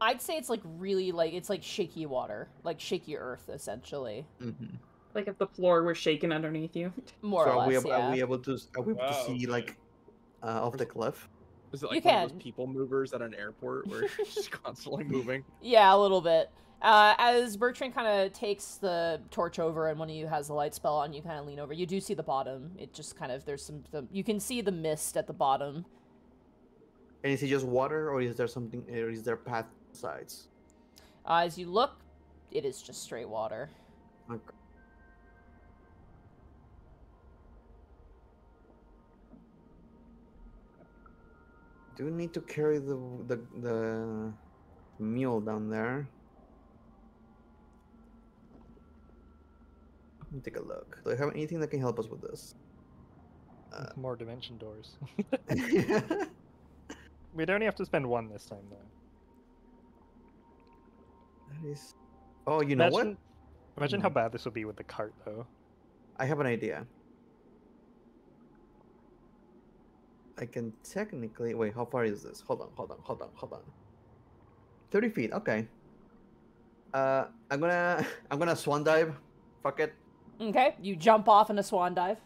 I'd say it's like really it's like shaky water, like shaky earth, essentially. Mm-hmm. Like if the floor were shaking underneath you. More So or less, are we able to Wow, see okay. like off the cliff? Is it You like one of can. those people movers at an airport where it's just constantly moving? Yeah, a little bit. As Bertrand kind of takes the torch over and one of you has the light spell on, you kind of lean over. You do see the bottom. It just kind of, you can see the mist at the bottom. And is it just water, or is there something? Or is there path sides? As you look, it is just straight water. Okay. Do we need to carry the mule down there? Let me take a look. Do I have anything that can help us with this? More dimension doors. We'd only have to spend one this time, though. That is... Oh, you know what? Imagine how bad this would be with the cart, though. I have an idea. I can technically... Wait, how far is this? Hold on. 30 feet, okay. I'm gonna swan dive. Fuck it. Okay, you jump off in a swan dive.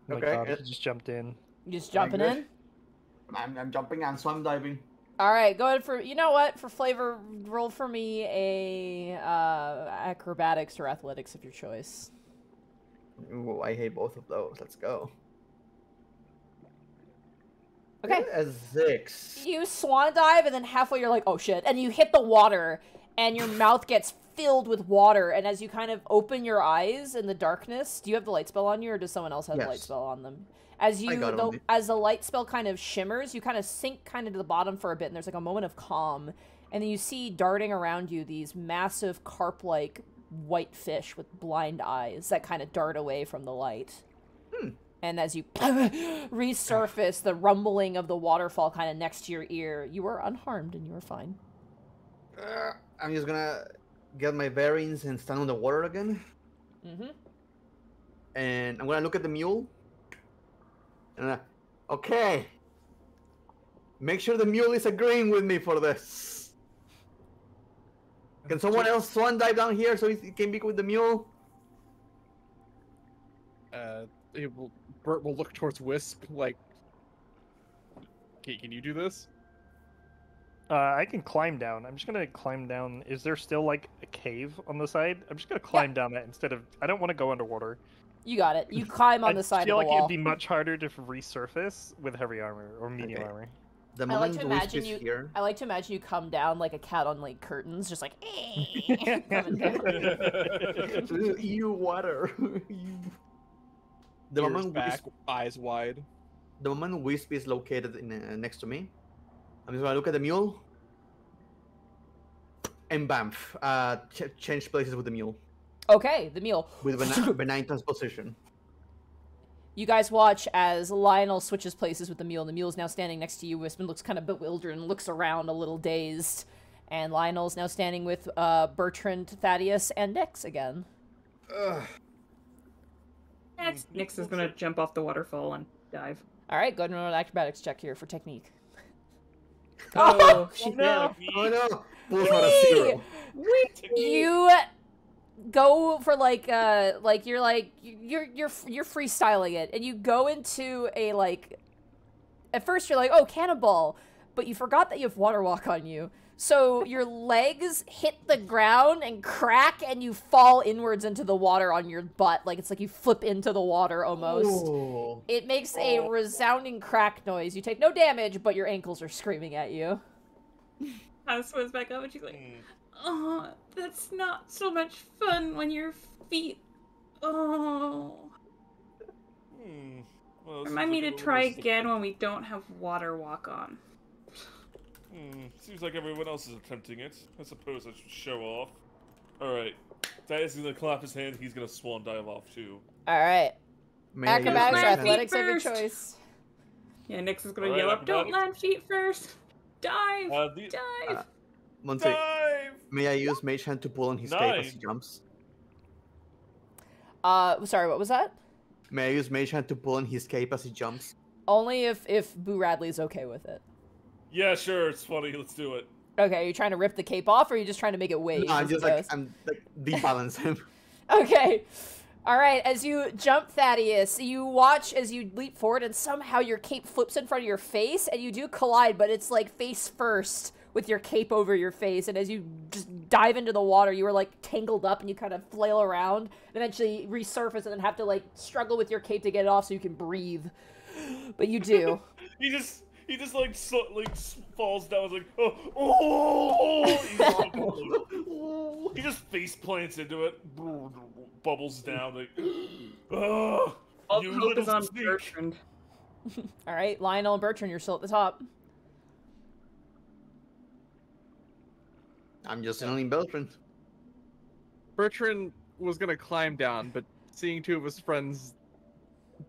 Oh my Okay, God, it- he just jumped in. You just jumping good. in? I'm jumping and swim diving. All right, go ahead for, you know what? For flavor, roll for me a acrobatics or athletics of your choice. Ooh, I hate both of those. Let's go. Okay. A 6. You swan dive, and then halfway you're like, oh shit, and you hit the water, and your mouth gets filled with water, and as you kind of open your eyes in the darkness, do you have the light spell on you, or does someone else have the light spell on them? As as the light spell kind of shimmers, you kind of sink kind of to the bottom for a bit, and there's like a moment of calm, and then you see darting around you these massive carp-like white fish with blind eyes that kind of dart away from the light. And as you resurface, the rumbling of the waterfall kind of next to your ear, you are unharmed and you are fine. I'm just gonna get my bearings and stand on the water again. And I'm gonna look at the mule. And okay. Make sure the mule is agreeing with me for this. Can someone else swan dive down here so he can be with the mule? Bert will look towards Wisp like, can you do this? I can climb down. I'm just gonna climb down. Is there still like a cave on the side? I'm just gonna climb down that instead of. I don't want to go underwater. You got it. You climb on the side of the wall. I feel like it'd be much harder to resurface with heavy armor or medium armor. The I like moment to Wisp imagine is you. here. I like to imagine you come down like a cat on like curtains, just like coming down. Ew, water. The Ears moment back, eyes wide. The moment Wisp is located in, next to me, I'm just gonna look at the mule. And bamf, change places with the mule. Okay, the mule. With benign transposition. You guys watch as Lionel switches places with the mule. The mule is now standing next to you. Wispin looks kind of bewildered and looks around a little dazed. And Lionel's now standing with Bertrand, Thaddeus, and Nyx again. Nyx is gonna jump off the waterfall and dive. All right, go ahead and roll an acrobatics check here for technique. Oh, she no! Oh no! Whee! You go for you're freestyling it, and you go into a like. At first, you're like, oh, cannonball, but you forgot that you have water walk on you. So your legs hit the ground and crack, and you fall inwards into the water on your butt. Like it's like you flip into the water almost. Ooh. It makes a resounding crack noise. You take no damage, but your ankles are screaming at you. Hannah swims back up and she's like, oh, that's not so much fun when your feet... Oh. Well, Remind me to try again when we don't have water walk on. Seems like everyone else is attempting it. I suppose I should show off. Alright. Dias is gonna clap his hand, he's gonna swan dive off too. Alright. Acrobatics or athletics of your first. choice. Yeah, Nyx is gonna Alright, yell up, don't acrobatics. land feet first! Dive! Dive! Monse, Dive! may I use Mage Hand to pull on his cape as he jumps? Sorry, what was that? May I use Mage Hand to pull on his cape as he jumps? Only if Boo Radley's okay with it. Yeah, sure, it's funny, let's do it. Okay, are you trying to rip the cape off, or are you just trying to make it wave? No, I'm as just it like, goes? I'm like, debalance him. Okay. Alright, as you jump, Thaddeus, you watch as you leap forward, and somehow your cape flips in front of your face, and you do collide, but it's like face first with your cape over your face, and as you just dive into the water, you are like tangled up, and you kind of flail around, and eventually resurface, and then have to like struggle with your cape to get it off so you can breathe. But you do. He just falls down, like, oh! He just face plants into it, bubbles down, like, oh! All You the hope is little on sneak. Bertrand. Alright, Lionel and Bertrand, you're still at the top. I'm just telling Beltran. Bertrand was gonna climb down, but seeing two of his friends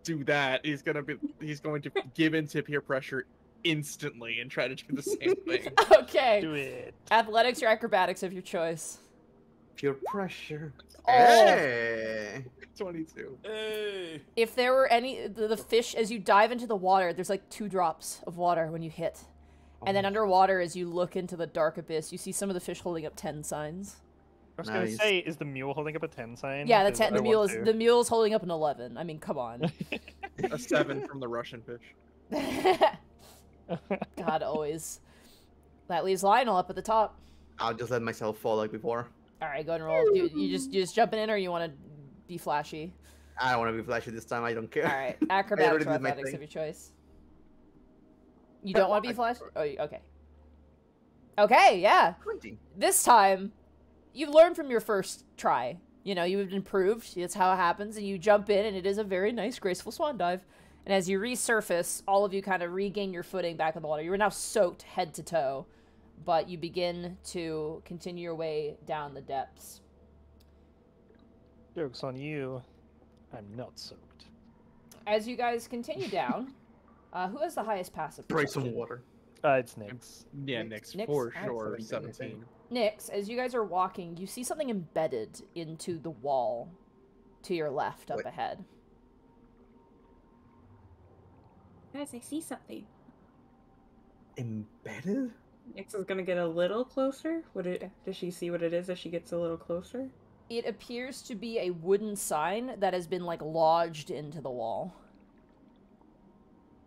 do that, he's going to give into peer pressure instantly and try to do the same thing. Okay. Do it. Athletics or acrobatics of your choice. Pure pressure. Oh. Hey! 22. Hey! If there were any, the fish, as you dive into the water, there's like 2 drops of water when you hit. And then underwater, as you look into the dark abyss, you see some of the fish holding up 10 signs. I was gonna say, is the mule holding up a 10 sign? Yeah, Because the I want to. mule's holding up an 11. I mean, come on. A 7 from the Russian fish. God, always. That leaves Lionel up at the top. I'll just let myself fall like before. All right, go ahead and roll. You just jumping in, or you want to be flashy? I don't want to be flashy this time. I don't care. All right, I acrobatics already or did my athletics thing. of your choice. You don't want to be flashy? Oh, okay. Okay, yeah. 20. This time, you've learned from your first try. You know, you've improved. That's how it happens. And you jump in, and it is a very nice, graceful swan dive. And as you resurface, all of you kind of regain your footing back in the water. You are now soaked head to toe, but you begin to continue your way down the depths. Joke's on you. I'm not soaked. As you guys continue down, who has the highest passive Try some perception? water. It's Nyx. Yeah, Nyx. Nyx Nyx? for Alright. sure. 17. 17. Nyx, as you guys are walking, you see something embedded into the wall to your left up What? ahead. Guys, I see something. Embedded? Nyx is gonna get a little closer. Does she see what it is as she gets a little closer? It appears to be a wooden sign that has been, like, lodged into the wall.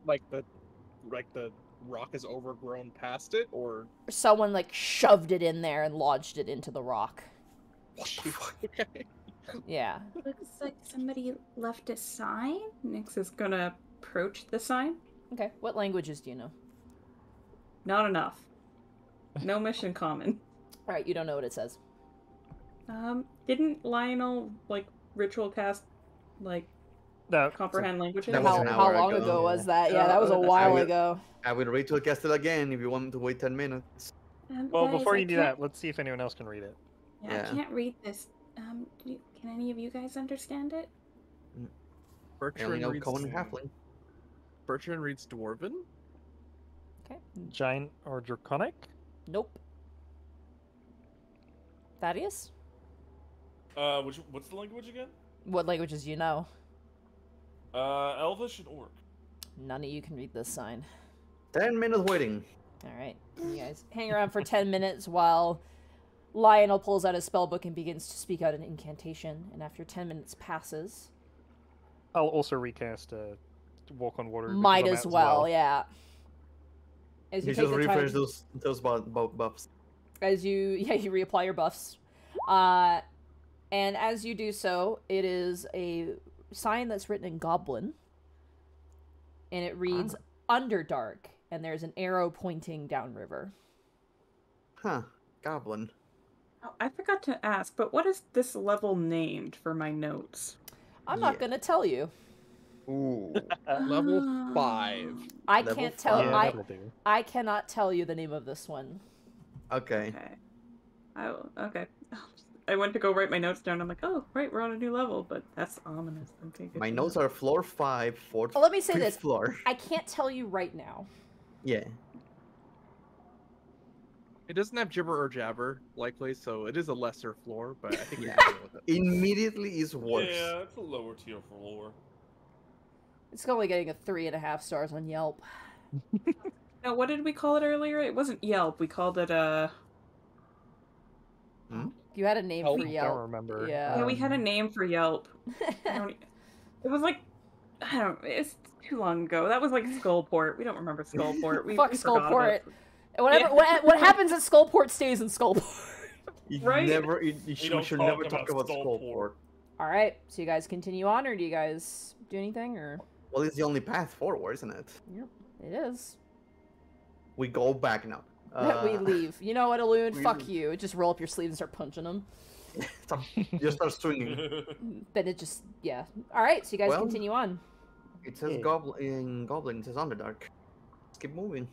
Like the rock is overgrown past it, or Someone, like, shoved it in there and lodged it into the rock. okay. Yeah. Looks like somebody left a sign. Nyx is gonna approach the sign. Okay, what languages do you know? Not enough. No mission common. Alright, you don't know what it says. Didn't Lionel like ritual cast like No, comprehend languages? That was How an hour long ago. ago was that? Yeah. Yeah, that was a Oh, while I will- ago. I will read to the castle again if you want me to wait 10 minutes. Well, Guys, before I you do can't- that, let's see if anyone else can read it. Yeah, Yeah. I can't read this. Can any of you guys understand it? I only Bertrand know reads, common and halfling. Bertrand reads Dwarven. Okay. Giant or Draconic? Nope. Thaddeus? What's the language again? What languages do you know? Elvish and Orc. None of you can read this sign. 10 minutes waiting. Alright, you guys hang around for 10 minutes while Lionel pulls out his spellbook and begins to speak out an incantation, and after 10 minutes passes, I'll also recast Walk on Water. because might I'm as out well, yeah. As you You take just the refresh time, those buffs. as you reapply your buffs, and as you do so, it is a sign that's written in Goblin, and it reads Underdark, and there's an arrow pointing downriver. Huh. Goblin. Oh, I forgot to ask, but what is this level named for my notes? I'm not Yeah. gonna tell you. Ooh. Level Ah. 5. I Level can't tell. Yeah, that'll do. I cannot tell you the name of this one. Okay. Okay. Okay. I went to go write my notes down. I'm like, oh, right, we're on a new level, but that's ominous. Okay, good My to notes know. are floor 5, fourth, Well, let me say fifth this. floor. I can't tell you right now. Yeah. It doesn't have gibber or jabber, likely, so it is a lesser floor, but I think Yeah. we can deal with it. Immediately is worse. Yeah, it's a lower tier floor. It's only getting a 3.5 stars on Yelp. No, what did we call it earlier? It wasn't Yelp. We called it You had a name Oh, for I I Yelp. don't remember. Yeah. Yeah, we had a name for Yelp. I don't, it was like, I don't. It's too long ago. That was like Skullport. We don't remember Skullport. Fuck we forgot about Skullport. it. Whatever. Yeah. What happens at Skullport stays in Skullport. You Right? never. We don't should talk never about talk about Skullport. Skullport. All right. So you guys continue on, or do you guys do anything, or Well, it's the only path forward, isn't it? it is? We go back now. We leave. You know what, Alun? we Fuck leave. you. Just roll up your sleeves and start punching them. Just start swinging. Then it just yeah. All right. So you guys Well- continue on. It says Yeah. Goblin. It says Underdark. Let's keep moving.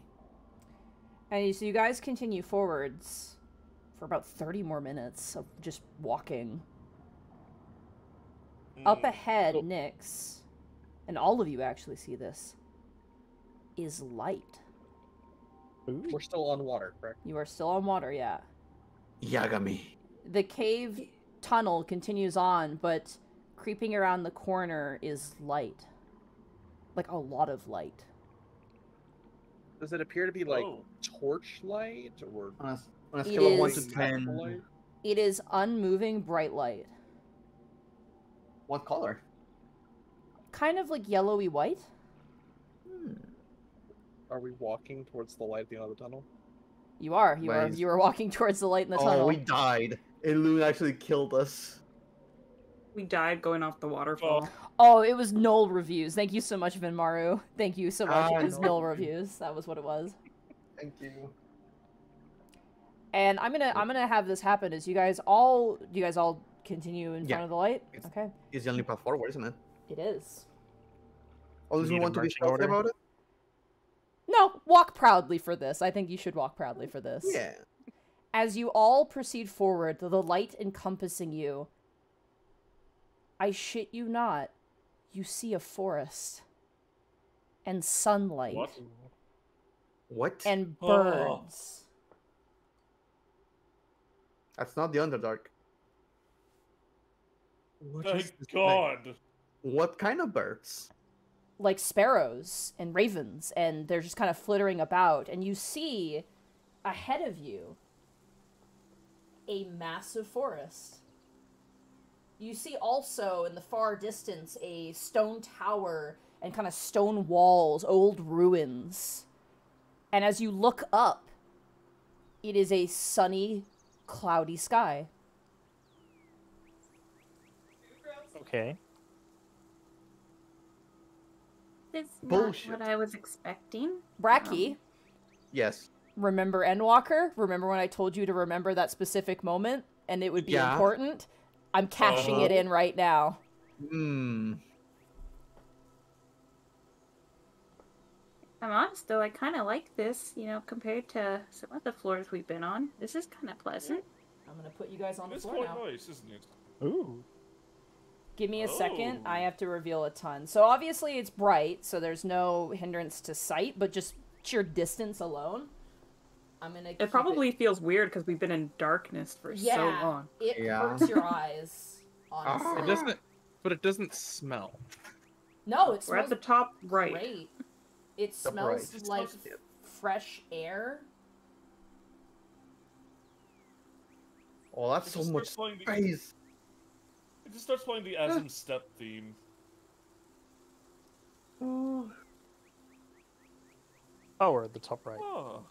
And so you guys continue forwards for about 30 more minutes of just walking. Up ahead, Nyx, and all of you actually see this, is light. Ooh. We're still on water, correct? You are still on water, yeah. Yagami. The cave tunnel continues on, but creeping around the corner is light. Like a lot of light. Does it appear to be like Oh. torchlight or On a It scale of 1 to is- 10, light? It is unmoving bright light. what color? Kind of like yellowy white. Are we walking towards the light at the end of the tunnel? You are. Wait. You are walking towards the light in the Oh, tunnel. we died. Illumin actually killed us. We died going off the waterfall. Oh, it was null reviews. Thank you so much, Vinmaru. Thank you so much. Ah, It was no. null reviews. That was what it was. Thank you. And I'm gonna have this happen. Is you guys all continue in front Yeah. of the light? It's- Okay. It's the only path forward, isn't it? It is. Unless we Need a want to be marching stealthy order? about it? No, walk proudly for this. I think you should walk proudly for this. Yeah. As you all proceed forward, the light encompassing you, I shit you not, you see a forest. And sunlight. What? What? And Oh. birds. That's not the Underdark. What is Thank this thing? God. What kind of birds? Like sparrows and ravens, and they're just kind of flittering about, and you see ahead of you a massive forest. You see also in the far distance a stone tower and kind of stone walls, old ruins. And as you look up, it is a sunny, cloudy sky. Okay. This is Bullshit. not what I was expecting. Bracky, Yes. remember Endwalker? Remember when I told you to remember that specific moment and it would be Yeah. important? I'm cashing it in right now. Hmm. I'm honest though, I kind of like this, compared to some of the floors we've been on. This is kind of pleasant. I'm gonna put you guys on the It's floor quite now. nice, isn't it? Ooh. Give me a second. Oh. I have to reveal a ton. So obviously it's bright, so there's no hindrance to sight, but just sheer distance alone. I'm gonna. It probably feels weird because we've been in darkness for so long. It Yeah. hurts your eyes. Honestly, It doesn't, but it doesn't smell. No, it We're at smells the top right. great. It Top smells right. like Smells good. fresh air. Oh, that's It so just much starts playing the- space. It just starts playing the Asm step theme. Oh, we're at the top right. Oh,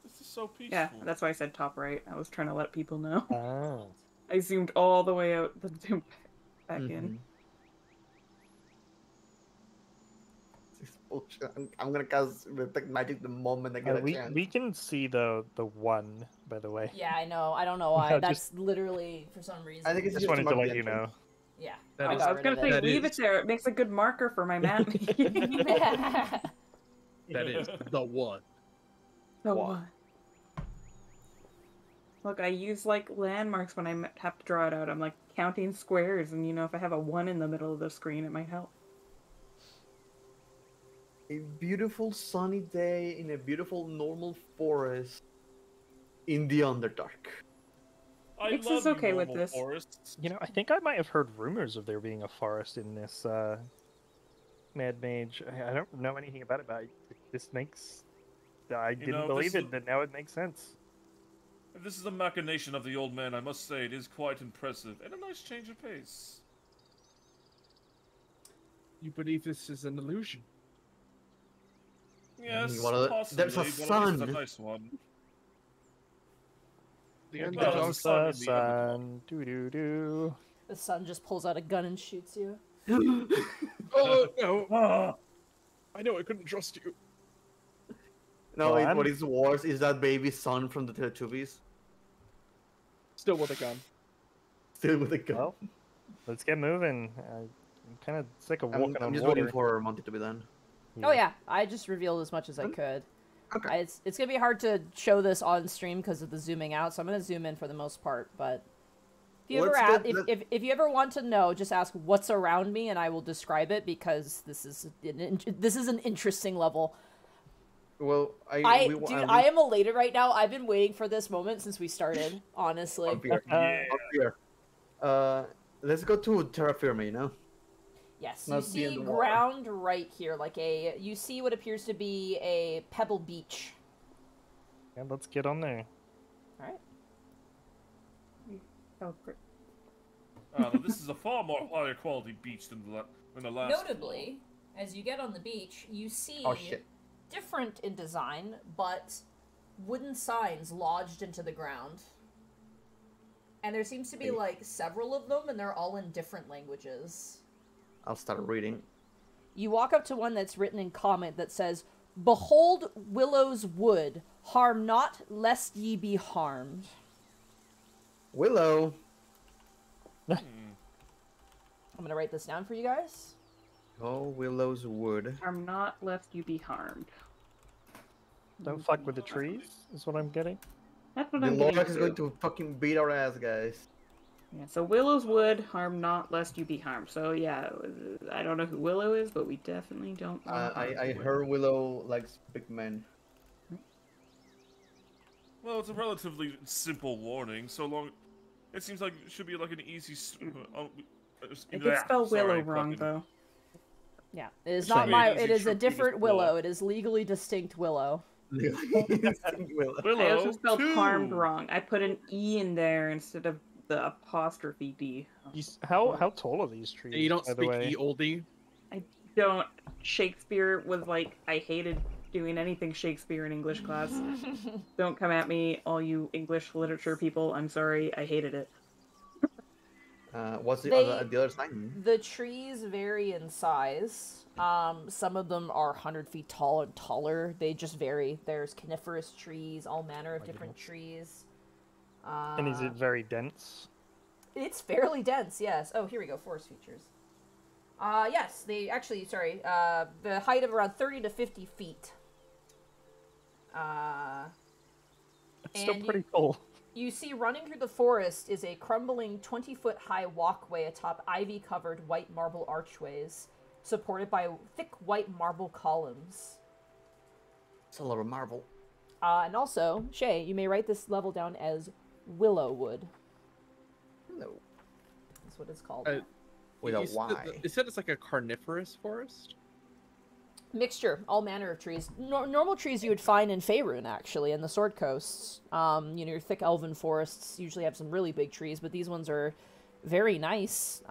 this is so peaceful. Yeah, that's why I said top right. I was trying to let people know. Ah. I zoomed all the way out, then zoomed back in. Mhm. This is bullshit. I'm gonna cast detect magic the moment I get a chance. We can see the one, by the way. Yeah, I know. I don't know why. No, That's literally for some reason. I think it's Just just wanted to mark let the you know. entrance. Yeah. That I is- got I was rid gonna of say, That leave is- it there. It makes a good marker for my map. it. That is the one. So Why? what? Look, I use like landmarks when I have to draw it out. I'm like counting squares, and if I have a 1 in the middle of the screen, it might help. A beautiful sunny day in a beautiful normal forest in the Underdark. I Nix love is okay you, with normal this. forests. I think I might have heard rumors of there being a forest in this Mad Mage. I don't know anything about it, but this makes. I didn't know, believe this it, but now it makes sense. If this is a machination of the old man, I must say it is quite impressive and a nice change of pace. You believe this is an illusion? Yes, What are the- possibly, there's a but at least sun. it's a nice one. The And Well, Underdark- it's there's a the sun in the Underdark. sun. Doo doo doo. The sun just pulls out a gun and shoots you. Oh no! Ah, I know I couldn't trust you. No, Well, what I'm- is worse is that baby son from the Teletubbies. Still with a gun. Still with a gun. Well, let's get moving. I'm kind of sick of walking I'm on just water. waiting for Monty to be done. Oh yeah, I just revealed as much as I could. Okay. It's gonna be hard to show this on stream because of the zooming out, so I'm gonna zoom in for the most part. But if you Let's ever get- if you ever want to know, just ask what's around me, and I will describe it because this is an interesting level. Well, I am elated right now. I've been waiting for this moment since we started. Honestly, Up here. yeah. Up here. Let's go to terra firma, yes, Not you be see in the water. ground right here, you see what appears to be a pebble beach. Yeah, let's get on there. All right. Oh, great. now this is a far more higher quality beach than the last. Notably, as you get on the beach, you see Oh shit. different in design, but wooden signs lodged into the ground. And there seems to be, like, several of them, and they're all in different languages. I'll start reading. You walk up to one that's written in Comet that says, "Behold Willow's wood, harm not, lest ye be harmed." Willow. I'm gonna write this down for you guys. Oh, Willow's wood. Harm not, lest you be harmed. Don't fuck with the trees, is what I'm getting. That's what The I'm getting Lorax is to. going to fucking beat our ass, guys. Yeah, so Willow's wood, harm not, lest you be harmed. So yeah, I don't know who Willow is, but we definitely don't want to I heard Willow likes big men. Well, it's a relatively simple warning. So long, it seems like it should be like an easy. I did spell Willow sorry, wrong, fucking- though. Yeah, it is Sorry. not my. It is It is a a different Willow. Willow. It is legally distinct Willow. Willow. Willow, I also spelled two. harmed wrong. I put an E in there instead of the apostrophe D. How tall are these trees? You don't by the speak way? oldie. I don't. Shakespeare was like, I hated doing anything Shakespeare in English class. Don't come at me, all you English literature people. I'm sorry, I hated it. What's the They- other sign? The trees vary in size. Some of them are 100 feet tall and taller. They just vary. There's coniferous trees, all manner of different trees. And is it very dense? It's fairly dense, yes. Oh, here we go, forest features. Yes, they actually, sorry, the height of around 30 to 50 feet. It's still and pretty tall. You see running through the forest is a crumbling 20-foot-high walkway atop ivy-covered white marble archways, supported by thick white marble columns. It's a lot of marble. And also, Shay, you may write this level down as Willowwood. Hello. That's what it's called. With a Y. It said it's like a carnivorous forest. Mixture, all manner of trees. Normal trees you would find in Faerun, actually, in the Sword Coasts. Your thick elven forests usually have some really big trees, but these ones are very nice.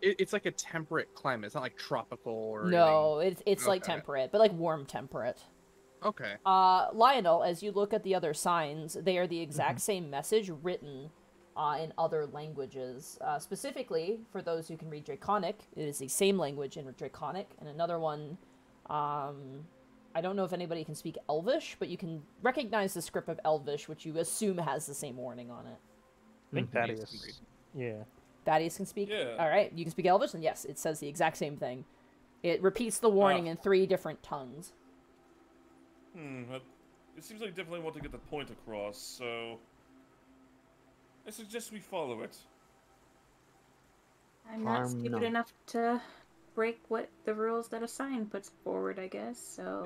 It's like a temperate climate. It's not like tropical or No, it's like Okay. temperate, but like warm temperate. anything. Okay. Lionel, as you look at the other signs, they are the exact same message written in other languages. Specifically, for those who can read Draconic, it is the same language in Draconic, and another one, I don't know if anybody can speak Elvish, but you can recognize the script of Elvish, which you assume has the same warning on it. I think Thaddeus Thaddeus. can read. Yeah. Thaddeus can speak? Yeah. Alright, you can speak Elvish, and yes, it says the exact same thing. It repeats the warning in 3 different tongues. It seems like you definitely want to get the point across, so I suggest we follow it. I'm not Harm stupid not. enough to break what the rules that a sign puts forward, I guess. So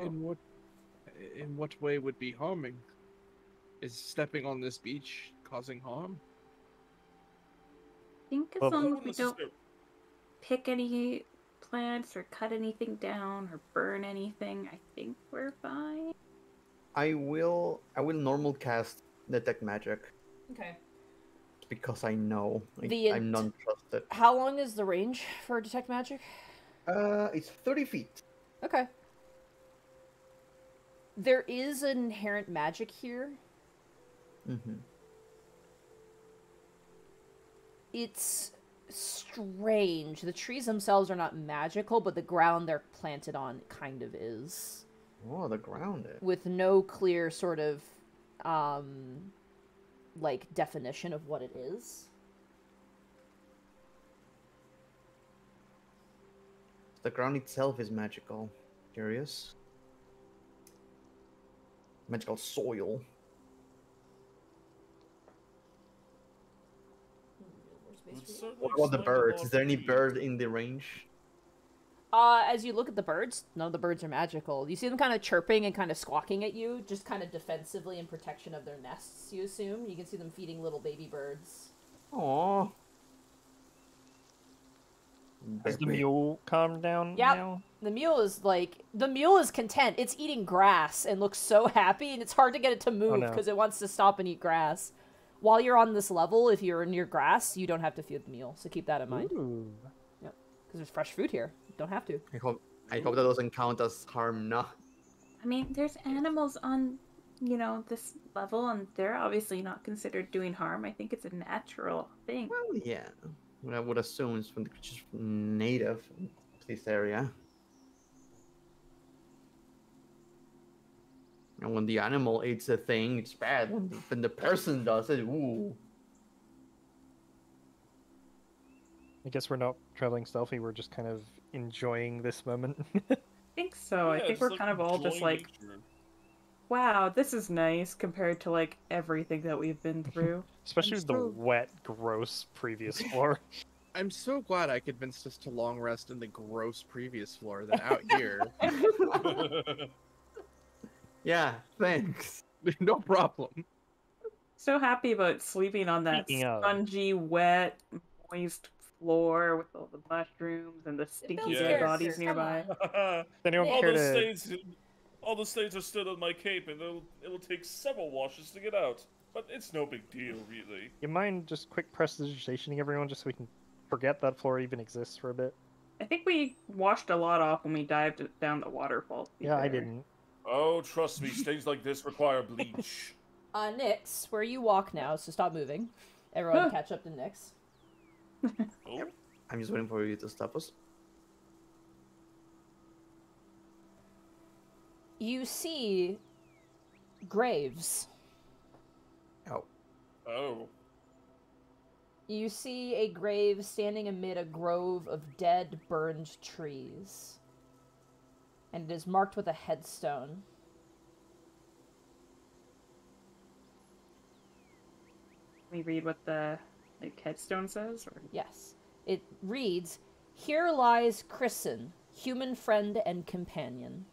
In what way would be harming? Is stepping on this beach causing harm? I think as Well, long Not as we don't necessar- pick any plants or cut anything down or burn anything, I think we're fine. I will normal cast detect magic Okay. because I know The I'm not trusted. How long is the range for Detect Magic? It's 30 feet. Okay. There is inherent magic here. Mm-hmm. It's strange. The trees themselves are not magical, but the ground they're planted on kind of is. Oh, the ground is. With no clear sort of, like, definition of what it is. The ground itself is magical. Curious. Magical soil. Would certainly What about the explain a birds? lot Is there any indeed. bird in the range? As you look at the birds, none of the birds are magical. You see them kind of chirping and kind of squawking at you, just kind of defensively in protection of their nests, you assume. You can see them feeding little baby birds. Aww. Has the mule calmed down Yep. now? The mule is content. It's eating grass and looks so happy, and it's hard to get it to move no. because it wants to stop and eat grass. While you're on this level, if you're near grass, you don't have to feed the mule, so keep that in mind. Ooh. Because there's fresh food here. You don't have to. I hope that doesn't count as harm not. I mean, there's animals on, this level, and they're obviously not considered doing harm. I think it's a natural thing. Well, yeah. I would assume it's from the creatures native to this area. And when the animal eats a thing, it's bad. When the person does it, ooh. I guess we're not traveling stealthy. We're just kind of enjoying this moment. I think so. I Yeah, think just, we're like, kind of all just enjoying like, nature. Wow, this is nice compared to like everything that we've been through. Especially with the so- wet, gross previous floor. I'm so glad I convinced us to long rest in the gross previous floor than out here. Yeah, thanks. No problem. So happy about sleeping on that Speaking of- spongy, wet, moist floor with all the mushrooms and the stinky builds dead character, bodies come nearby. on. Does anyone all care the to... stains, all the stains are still on my cape, and it'll take several washes to get out. But it's no big deal, really. You mind just quick prestigitationing everyone just so we can forget that floor even exists for a bit? I think we washed a lot off when we dived down the waterfall. to be Yeah, I fair. didn't. Oh, trust me, stains like this require bleach. Nyx, where you walk now, so stop moving. Everyone catch up to Nyx. Oh, I'm just waiting for you to stop us. You see graves. Oh. oh. You see a grave standing amid a grove of dead, burned trees. And it is marked with a headstone. Can we read what the headstone says? Or... Yes. It reads, "Here lies Chrisen, human friend and companion."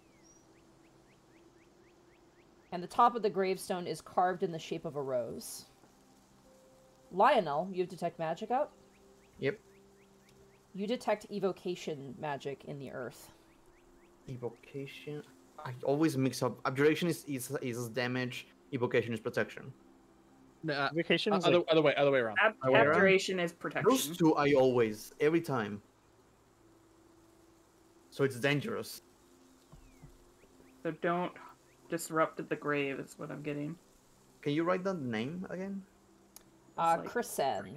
And the top of the gravestone is carved in the shape of a rose. Lionel, you have Detect Magic out? Yep. You detect Evocation magic in the earth. Evocation. I always mix up. Abjuration is damage. Evocation is protection. Nah, Vacation is other, like... other way around. Abjuration is protection. Those two I always, every time. So it's dangerous. So don't disrupt the grave is what I'm getting. Can you write down the name again? like- Chrisen.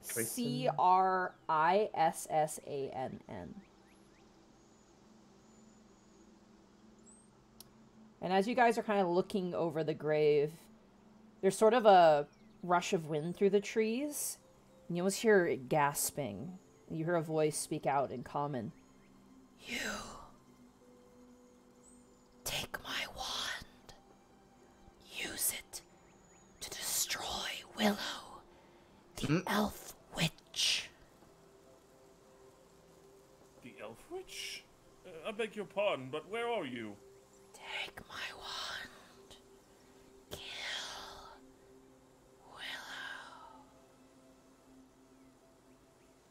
Chrisen? Crissann. And as you guys are kind of looking over the grave, there's sort of a rush of wind through the trees, and you almost hear it gasping. You hear a voice speak out in common. "You take my wand. Use it to destroy Willow, the elf witch." The elf witch? I beg your pardon, but where are you? Take my wand. Kill Willow.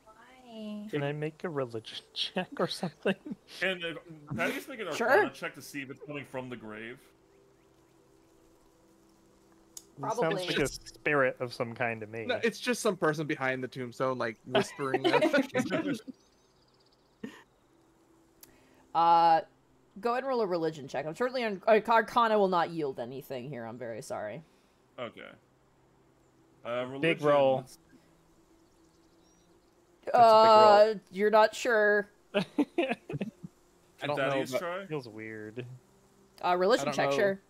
Why? Can I make a religion check or something? Can I just make an Sure. Arcana check to see if it's coming from the grave? It sounds Probably. like a spirit of some kind to me. No, it's just some person behind the tombstone, like whispering. Go ahead and roll a religion check. I'm certainly Arcana will not yield anything here. I'm very sorry. Okay. Religion, Big roll. let's- You're not sure. I Can don't know. Thaddeus About, try? Feels weird. Religion don't check, know. sure.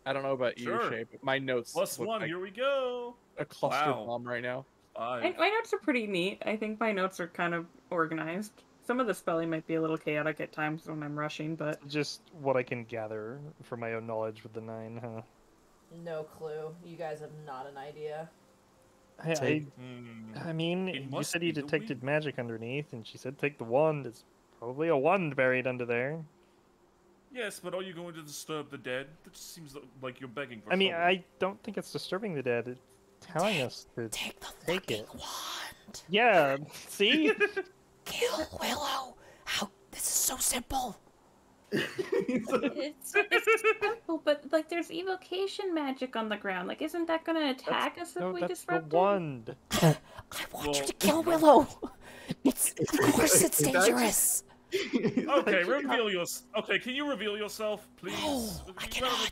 I don't know about you, Sure. Shay, but my notes Plus look one, like here we go. a cluster Wow. bomb right now. Five. My notes are pretty neat. I think my notes are kind of organized. Some of the spelling might be a little chaotic at times when I'm rushing, but Just what I can gather from my own knowledge with the 9, huh? No clue. You guys have not an idea. I Hmm. mean, It you must said be you the detected wind. magic underneath, and she said take the wand. It's probably a wand buried under there. Yes, but are you going to disturb the dead? That just seems like you're begging for I mean, trouble. I don't think it's disturbing the dead. It's telling us to Take the take fucking it. wand. Yeah, see? Kill Willow. How? This is so simple. It's simple, but like there's evocation magic on the ground. Like, isn't that gonna attack us if No, we that's disrupt the it? wand. I want you to kill Willow. It's of course it's It does- dangerous. Okay, reveal yourself. Okay, can you reveal yourself, please? No, I cannot.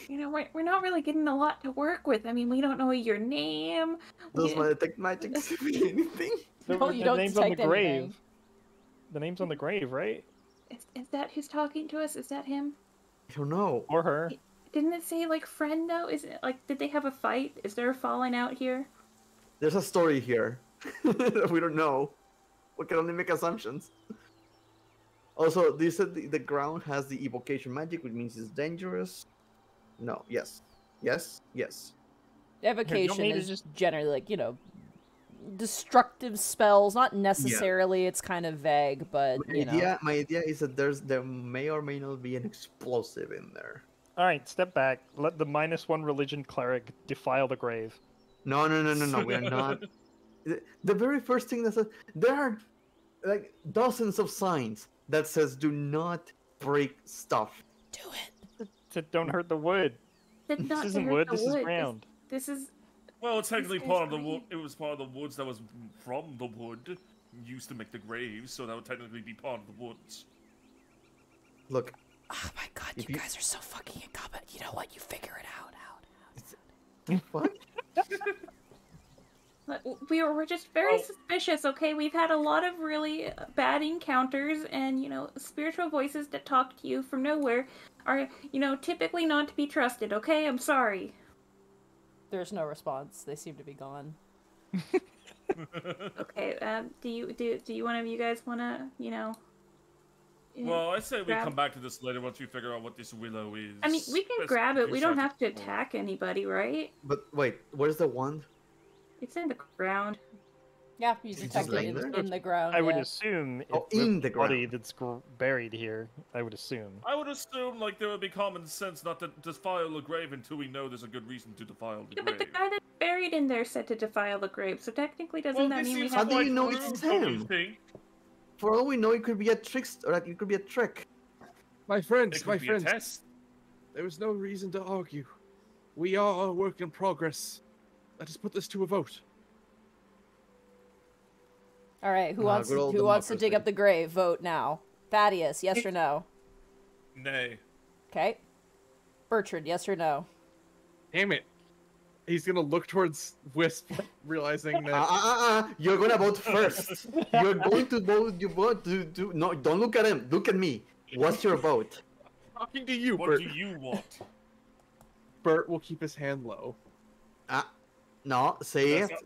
You know, we're not really getting a lot to work with. I mean, we don't know your name. Does my detect magic mean anything? No, you don't name's on the detect grave. anything. The name's on the grave, right? Is that who's talking to us? Is that him? I don't know. Or her? Didn't it say like friend though? Is it like did they have a fight? Is there a falling out here? There's a story here. We don't know. We can only make assumptions. Also, they said the ground has the evocation magic, which means it's dangerous. No, yes. Yes, yes. Evocation need to is just- generally like, you know, destructive spells. Not necessarily. It's kind of vague, but you know. My idea is that there may or may not be an explosive in there. Alright, step back. Let the -1 religion cleric defile the grave. No, we are not. The very first thing that says there are like dozens of signs that says do not break stuff. Do it. So don't hurt the wood. Did not This isn't hurt wood, the this is ground. This is Well, it's technically This part is of the wood. great. It was part of the woods that was from the wood used to make the graves, so that would technically be part of the woods. Look, Oh my god, If you you- guys are so fucking incompetent. You know what? You figure it out. what? we're just very Oh. suspicious. Okay, we've had a lot of really bad encounters, and you know, spiritual voices that talk to you from nowhere are typically not to be trusted. Okay, I'm sorry. There's no response. They seem to be gone. Okay, do you one of you guys wanna Well, I say we grab- come back to this later once we figure out what this willow is. I mean, we can Let's grab it. We don't start have to explore. attack anybody, right? But wait, where's the wand? It's in the ground. Yeah, you Is it detect just it laying there? in the ground. I would yeah. assume Oh, it's in the body ground. that's buried here. I would assume. I would assume, like, there would be common sense not to defile a grave until we know there's a good reason to defile the Yeah, but the grave. guy that's buried in there said to defile the grave. So technically, doesn't Well, that this mean we seems How have do you quite know true, it's don't you him? think? For all we know, it could be a trickster. It could be a trick. My It friends, could my be a friends, test. there is no reason to argue. We are a work in progress. Let us put this to a vote. All right, who Ah, wants good old who wants to dig democracy. up the grave? Vote now. Thaddeus, yes or no? Nay. Okay. Bertrand, yes or no? Damn it. He's gonna look towards Wisp, realizing that You're gonna vote first. You're going to vote. You vote to. No, don't look at him. Look at me. What's your vote? talking to you, What Bert. do you want? Bert will keep his hand low. No, say That's it. not-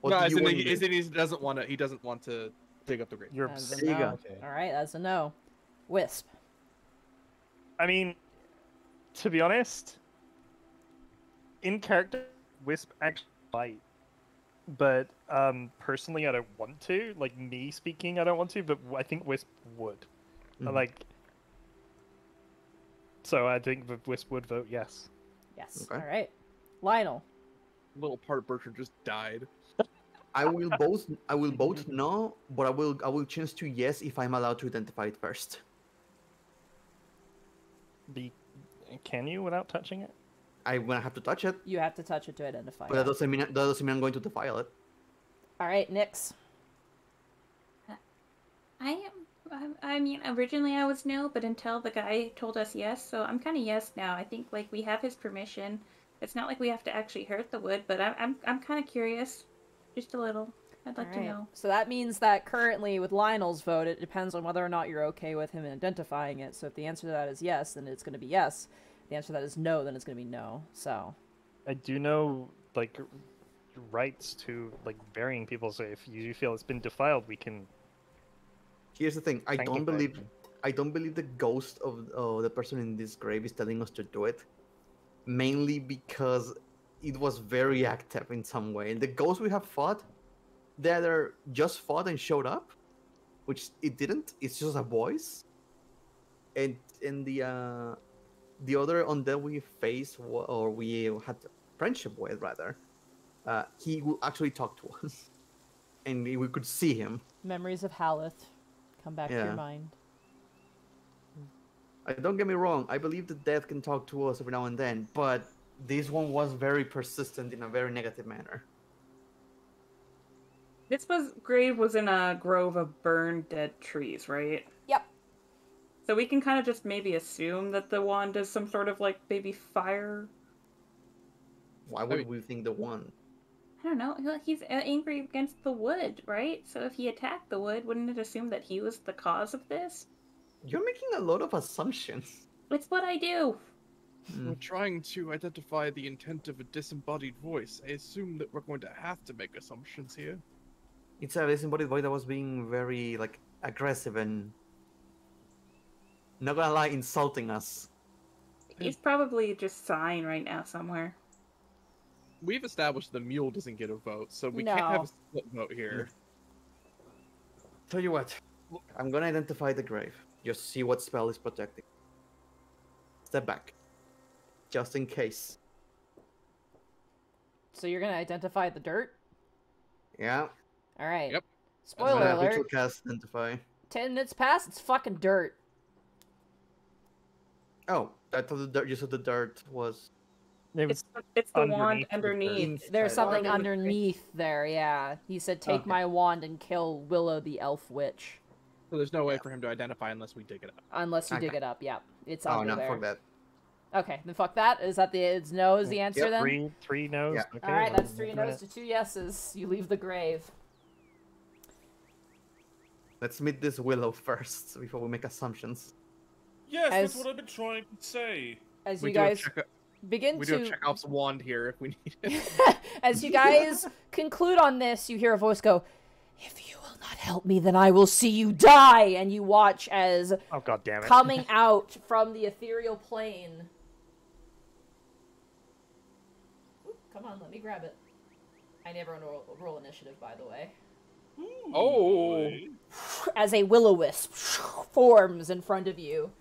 What no, do as you in, want he, to as do? in he doesn't want to. He doesn't want to dig up the grave. You're That's a There you no. go. Okay. All right, that's a no. Wisp. I mean, to be honest, in character, Wisp actually might. But personally, I don't want to. Like me speaking, I don't want to. But I think Wisp would. Mhm. Like, so I think that Wisp would vote yes. Yes. Okay. All right. Lionel. Little part of Bertrand just died. I will vote no, but I will change to yes if I'm allowed to identify it first. Can you without touching it? I'm gonna have to touch it, You have to touch it to identify but that it. doesn't mean I'm going to defile it. All right, Nyx. I mean, originally I was no, but until the guy told us yes, so I'm kind of yes now. I think like we have his permission. It's not like we have to actually hurt the wood, but I'm kind of curious, just a little. I'd like to Alright, know. So that means that currently with Lionel's vote, it depends on whether or not you're okay with him identifying it. So if the answer to that is yes, then it's going to be yes. If the answer to that is no, then it's going to be no. So, I do know like rights to like burying people. So if you feel it's been defiled, we can. Here's the thing: I don't sanctify believe them. the ghost of the person in this grave is telling us to do it, mainly because it was very active in some way. And the ghosts we have fought, they either just fought and showed up, which it didn't. It's just a voice. And the other undead we faced or we had friendship with rather, he will actually talk to us, and we could see him. memories of Haleth come back to Yeah. your mind. Don't get me wrong, I believe the death can talk to us every now and then, but this one was very persistent in a very negative manner. grave was in a grove of burned dead trees, right? Yep. So we can kind of just maybe assume that the wand is some sort of like maybe fire. Why would we think the one? I don't know. He's angry against the wood, right? So if he attacked the wood, wouldn't it assume that he was the cause of this? You're making a lot of assumptions. It's what I do. We're trying to identify the intent of a disembodied voice. I assume that we're going to have to make assumptions here. It's a disembodied boy that was being very like aggressive and not gonna lie, insulting us. He's probably just sighing right now somewhere. We've established the mule doesn't get a vote, so we can't have a split vote here. Tell you what, I'm gonna identify the grave. Just see what spell is protecting. Step back, just in case. So you're gonna identify the dirt? Yeah. All right. Yep. Spoiler I'm gonna alert. ritual cast identify. 10 minutes past, it's fucking dirt. Oh, I thought the dirt. You said the dirt was. It's the wand underneath the dirt. underneath. There's something Wand underneath. underneath there, yeah. He said, take Okay. my wand and kill Willow the elf witch. So there's no way for him to identify unless we dig it up. Unless you dig Okay. it up, yep. It's Oh under no, there. fuck that. Okay, then fuck that. Is that is no is the answer Yep. then? Three no's. Yeah. Okay, Alright, well, that's 3 looking at no's to 2 yeses. You leave the grave. Let's meet this Willow first before we make assumptions. Yes, As- that's what I've been trying to say. As We you do have guys check- begin We do have to Chekhov's wand here if we need it. as you guys conclude on this, you hear a voice go, "If you will not help me, then I will see you die." And you watch as Oh god damn it! coming out from the ethereal plane. Ooh, come on, let me grab it. I never roll initiative, by the way. Ooh, Oh. boy. As a will-o-wisp forms in front of you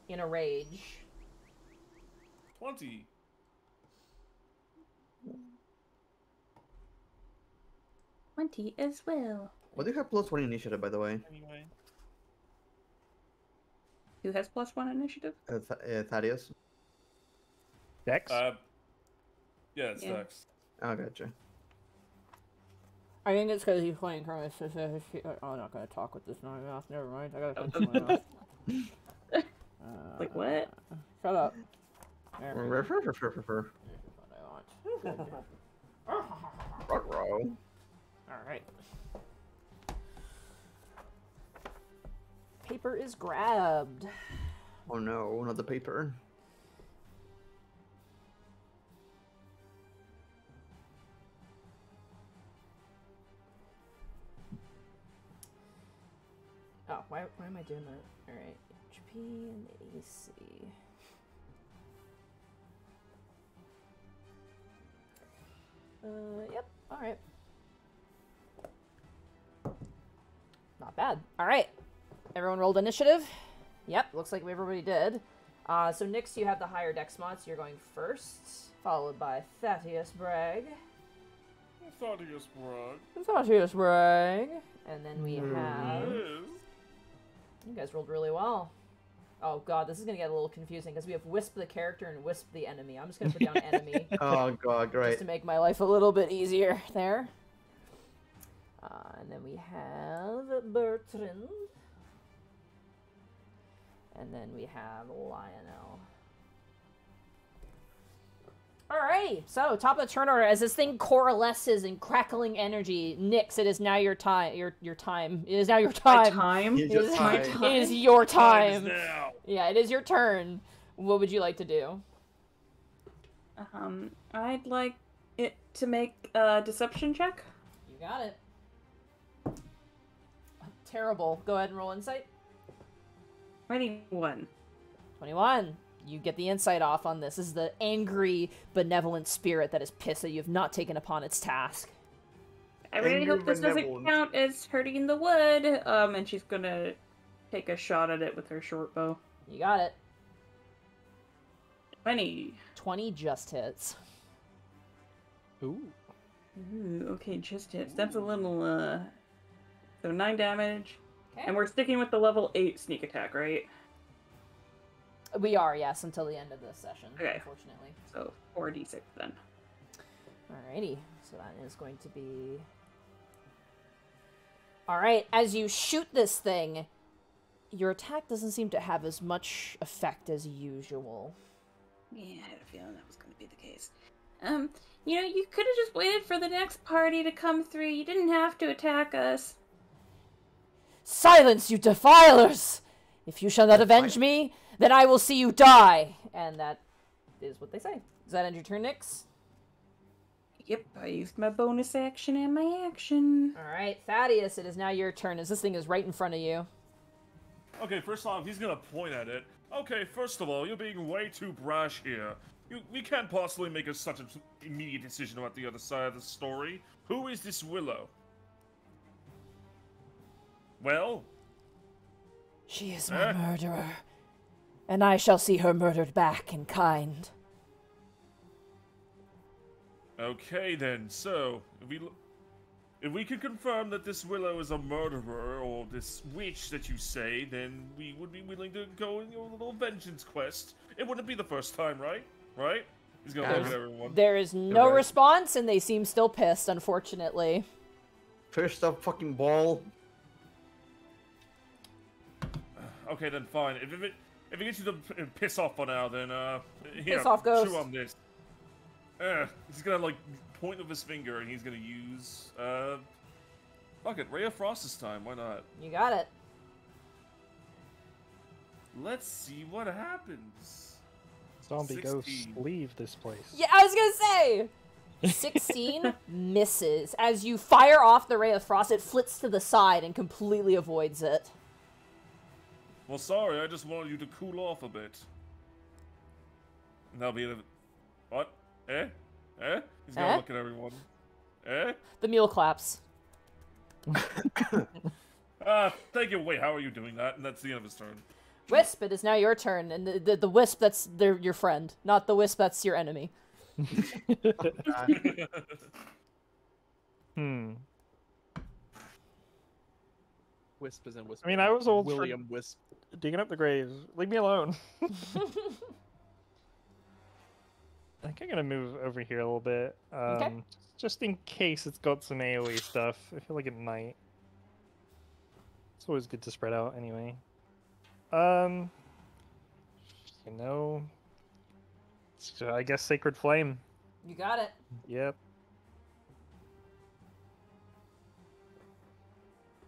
in a rage. 20. 20 as well. What do you have +1 initiative, by the way? Anyway. Who has +1 initiative? Thaddeus? Dex. Yeah, it's Yeah. Dex. Oh, gotcha. I think it's because he's playing Chronos. Oh, I'm not going to talk with this in my mouth. Never mind. I got to finish my mouth. Like what? Shut up. There. Ruh-roh. Here's what I want. Alright. Paper is grabbed. Oh no, not the paper. Oh, why am I doing that? Alright. HP and AC. Yep. Alright. Not bad. Alright. Everyone rolled initiative? Yep, looks like everybody did. So Nyx, you have the higher dex mod, so you're going first. Followed by Thaddeus Bragg. Thaddeus Bragg. Thaddeus Bragg. And then we have... Yes. You guys rolled really well. Oh god, this is gonna get a little confusing because we have Wisp the character and Wisp the enemy. I'm just gonna put down enemy Oh god, great. just to make my life a little bit easier there. And then we have Bertrand. And then we have Lionel. Alright, so top of the turn order as this thing coalesces in crackling energy. Nyx, it is now your time. Your time. It is now your My time. time? You It is, just My died. time? it is your Time is time. now. Yeah, it is your turn. What would you like to do? I'd like it to make a deception check. You got it. Terrible. Go ahead and roll insight. 21. 21. You get the insight off on this. This is the angry, benevolent spirit that is pissed that you have not taken upon its task. I really Angry hope this doesn't benevolent. count as hurting the wood. And she's gonna take a shot at it with her short bow. You got it. 20. 20 just hits. Ooh. Ooh, okay, just hits. That's a little, so 9 damage. Okay. And we're sticking with the level 8 sneak attack, right? We are, yes, until the end of this session, Okay. unfortunately. So 4d6 then. Alrighty. So that is going to be Alright, as you shoot this thing, your attack doesn't seem to have as much effect as usual. Yeah, I had a feeling that was going to be the case. You could have just waited for the next party to come through. You didn't have to attack us. Silence, you defilers! If you shall not avenge me, then I will see you die! And that is what they say. Does that end your turn, Nyx? Yep, I used my bonus action and my action. Alright, Thaddeus, it is now your turn, as this thing is right in front of you. Okay, first off, he's gonna point at it. Okay, first of all, you're being way too brash here. We can't possibly make such an immediate decision about the other side of the story. Who is this Willow? Well? She is my murderer, and I shall see her murdered back in kind. Okay then, so, if we can confirm that this Willow is a murderer, or this witch that you say, then we would be willing to go on your little vengeance quest. It wouldn't be the first time, right? Right? He's gonna look at everyone. There is no Right. response, and they seem still pissed, unfortunately. First up, fucking ball. Okay, then fine. If it gets you to piss off for now, then here, Piss off goes. chew on this. He's gonna like point with his finger, and he's gonna use fuck it, Ray of Frost this time. Why not? You got it. Let's see what happens. Zombie 16. ghosts leave this place. Yeah, I was gonna say! 16 misses. As you fire off the Ray of Frost, it flits to the side and completely avoids it. Well, sorry, I just wanted you to cool off a bit. And that'll be the... What? Eh? He's gonna look at everyone. The mule claps. Thank you. Wait, how are you doing that? And that's the end of his turn. Wisp, it is now your turn, and the wisp that's your friend, not the wisp that's your enemy. Wisp is in Wisp. I mean, I was old for William Wisp. digging up the graves. Leave me alone. I think I'm gonna move over here a little bit. Okay. Just in case it's got some AoE stuff. I feel like it might. It's always good to spread out anyway. So I guess Sacred Flame. You got it. Yep.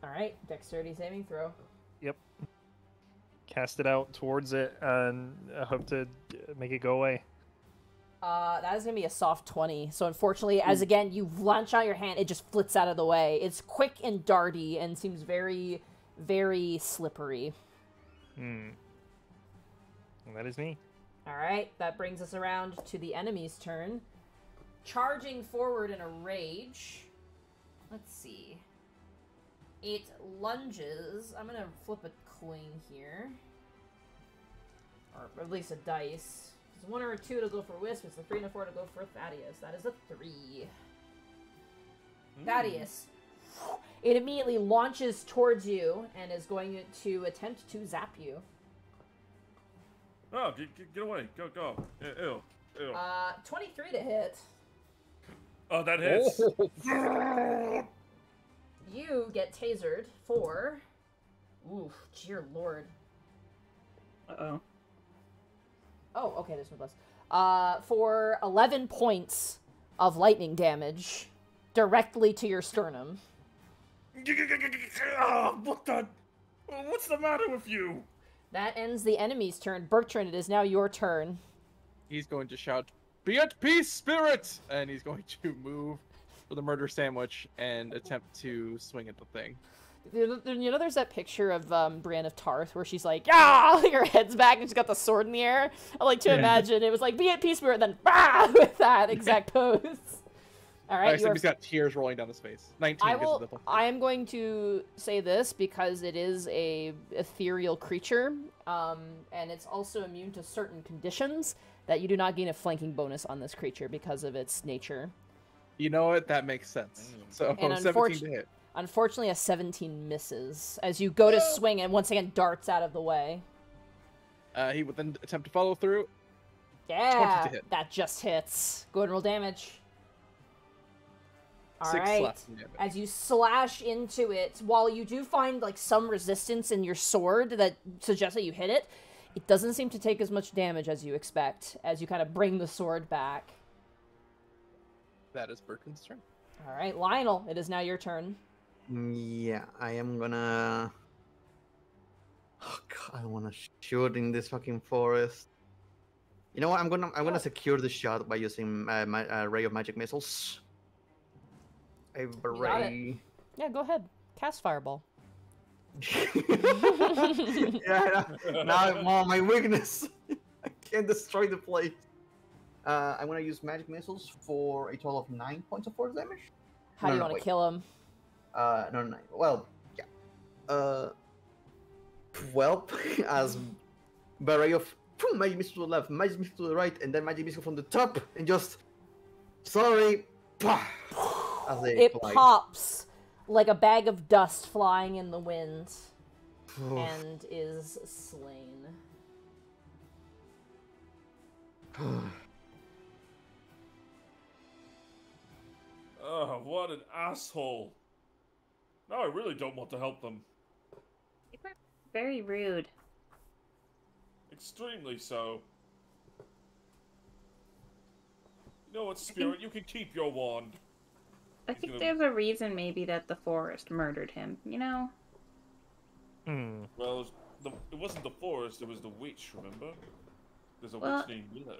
Alright, dexterity saving throw. Yep. Cast it out towards it and I hope to make it go away. That is gonna be a soft 20. So unfortunately, as again, you launch out your hand, it just flits out of the way. It's quick and darty and seems very, very slippery. And that is me. Alright, that brings us around to the enemy's turn. Charging forward in a rage. Let's see. It lunges. I'm gonna flip a coin here. Or at least a dice. It's 1 or a 2 to go for Wisp. It's a 3 and a 4 to go for Thaddeus. That is a 3. Thaddeus. It immediately launches towards you and is going to attempt to zap you. Oh, get away. Go. Ew. 23 to hit. Oh, that hits. You get tasered for... Oof, dear lord. Uh-oh. Oh, okay, there's no plus. For 11 points of lightning damage directly to your sternum. Oh, what's the matter with you? That ends the enemy's turn. Bertrand, it is now your turn. He's going to shout, "Be at peace, spirit!" And he's going to move for the murder sandwich and attempt to swing at the thing. You know, there's that picture of Brienne of Tarth where she's like, "Ah!" Her head's back and she's got the sword in the air. I like to imagine it was like, "Be at peace, spirit," and then "Ah!" with that exact pose. All right, He's got tears rolling down his face. 19 gets the I am going to say this because it is a ethereal creature, and it's also immune to certain conditions that you do not gain a flanking bonus on this creature because of its nature. You know what? That makes sense. So And 17 to hit. Unfortunately, a 17 misses as you go to swing and once again darts out of the way. He would then attempt to follow through. Yeah, 20 to hit. that just hits. Go ahead and roll damage. All 6 right. slashing damage. As you slash into it, while you do find like some resistance in your sword that suggests that you hit it, it doesn't seem to take as much damage as you expect as you kind of bring the sword back. That is Bertrand's turn. All right, Lionel, it is now your turn. Yeah, I am gonna. Oh, God, I want to shoot in this fucking forest. You know what? I'm gonna secure the shot by using my ray of magic missiles. I have a got it. ray. Yeah, go ahead. Cast Fireball. Yeah, now my weakness. I can't destroy the place. I'm gonna use magic missiles for a total of 9 points of force damage. How do you want to kill him? No, 9. Well, yeah. 12 as barrage of magic missile to the left, magic missile to the right, and then magic missile from the top, and just sorry. As they It fly. pops like a bag of dust flying in the wind and is slain. Oh, what an asshole. Now I really don't want to help them. You were very rude. Extremely so. You know what, Spirit? You can keep your wand. I think there's a reason maybe that the forest murdered him, you know? Hmm. Well, it wasn't the forest, it was the witch, remember? There's a Well, witch named Willow.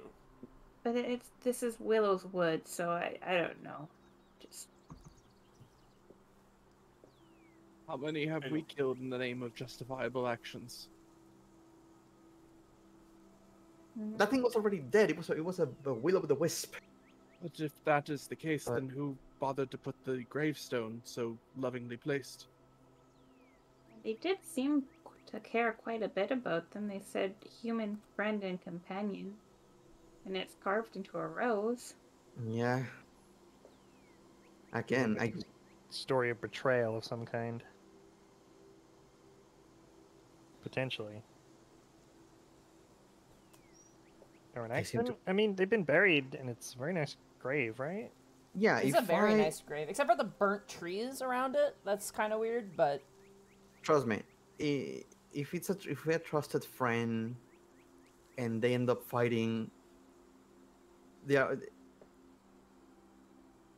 But this is Willow's Wood, so I don't know. Just How many have we killed in the name of justifiable actions? That thing was already dead. It was a will of the wisp. But if that is the case, then who bothered to put the gravestone so lovingly placed? they did seem to care quite a bit about them. They said human friend and companion. And it's carved into a rose. Yeah. Again, I Story of betrayal of some kind. Potentially. Or an They seem accident? I mean, they've been buried, and it's a very nice grave, right? yeah. It's if a very I- nice grave, except for the burnt trees around it. That's kind of weird, but Trust me, if we're a trusted friend, and they end up fighting,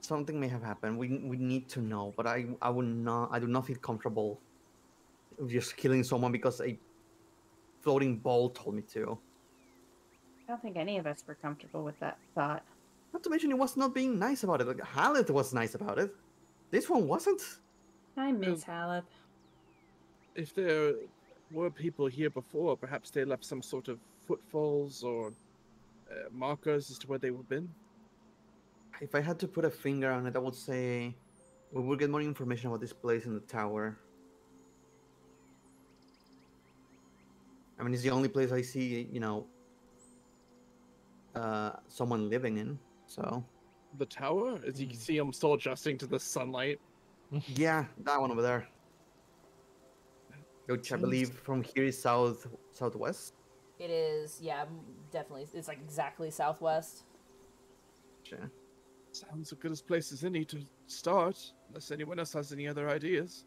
something may have happened. We need to know, but I do not feel comfortable with just killing someone because a floating ball told me to. I don't think any of us were comfortable with that thought. Not to mention, it was not being nice about it. Like Haleth was nice about it. This one wasn't. I miss Haleth. If there were people here before, perhaps they left some sort of footfalls or markers as to where they would have been. If I had to put a finger on it, I would say we will get more information about this place in the tower. I mean, it's the only place I see, someone living in. So, The tower? As you can see, I'm still adjusting to the sunlight. yeah, that one over there. Which I believe from here is southwest. it is, yeah, definitely. It's like exactly southwest. Sure. Sounds as good a place as any to start, unless anyone else has any other ideas.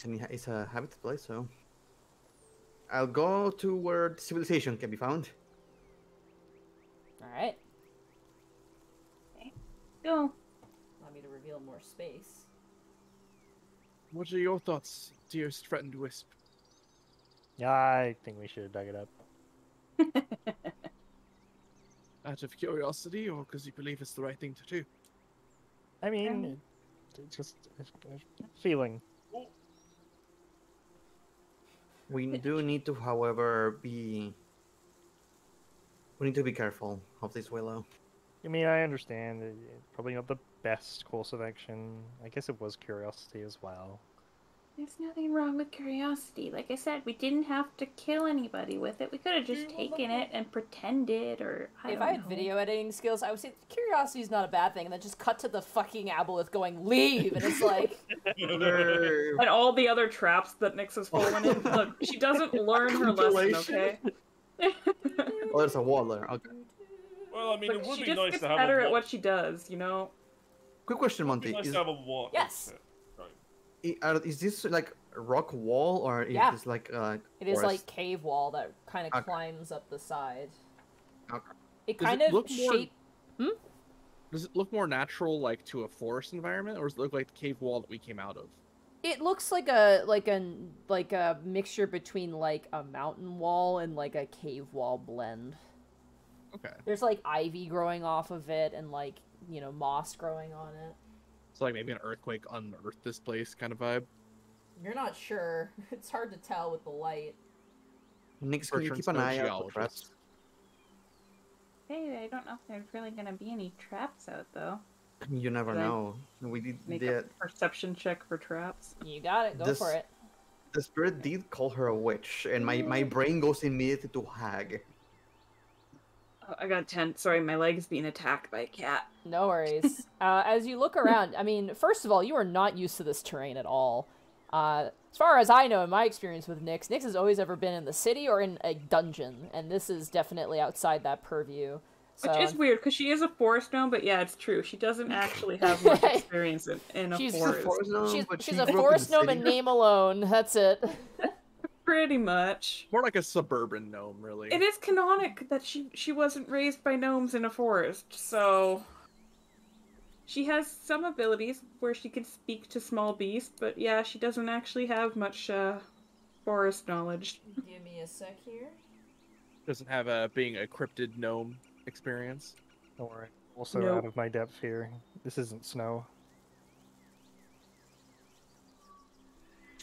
It's a habited place, so I'll go to where civilization can be found. All right. Go. Allow me to reveal more space. What are your thoughts, dearest friend Wisp? Yeah, I think we should have dug it up. Out of curiosity, or because you believe it's the right thing to do? I mean, it's just a feeling. We do need to, however, we need to be careful of this willow. I mean, I understand. Probably not the best course of action. I guess it was curiosity as well. There's nothing wrong with curiosity. Like I said, we didn't have to kill anybody with it. We could have just taken it and pretended, or If I had video editing skills, I would say curiosity is not a bad thing, and then just cut to the fucking aboleth going, leave, and it's like... And all the other traps that Nyx has fallen in. Look, she doesn't learn her lesson, okay? Oh, there's a wall there. Okay. Well, I mean, But it would she be just nice gets to have better a at what she does, you know? Quick question, It'd be Monty. nice Is, to have a wall. Yes. is this like a rock wall or is Yeah. this like It is forest? like cave wall that kind of Okay. climbs up the side. Okay. It Does kind it of look more- shape. Does it look more natural, like to a forest environment, or does it look like the cave wall that we came out of? It looks like a mixture between like a mountain wall and like a cave wall blend. Okay. There's like ivy growing off of it and like, you know, moss growing on it. So like maybe an earthquake unearthed this place kind of vibe. You're not sure. It's hard to tell with the light. Nix, can you Bertrand's keep an no eye out for geologist. traps? Hey, I don't know if there's really gonna be any traps out though. You never Can I know. We did Make the a perception check for traps. You got it. Go This- for it. the spirit did call her a witch, and my brain goes immediately to hag. Oh, I got 10. Sorry, my leg is being attacked by a cat. No worries. As you look around, I mean, first of all, you are not used to this terrain at all. As far as I know, in my experience with Nyx has always ever been in the city or in a dungeon, and this is definitely outside that purview. So, Which is weird, because she is a forest gnome, but yeah, it's true. She doesn't actually have much experience in a She's a forest. Forest gnome, but she's she a grew up in forest the gnome city. in name alone. That's it. Pretty much. More like a suburban gnome, really. It is canonic that she wasn't raised by gnomes in a forest, so... She has some abilities where she can speak to small beasts, but yeah, she doesn't actually have much, forest knowledge. Give me a sec here. Doesn't have a being a cryptid gnome experience. Don't worry. Also Nope. out of my depth here. This isn't snow.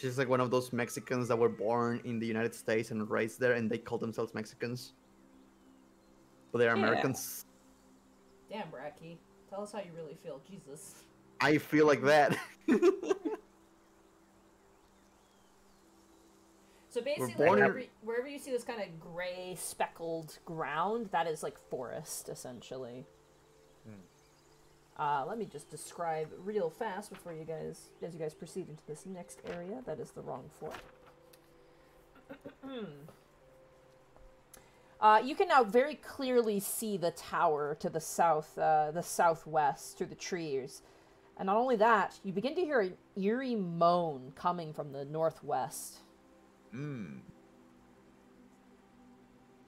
She's like one of those Mexicans that were born in the United States and raised there, and they call themselves Mexicans. But they're Yeah. Americans. Damn, Bracky. Tell us how you really feel. Jesus. I feel like that. So basically, born in- wherever you see this kind of gray speckled ground, that is like forest, essentially. Let me just describe real fast before you guys, as you guys proceed into this next area. That is the wrong fort. You can now very clearly see the tower to the south, the southwest, through the trees. And not only that, you begin to hear an eerie moan coming from the northwest. Mm.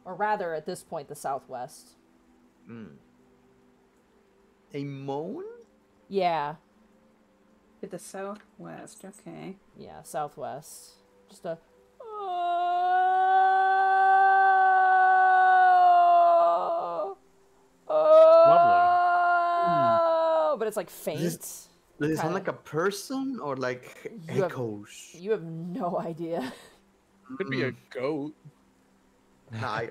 Or rather, at this point, the southwest. Mm. A moan? Yeah, To the southwest, okay. yeah, southwest. Just a... Oh, but it's like faint. Does it sound Kinda. like a person or like You have- echoes? You have no idea. Could be a goat. Nah,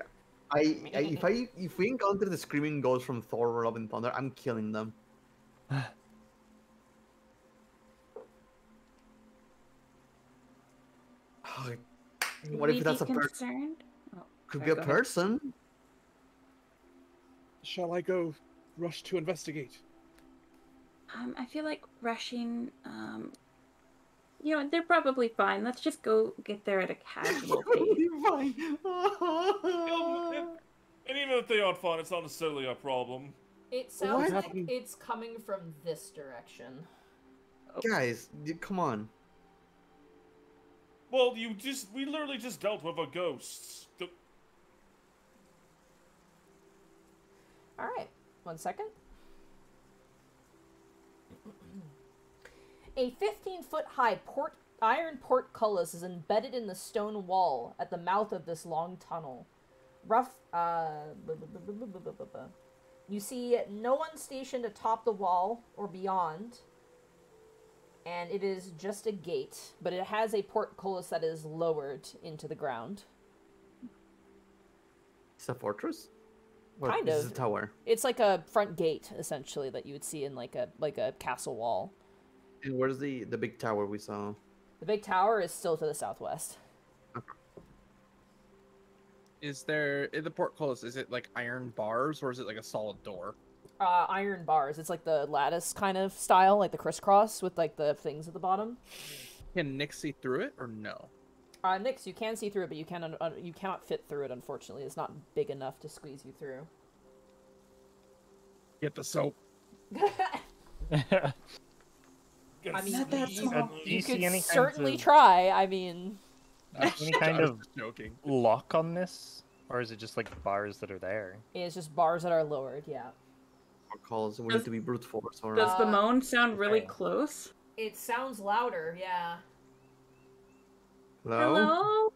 if we encounter the screaming ghosts from Thor: Love and Thunder, I'm killing them. Oh, what if that's a person? concerned? Oh, Could sorry, be a go ahead. person. Shall I go rush to investigate? I feel like rushing. You know, they're probably fine. Let's just go get there at a casual pace. Fine. And even if they aren't fine, it's not necessarily our problem. It sounds like happened? it's coming from this direction. Guys, come on. Well, we literally just dealt with a ghost. Alright, 1 second. A 15-foot high iron portcullis is embedded in the stone wall at the mouth of this long tunnel. You see no one stationed atop the wall or beyond, and it is just a gate, but it has a portcullis that is lowered into the ground. It's a fortress? Or Kind is of. it a tower? It's like a front gate, essentially, that you would see in like a castle wall. And where's the big tower we saw? The big tower is still to the southwest. Is there in the portcullis? Is it like iron bars or is it like a solid door? Iron bars. It's like the lattice kind of style, like the crisscross with like the things at the bottom. Can Nick see through it or no? Nyx, you can see through it, but you cannot fit through it. Unfortunately, it's not big enough to squeeze you through. Get the soap. I mean, Not that you, small. Do you you see could any kinds certainly of- try. I mean, Any kind I was of just joking. lock on this, or is it just like bars that are there? it's just bars that are lowered. Yeah. Or calls we need to be brute force or Does the Uh, moan sound really okay. close? It sounds louder. Yeah. hello?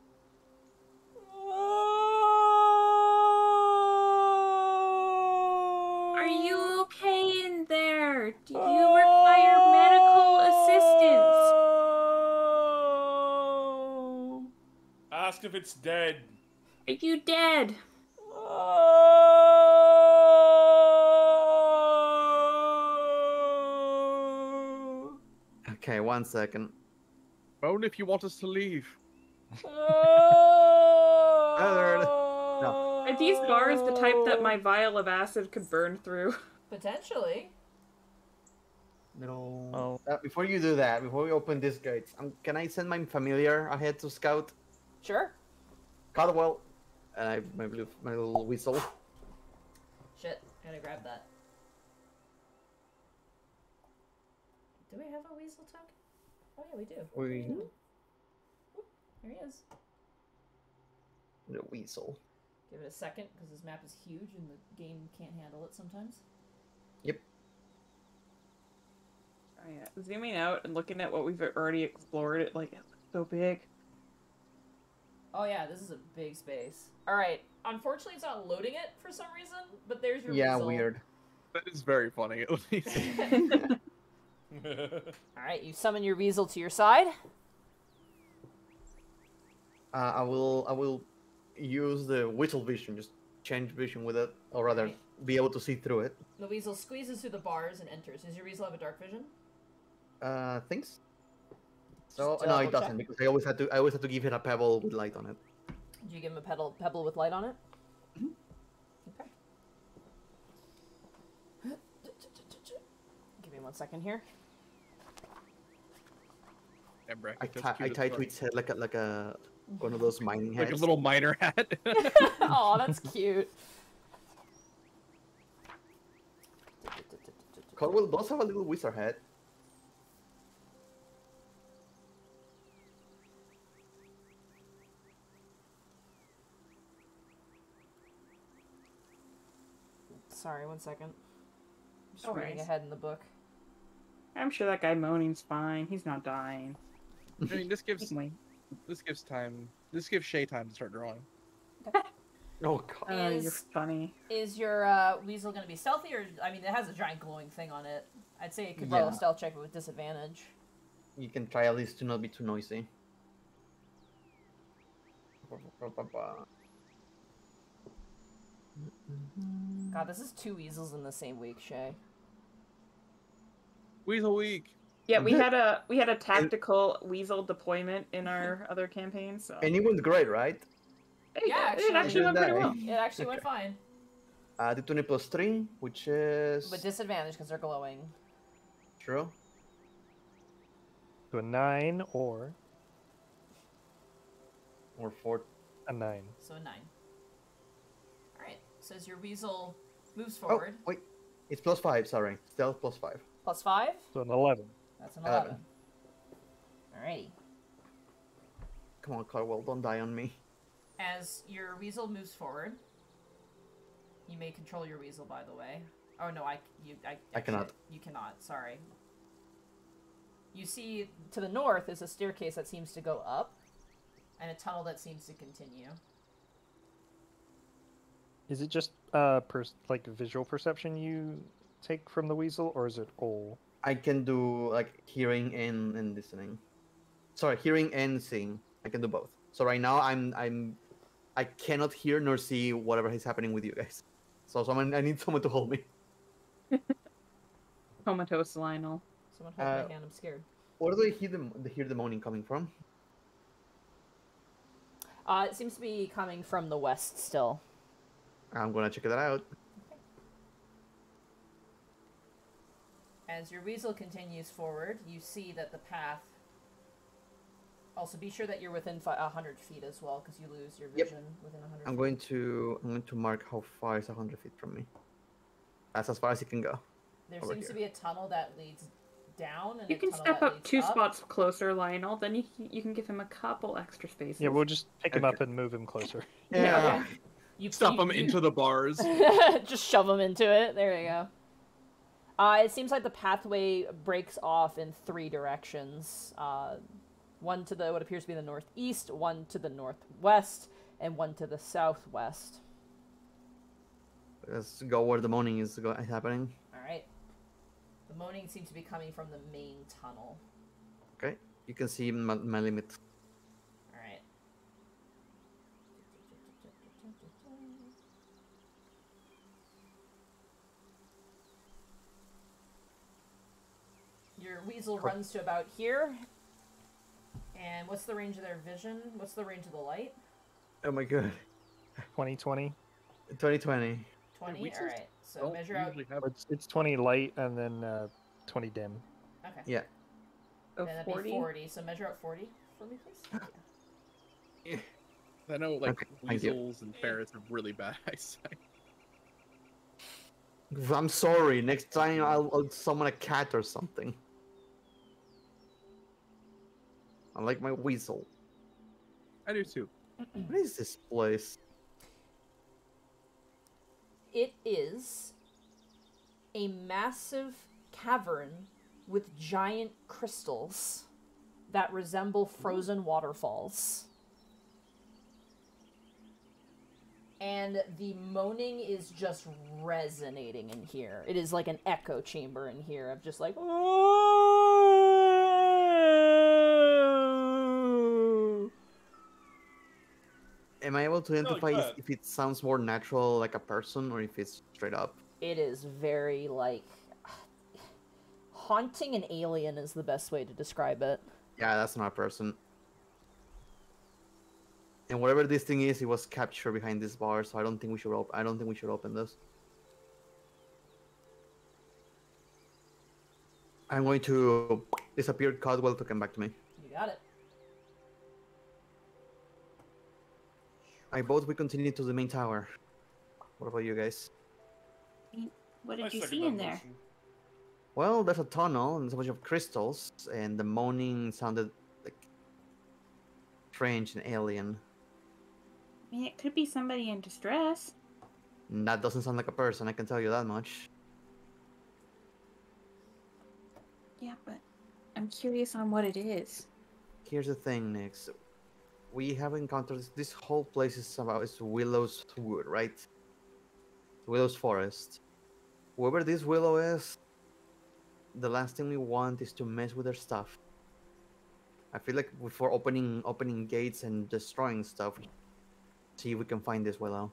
Are you okay in there? Do you require medical assistance? Ask if it's dead. Are you dead? Okay, 1 second. Moan if you want us to leave. Alert. Are these bars the type that my vial of acid could burn through? Potentially. No. Oh. Before you do that, before we open these gates, can I send my familiar ahead to scout? Sure. Caldwell. And I my little whistle. Shit, gotta grab that. Do we have a weasel token? Oh yeah, we do. We Oop, here he is. the weasel. Give it a second, because this map is huge and the game can't handle it sometimes. Yep. Oh, yeah. Zooming out and looking at what we've already explored, it's so big. Oh yeah, this is a big space. Alright, unfortunately it's not loading it for some reason, but there's your Yeah, weasel. weird. That is very funny, at least. Alright, you summon your weasel to your side. I will use the whistle vision, just change vision with it, or rather, Right. be able to see through it. The weasel squeezes through the bars and enters. Does your weasel have a dark vision? Things. So Just no, it double check. doesn't because I always had to give it a pebble with light on it. Do you give him a pebble with light on it? Okay. Give me 1 second here. Yeah, Brack, I that's cute as tie to fuck. its head like a one of those mining heads. Like a little miner hat. Oh, that's cute. Caldwell does have a little wizard head. Sorry, 1 second. Just No reading worries. ahead in the book. I'm sure that guy moaning's fine. He's not dying. I mean, this He gives can wait. time. This gives Shay time to start drawing. Oh god. Oh, you're Is- funny. Is your weasel going to be stealthy, or I mean, it has a giant glowing thing on it. I'd say it could roll a Yeah. stealth check, but with disadvantage. You can try at least to not be too noisy. God, this is 2 weasels in the same week, Shay. Weasel week. Yeah, we had a tactical weasel deployment in our other campaign, so And it went great, right? Yeah, it actually went pretty well. It actually went fine. The 20 plus 3, which is With disadvantage because they're glowing. true. So a 9 or Or 4. a 9. So a 9. Alright, so as your weasel moves Oh, forward, wait. It's plus 5, sorry. Stealth plus 5. plus 5, So an 11. that's an 11. 11. Alrighty. Come on, Caldwell, don't die on me. As your weasel moves forward, you may control your weasel, by the way. Oh no, I cannot. You cannot. Sorry. You see to the north is a staircase that seems to go up, and a tunnel that seems to continue. Is it just like visual perception you take from the weasel, or is it all? I can do like hearing and listening. Sorry, hearing and seeing. I can do both. So right now I cannot hear nor see whatever is happening with you guys. So I need someone to hold me. Comatose Lionel. Someone hold my hand. I'm scared. Where do I hear the moaning coming from? It seems to be coming from the west still. I'm gonna check that out. As your weasel continues forward, you see that the path. Also, be sure that you're within 100 feet as well, because you lose your Yep. vision within 100 I'm feet. going to mark how far is 100 feet from me. That's as far as it can go. There Over seems to here. be a tunnel that leads down and You a can tunnel step that up leads 2 spots closer, Lionel. Then you can give him a couple extra spaces. Yeah, we'll just pick him Okay. up and move him closer. Yeah. Okay. You Stuff them into the bars. just shove them into it. There you go. It seems like the pathway breaks off in 3 directions. One to the what appears to be the northeast, one to the northwest, and one to the southwest. Let's go where the moaning is happening. All right. The moaning seems to be coming from the main tunnel. Okay. You can see my limit. All right. Your weasel runs to about here. And what's the range of their vision? What's the range of the light? Oh my god. 20/20. 2020. 20? weasels Alright. So Don't measure out. usually have- It's 20 light and then 20 dim. Okay. Yeah. Oh, Then that'd 40? be 40. So measure out 40 for me, please. Yeah. I know, like, Okay, thank you. weasels and ferrets have really bad eyesight. I'm sorry. Next time I'll summon a cat or something. I like my weasel. I do too. What is this place? It is a massive cavern with giant crystals that resemble frozen waterfalls. And the moaning is just resonating in here. It is like an echo chamber in here of just like... Am I able to identify that. if it sounds more natural like a person or if it's straight up? It is very, like... haunting and alien is the best way to describe it. Yeah, that's not a person. And whatever this thing is, it was captured behind this bar, so I don't think we should open this. I'm going to disappear Codwell to come back to me. You got it. I vote we continue to the main tower. What about you guys? What I did you second see that in there? motion. Well, there's a tunnel and there's a bunch of crystals, and the moaning sounded like strange and alien. I mean, it could be somebody in distress. And that doesn't sound like a person, I can tell you that much. Yeah, but I'm curious on what it is. Here's the thing, Nix. We have encountered this whole place is Willow's Wood, right? Willow's Forest. Whoever this Willow is, the last thing we want is to mess with their stuff. I feel like before opening gates and destroying stuff, see if we can find this Willow.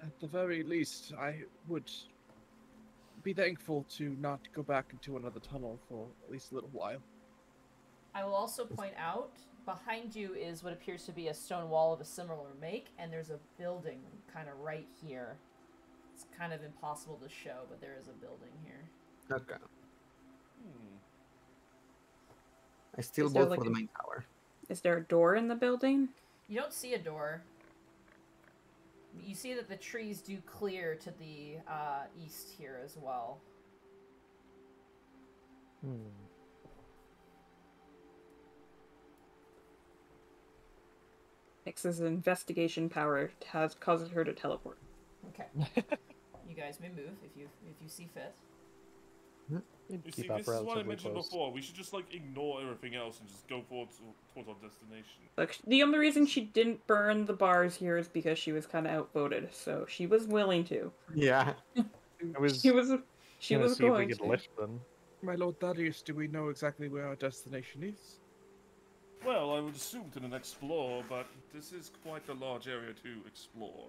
At the very least, I would be thankful to not go back into another tunnel for at least a little while. I will also point out, behind you is what appears to be a stone wall of a similar make, and there's a building kind of right here. It's kind of impossible to show, but there is a building here. Okay. Hmm. I still Is there vote like for the a- main tower. Is there a door in the building? You don't see a door. You see that the trees do clear to the east here as well. Nyx's investigation power causes her to teleport. Okay. You guys may move if you see fit. You Keep see, up this is what I relatively mentioned close. before. We should just like ignore everything else and just go forward towards our destination. Look, the only reason she didn't burn the bars here is because she was kind of outvoted, so she was willing to. Yeah. I was She was gonna see if we going could to. lift them. My Lord Darius, do we know exactly where our destination is? Well, I would assume to the next floor, but this is quite a large area to explore.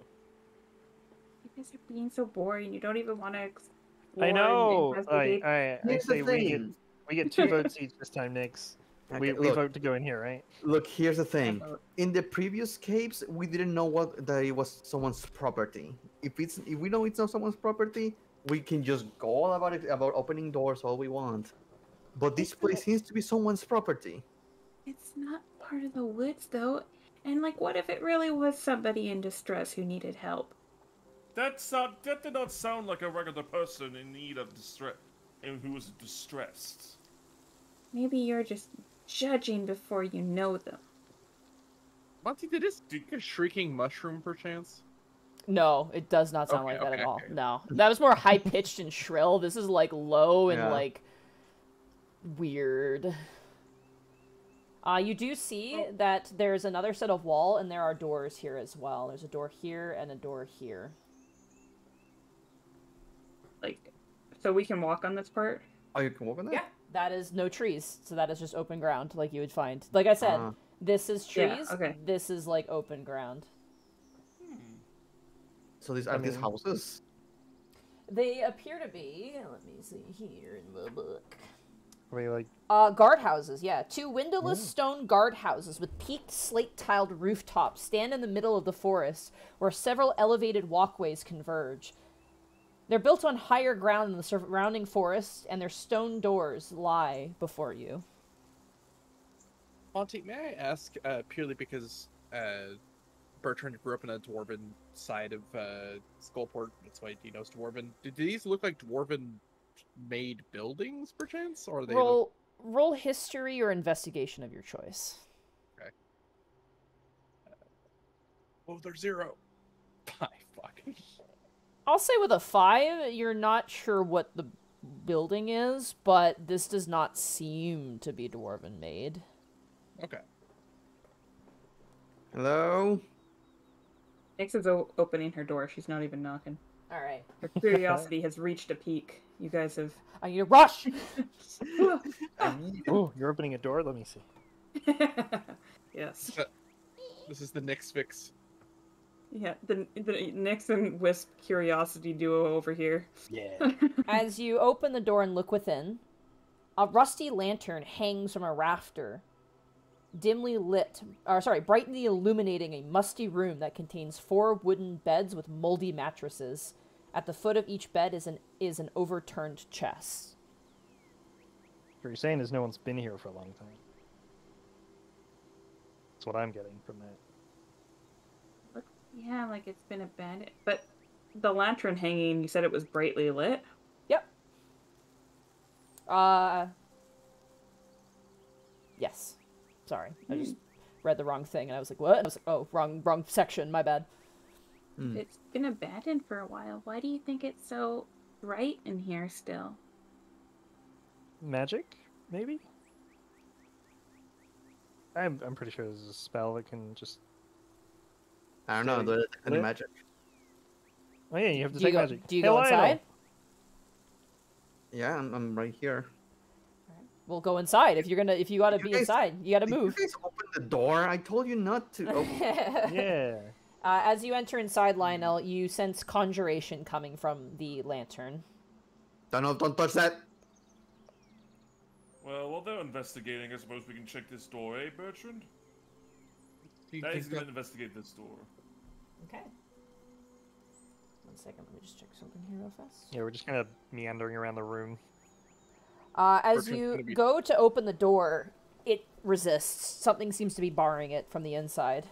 You guys are being so boring. You don't even want to explore. I know. And investigate. I Here's the say thing. we get 2 votes each this time, Nyx. We Okay, look, vote to go in here, right? look, here's the thing. vote. In the previous caves, we didn't know that it was someone's property. If we know it's not someone's property, we can just go all about opening doors all we want. But this place seems to be someone's property. It's not part of the woods, though. And, like, what if it really was somebody in distress who needed help? that did not sound like a regular person in need of distress, and who was distressed. Maybe you're just judging before you know them. Monty, did this a shrieking mushroom perchance? No, it does not sound Okay, like that at okay, all. okay. No. That was more high-pitched and shrill. This is, like, low and, Yeah. like, weird. You do see that there's another set of wall, and there are doors here as well. There's a door here and a door here. Like, so we can walk on this part? Oh, you can walk on that? Yeah, that is no trees, so that is just open ground, like you would find. Like I said, Ah. this is Yeah, trees, okay. this is, like, open ground. So these are these houses? They appear to be, let me see here in the book. Are we like Guardhouses, yeah. 2 windowless stone guardhouses with peaked slate-tiled rooftops stand in the middle of the forest, where several elevated walkways converge. They're built on higher ground in the surrounding forest, and their stone doors lie before you. Monty, may I ask, purely because Bertrand grew up in a dwarven side of Skullport, that's why he knows dwarven. Do these look like dwarven-made buildings, perchance? Or are they Roll history or investigation of your choice. Okay. They're 0. Fuck. I'll say with a 5, you're not sure what the building is, but this does not seem to be dwarven made. Okay. Hello? Nyx is opening her door. She's not even knocking. All right. Her curiosity has reached a peak. You guys have... I need to rush! oh, you're opening a door? Let me see. Yes. This is the Nyx fix. Yeah, the Nyx and Wisp curiosity duo over here. Yeah. As you open the door and look within, a rusty lantern hangs from a rafter, brightly illuminating a musty room that contains 4 wooden beds with moldy mattresses. At the foot of each bed is an overturned chest. What you're saying is no one's been here for a long time. That's what I'm getting from that. Yeah, like it's been abandoned. But the lantern hanging, you said it was brightly lit? Yep. Yes. Sorry. I just read the wrong thing and I was like, what? I was like, oh, wrong section, my bad. It's been abandoned for a while. Why do you think it's so bright in here still? Magic, maybe? I'm pretty sure there's a spell that can just... I don't know, do it any Lit? magic. Oh yeah, you have to Do you take go, magic. do you go Hello. inside? Yeah, I'm right here. We'll go inside. If you gotta You be guys- inside, you gotta Did move. you guys open the door? I told you not to open. Yeah. As you enter inside, Lionel, you sense conjuration coming from the lantern. Don't touch that. Well, while they're investigating, I suppose we can check this door, eh, Bertrand? Do you He's think gonna that- investigate this door. Okay. 1 second, let me just check something here real fast. Yeah, we're just kind of meandering around the room. As Bertrand's you gonna be- go to open the door, it resists. Something seems to be barring it from the inside.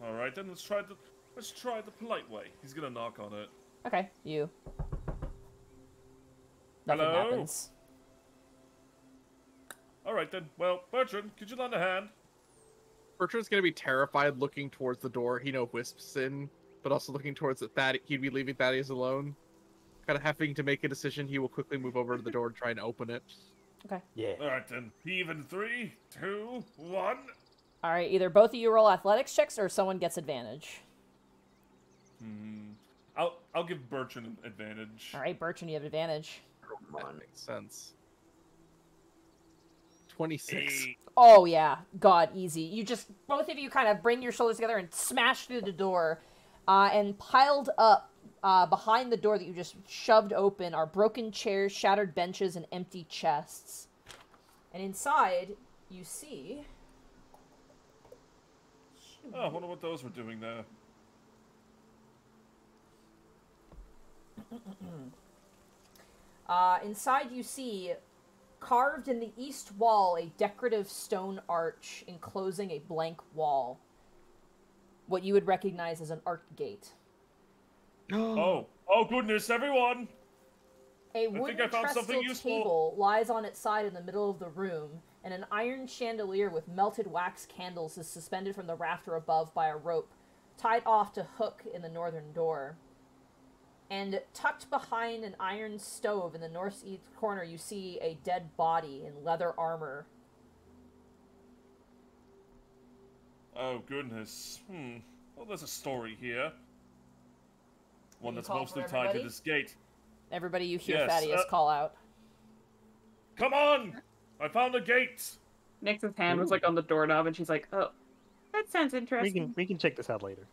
All right, then let's try the polite way. He's gonna knock on it. Okay, you. Nothing Hello? happens. All right then. Well, Bertrand, could you lend a hand? Bertrand's gonna be terrified looking towards the door. He knows Wisp's in, but also looking towards that he'd be leaving Thaddeus alone. Kind of having to make a decision, he will quickly move over to the door and try and open it. Okay. Yeah. All right then. Even 3, 2, 1. All right, either both of you roll athletics checks or someone gets advantage. I'll give Bertrand an advantage. All right, Bertrand, you have advantage. That makes sense. 26. Hey. Oh, yeah. God, easy. You just, both of you kind of bring your shoulders together and smash through the door. And piled up behind the door that you just shoved open are broken chairs, shattered benches, and empty chests. And inside, you see... Oh, I wonder what those were doing there. Inside you see, carved in the east wall, a decorative stone arch enclosing a blank wall. what you would recognize as an arc gate. Oh goodness, everyone! A think wooden I found something trestle useful. table lies on its side in the middle of the room, and an iron chandelier with melted wax candles is suspended from the rafter above by a rope, tied off to hook in the northern door. And tucked behind an iron stove in the northeast corner, you see a dead body in leather armor. Oh goodness. Well, there's a story here. One you that's call for mostly tied to everybody? this gate. Everybody, you hear Yes, Thaddeus call out. Come on! I found the gate! Nix's hand was like on the doorknob, and she's like, "Oh, that sounds interesting." We can check this out later.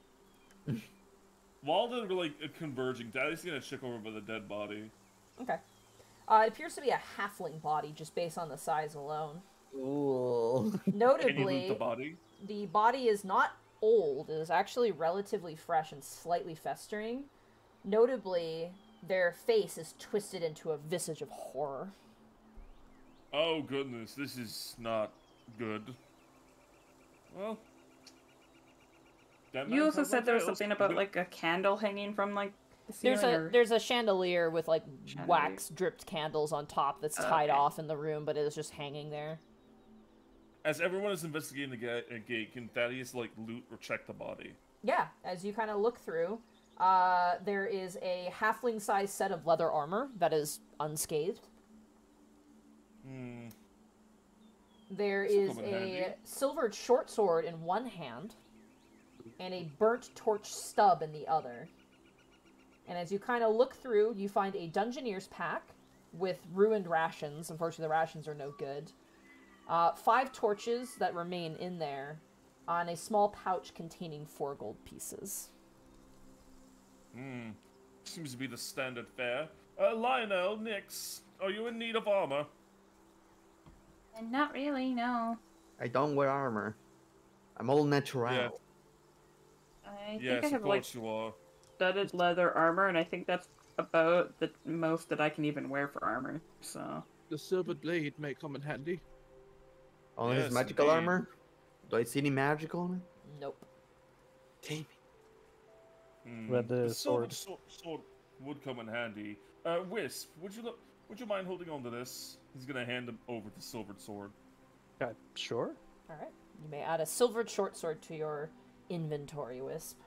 While they're like converging, Daddy's gonna check over by the dead body. Okay. It appears to be a halfling body, just based on the size alone. Ooh. Can you loot Notably, the body? the body is not old. It is actually relatively fresh and slightly festering. Notably, their face is twisted into a visage of horror. Oh goodness, this is not good. Well, that You man also tells no said there was tales. something about like a candle hanging from like the ceiling. There's a chandelier with like Chandelier. wax dripped candles on top that's tied Okay. off in the room, but it is just hanging there. As everyone is investigating the gate, can Thaddeus like loot or check the body? Yeah, as you kind of look through, there is a halfling-sized set of leather armor that is unscathed. There This'll is come in a handy. silvered short sword in one hand, and a burnt torch stub in the other. And as you kind of look through, you find a Dungeoneer's pack with ruined rations. Unfortunately, the rations are no good. 5 torches that remain in there, and a small pouch containing 4 gold pieces. Seems to be the standard fare. Lionel, Nix, are you in need of armor? And not really, no. I don't wear armor. I'm all natural. Yeah. I Yes, think I of have like course you are. Studded leather armor, and I think that's about the most that I can even wear for armor. So The silver blade may come in handy. Only Yes, his magical indeed. armor? Do I see any magic on it? Nope. Damn it. Read the silver sword. sword would come in handy. Wisp, would you mind holding on to this? He's gonna hand him over the silvered sword. Sure. Alright. You may add a silvered short sword to your inventory, Wisp.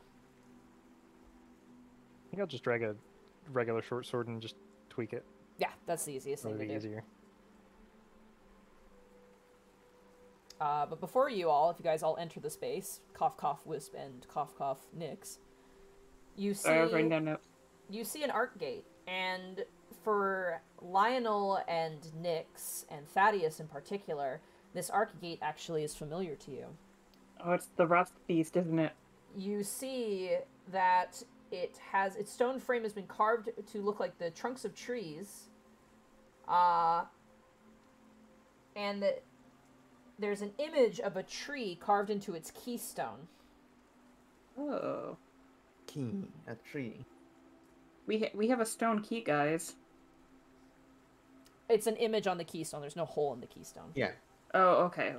I think I'll just drag a regular short sword and just tweak it. Yeah, that's the easiest thing That'll to be do. easier. But before you all, if you guys all enter the space, cough cough Wisp and cough cough Nix, you sorry, I was writing see down notes. you see an art gate, and for Lionel and Nix and Thaddeus in particular, this arc gate actually is familiar to you. Oh, it's the rust beast, isn't it? You see that its stone frame has been carved to look like the trunks of trees, and that there's an image of a tree carved into its keystone. Oh, Key, a tree. we have a stone key, guys. It's an image on the keystone. There's no hole in the keystone. Yeah. Oh, okay.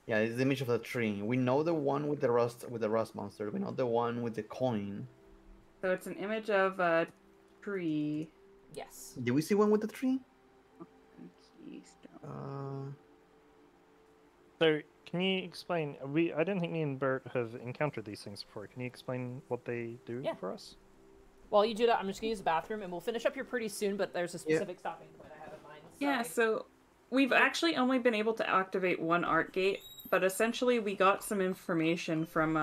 Yeah, it's the image of the tree. We know the one with the rust monster. We know the one with the coin. So it's an image of a tree. Yes. Did we see one with the tree? Keystone. So, can you explain? I don't think me and Bert have encountered these things before. Can you explain what they do Yeah. for us? While you do that, I'm just gonna use the bathroom, and we'll finish up here pretty soon. But there's a specific stopping point I have in mind. Yeah, Sorry. so we've actually only been able to activate one art gate, but essentially we got some information from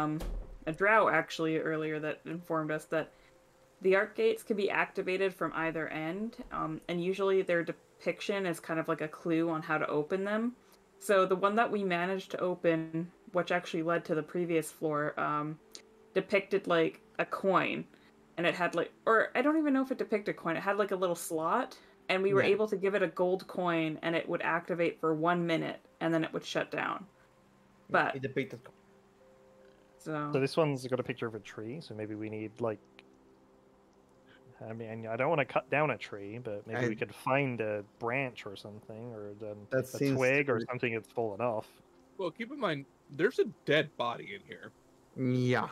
a drow actually earlier that informed us that the art gates can be activated from either end, and usually their depiction is kind of like a clue on how to open them. So the one that we managed to open, which actually led to the previous floor, depicted like a coin, and it had like, or I don't even know if it depicted a coin. It had like a little slot, and we were Yeah. able to give it a gold coin, and it would activate for 1 minute, and then it would shut down. But It depicted. so So this one's got a picture of a tree, so maybe we need like. I mean, I don't want to cut down a tree, but maybe we could find a branch or something, or That a seems twig or to- something that's fallen off. Well, keep in mind, there's a dead body in here. Yeah.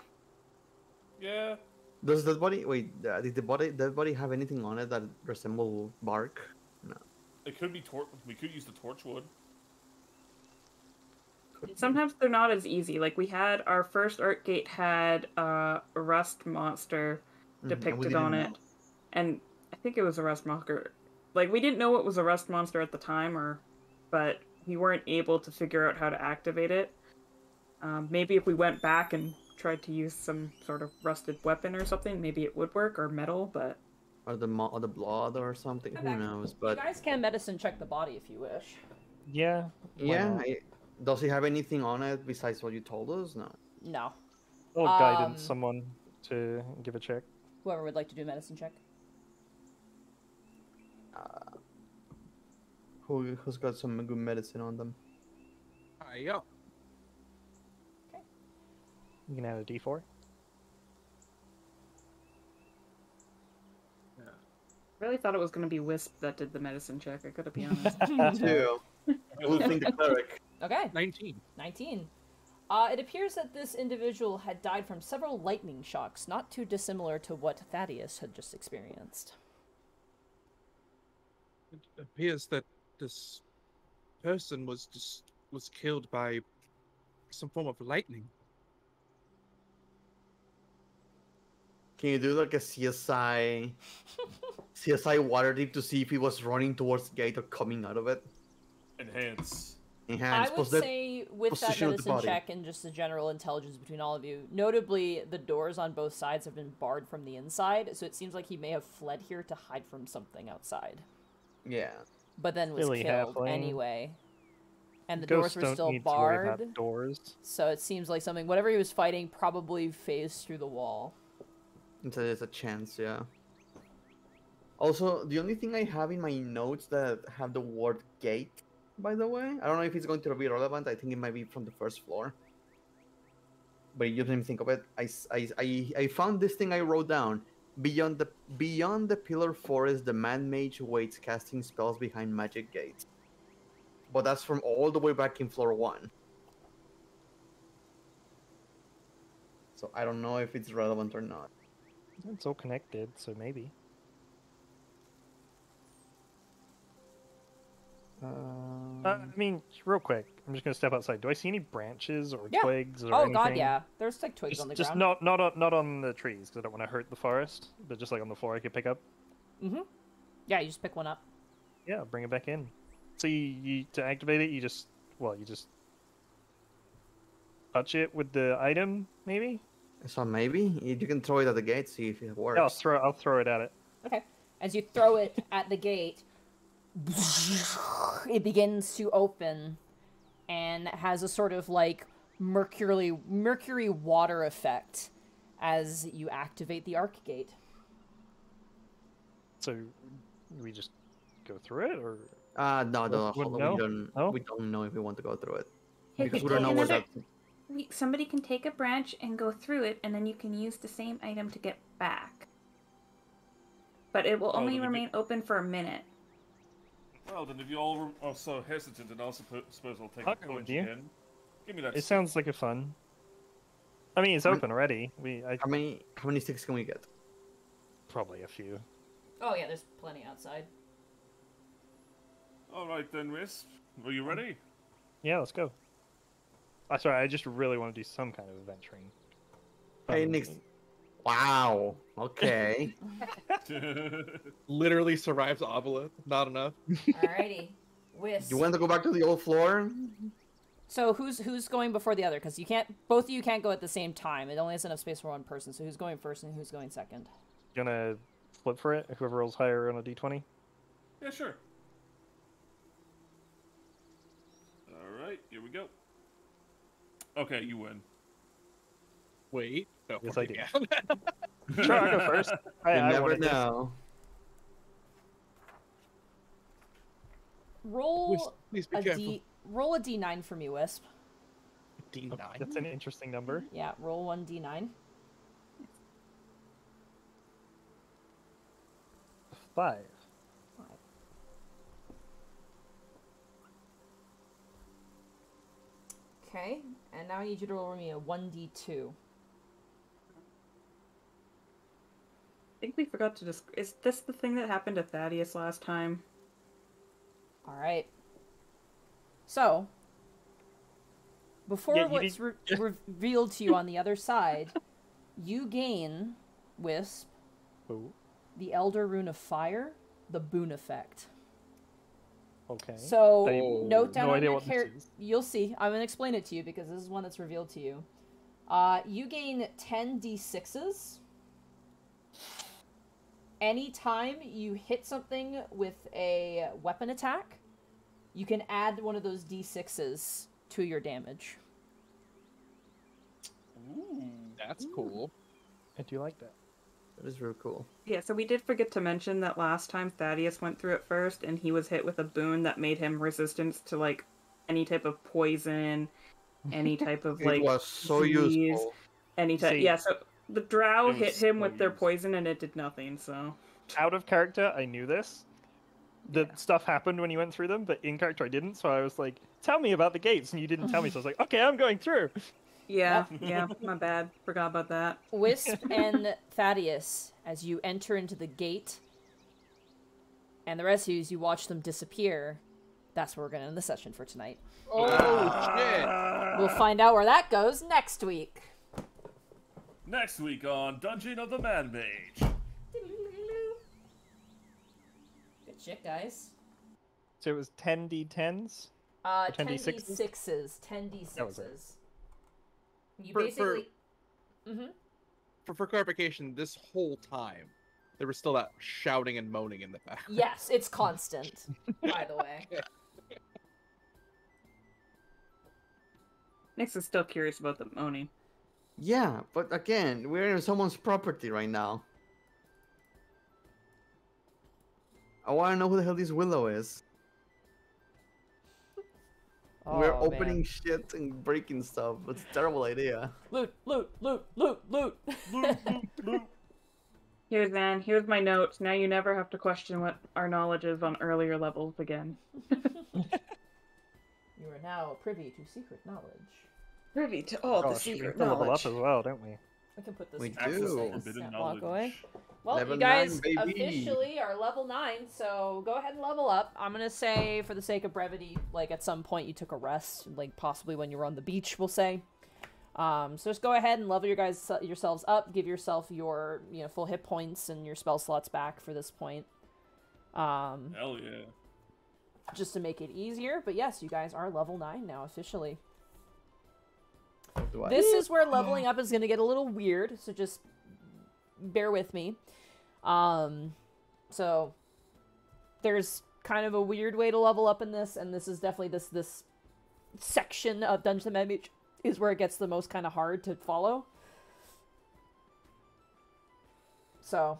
Yeah. Does that body wait? Did that body have anything on it that resemble bark? No. It could be we could use the torchwood. Could be. Sometimes they're not as easy. Like we had our first art gate had a rust monster Mhm, and we depicted didn't on know. it, and I think it was a rust monster. Like we didn't know it was a rust monster at the time, but we weren't able to figure out how to activate it. Maybe if we went back and tried to use some sort of rusted weapon or something, maybe it would work, or metal. But Or the blood or something. Who knows? You But guys can medicine check the body if you wish. Yeah. why yeah, not? does he have anything on it besides what you told us? No. No. Or guidance Um, someone to give a check. Whoever would like to do a medicine check. Who's got some good medicine on them? Yeah. You can add a D4. really thought it was going to be Wisp that did the medicine check. I gotta be honest. Two. Who's think the cleric? Okay. 19. 19. It appears that this individual had died from several lightning shocks, not too dissimilar to what Thaddeus had just experienced. It appears that this person was killed by some form of lightning. Can you do like a CSI Waterdeep to see if he was running towards the gate or coming out of it? Enhance. Enhance. I would say with that position of the medicine body. check and just the general intelligence between all of you, notably the doors on both sides have been barred from the inside, so it seems like he may have fled here to hide from something outside. Yeah. But then was Silly killed halfling. anyway. And the Ghosts doors were don't still need to worry barred, about doors. so it seems like something, whatever he was fighting probably phased through the wall. So there's a chance, yeah. Also, the only thing I have in my notes that have the word gate, by the way, I don't know if it's going to be relevant. I think it might be from the first floor. But you didn't think of it. I found this thing I wrote down. Beyond the pillar forest, the man mage waits, casting spells behind magic gates. But that's from all the way back in floor 1. So I don't know if it's relevant or not. It's all connected, so maybe. I mean, real quick, I'm just gonna step outside. Do I see any branches or Yeah. twigs or Oh anything? god, yeah. There's like twigs Just, on the just ground. not on the trees because I don't want to hurt the forest, but just like on the floor I could pick up. Mm-hmm. Yeah, you just pick one up. Yeah, bring it back in. So you to activate it, you just touch it with the item, maybe. So maybe you can throw it at the gate, see if it works. Yeah, I'll throw it at it. Okay. As you throw it at the gate, it begins to open and has a sort of like mercury water effect as you activate the arc gate. So we just go through it, or No, hold on. No? We don't know if we want to go through it. Hey, Because we take don't know where another- that... Somebody can take a branch and go through it, and then you can use the same item to get back. But it will Oh, only then you remain open for a minute. Well, then if you all are so hesitant, then I suppose I'll take I'll the go with point you. again. Give me that. it stick. sounds like a fun. I mean, it's open already. How many sticks can we get? Probably a few. Oh yeah, there's plenty outside. All right then, Wisp. Are you ready? Yeah, let's go. Sorry, I just really want to do some kind of adventuring. Hey, Nick. Wow. Okay. Literally survives Obelith. Not enough. Alrighty. Whisk. You want to go back to the old floor? So who's going before the other? Because both of you can't go at the same time. It only has enough space for one person. So who's going first and who's going second? You gonna flip for it? Whoever rolls higher on a d20. Yeah, sure. All right, here we go. Okay, you win. Wait. No, Yes, I okay, do. yeah. Sure, I'll go first. You I never wanna guess. know. Roll Please be a careful. roll a d9 for me, Wisp. D9. That's an interesting number. Yeah, roll one d9. 5. Okay, and now I need you to roll me a 1d2. think we forgot to is this the thing that happened to Thaddeus last time? All right. So, before Yeah, you what's revealed to you on the other side, you gain, Wisp, Ooh, the Elder Rune of Fire, the Boon Effect. okay. So, I note down no on idea your what this character. is. You'll see. I'm going to explain it to you because this is one that's revealed to you. You gain 10 d6s. Anytime you hit something with a weapon attack, you can add one of those d6s to your damage. Ooh. That's cool. I do like that. That is real cool. Yeah, so we did forget to mention that last time Thaddeus went through it first, and he was hit with a boon that made him resistant to, like, any type of poison, any type of, like, It was so disease, useful. any type... See- Yeah, so the drow It was hit him so with their useful. poison, and it did nothing, so... Out of character, I knew this. The Yeah. stuff happened when you went through them, but in character I didn't, so I was like, tell me about the gates, and you didn't tell me, so I was like, okay, I'm going through. Yeah, yeah, my bad. Forgot about that. Wisp and Thaddeus, as you enter into the gate, and the rest of you, as you watch them disappear, that's where we're going to end the session for tonight. Oh shit! We'll find out where that goes next week. Next week on Dungeon of the Man Mage. Good shit, guys. So it was 10d10s? 10 10d6s? d6s. 10 That was it. d6s. You For- basically... Mm-hmm. For clarification, this whole time, there was still that shouting and moaning in the back. Yes, it's constant, by the way. Nix is still curious about the moaning. Yeah, but again, we're in someone's property right now. I want to know who the hell this Willow is. We're Oh, opening man. shit and breaking stuff. It's a terrible idea. Loot, loot, loot, loot, loot. Here's Anne. Here's my notes. Now you never have to question what our knowledge is on earlier levels again. You are now privy to secret knowledge. Privy to all the Gosh, we secret have to level up knowledge. as well, don't we? I can put this We in do. this Forbidden stat knowledge. block away. Well, Level you guys 9, baby. officially are level 9, so go ahead and level up. I'm gonna say, for the sake of brevity, like at some point you took a rest, like possibly when you were on the beach, we'll say. So just go ahead and level yourselves up. Give yourself your full hit points and your spell slots back for this point. Hell yeah. Just to make it easier. But yes, you guys are level 9 now officially. Do I- This is where leveling up is going to get a little weird, so just bear with me. So there's kind of a weird way to level up in this, and this is definitely this section of Dungeons and Mage is where it gets the most kind of hard to follow. So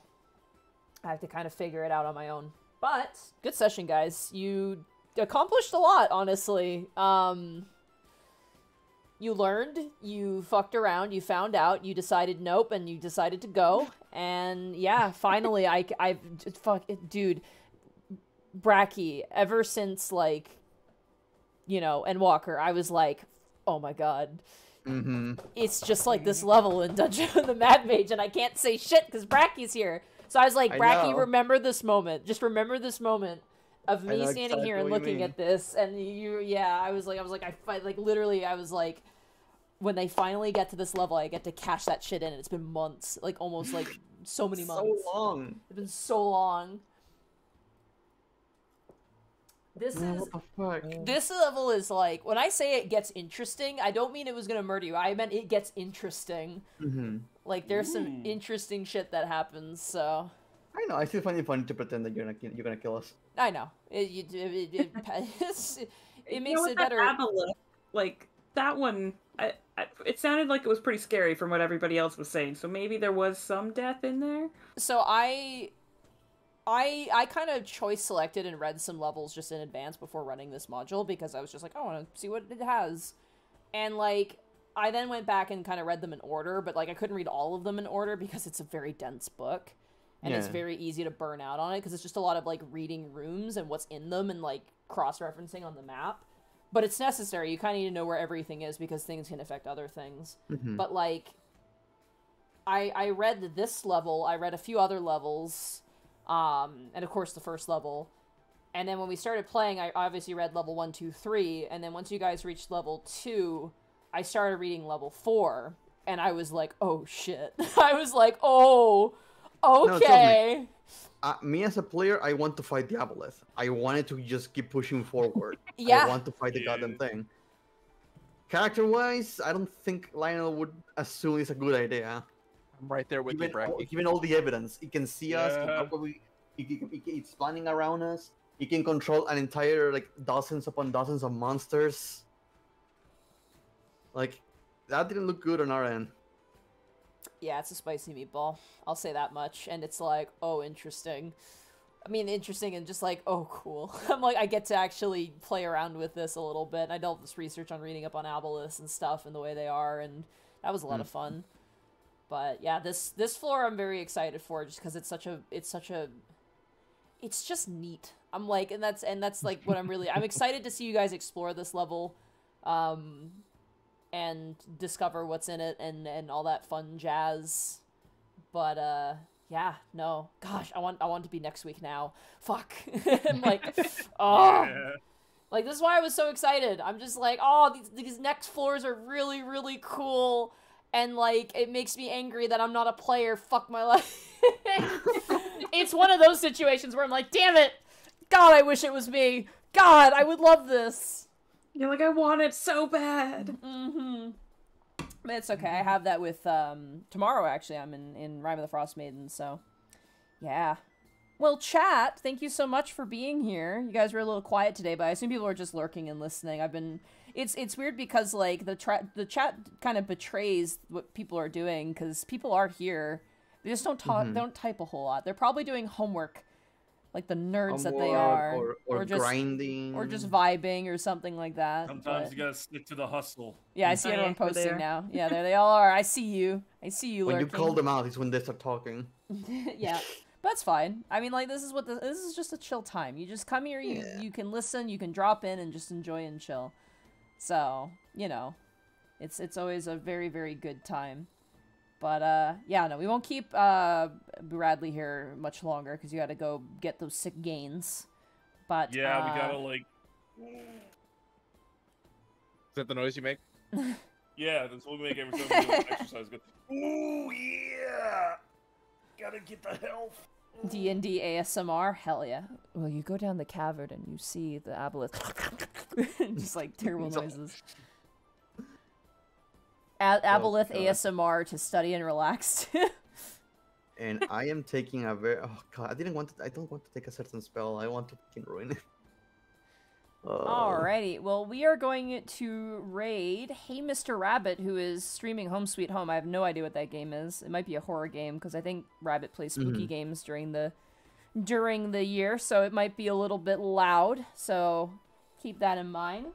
I have to kind of figure it out on my own. But good session, guys. You accomplished a lot, honestly. You learned, you fucked around, you found out, you decided nope, and you decided to go. And yeah, finally, I've fuck it, dude. Bracky, ever since and Walker, I was like, oh my god. Mm-hmm. It's just like this level in Dungeon of the Mad Mage, and I can't say shit because Bracky's here. So I was like, I Bracky, know. remember this moment. Just remember this moment of I me know standing exactly here and what you looking mean. at this, and I was like, literally, I was like, when they finally get to this level, I get to cash that shit in, and it's been months, like almost like so many months. So long. It's been so long. This Man, is what the fuck? this level is like, when I say it gets interesting, I don't mean it was gonna murder you. I meant it gets interesting. Mm-hmm. Like there's some Ooh. interesting shit that happens. So I know. I still find it funny to pretend that you're gonna kill us. I know it makes You know what, it that better. aboleth, like that one, it sounded like it was pretty scary from what everybody else was saying. So maybe there was some death in there. So I kind of choice selected and read some levels just in advance before running this module because I was just like, I want to see what it has. And like I then went back and kind of read them in order, but like I couldn't read all of them in order because it's a very dense book and it's Yeah. very easy to burn out on it because it's just a lot of like reading rooms and what's in them and like cross-referencing on the map. But it's necessary. You kind of need to know where everything is because things can affect other things. Mm-hmm. But like I read this level, I read a few other levels, and of course the first level. And then when we started playing, I obviously read level 1, 2, 3, and then once you guys reached level 2, I started reading level 4, and I was like, oh shit. I was like, oh, okay. No, me as a player, I want to fight the Aboleth. I wanted to just keep pushing forward. Yeah. I want to fight the goddamn thing. Character-wise, I don't think Lionel would assume it's a good idea. I'm right there with you, Bracky. Given all the evidence, he can see us. It's planning around us. He can control an entire, like, dozens upon dozens of monsters. Like, that didn't look good on our end. Yeah, it's a spicy meatball. I'll say that much. And it's like, oh, interesting. I mean, interesting and just like, oh, cool. I'm like, I get to actually play around with this a little bit. I did all this research on reading up on Aboleths and stuff and the way they are, and that was a lot of fun. But yeah, this floor I'm very excited for just because it's just neat. I'm like, and that's like what I'm excited to see you guys explore this level, and discover what's in it and all that fun jazz. But yeah, no, gosh, I want to be next week now. Fuck. I'm like, oh, yeah. Like this is why I was so excited. I'm just like, oh, these next floors are really, really cool. And, like, it makes me angry that I'm not a player. Fuck my life. It's one of those situations where I'm like, damn it. God, I wish it was me. God, I would love this. You're like, I want it so bad. Mm-hmm. But it's okay. I have that with, tomorrow, actually. I'm in Rime of the Frost Maiden, so. Yeah. Well, chat, thank you so much for being here. You guys were a little quiet today, but I assume people are just lurking and listening. It's weird because, like, the chat kind of betrays what people are doing, because people are here. They just don't talk, they don't type a whole lot. They're probably doing homework, like the nerds that they are. Or just grinding. Or just vibing or something like that. Sometimes you gotta stick to the hustle. Yeah, I see everyone posting now. Yeah, there they all are. I see you. I see you when lurking. You call them out, it's when they start talking. Yeah. That's fine. I mean, like, this is just a chill time. You just come here, you can listen, you can drop in and just enjoy and chill. So, you know, it's always a very, very good time. But, yeah, no, we won't keep, Bradley here much longer, because you gotta go get those sick gains. But, yeah, we gotta, like... Is that the noise you make? Yeah, that's what we make every time we do exercise. Ooh, yeah! Gotta get the health. D&D ASMR? Hell yeah. Well, you go down the cavern and you see the aboleth. Just like terrible noises. Aboleth ASMR to study and relax. And I am taking a very... Oh god, I don't want to take a certain spell. I want to fucking ruin it. Alrighty, well, we are going to raid Hey Mr. Rabbit, who is streaming Home Sweet Home. I have no idea what that game is. It might be a horror game, because I think Rabbit plays spooky games during the year, so it might be a little bit loud, so keep that in mind.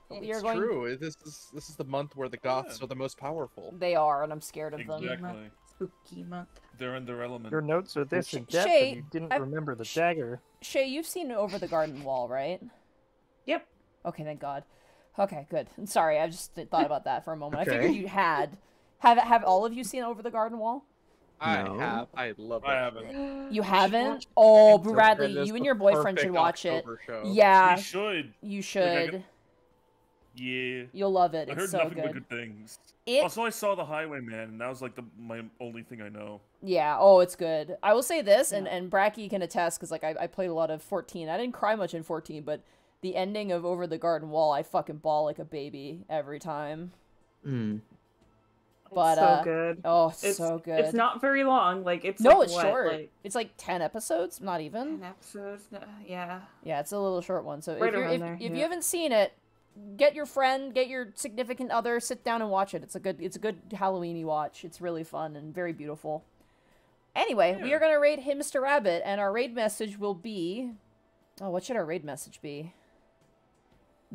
It's true. This is the month where the goths are the most powerful. They are, and I'm scared of them. Exactly. Spooky month. They're in their element. Your notes are this in depth, Shay, and you didn't remember the dagger. Shay, you've seen Over the Garden Wall, right? Yep. Okay, thank God. Okay, good. I'm sorry, I just thought about that for a moment. Okay. I figured you had. Have all of you seen Over the Garden Wall? I have. I love it. I haven't. You haven't? Oh, It's Bradley, a you and your boyfriend should perfect watch it. October show. Yeah, We should. you should. Like, yeah. You'll love it. I It's heard so nothing good. but good things. It, Also, I saw The Highwayman, and that was like my only thing I know. yeah, oh, it's good. I will say this, and Bracky can attest, because like I played a lot of 14. I didn't cry much in 14, but the ending of Over the Garden Wall, I fucking bawl like a baby every time. But so good. Oh, it's so good. It's not very long. Like it's No, like, it's what, short. Like It's like 10 episodes, not even. 10 episodes. Yeah. Yeah, it's a little short one. So Right if around there, you yeah. haven't seen it, get your friend, get your significant other, sit down and watch it. It's a good Halloween-y watch. It's really fun and very beautiful. Anyway, we are gonna raid Hey Mr. Rabbit, and our raid message will be, oh, what should our raid message be?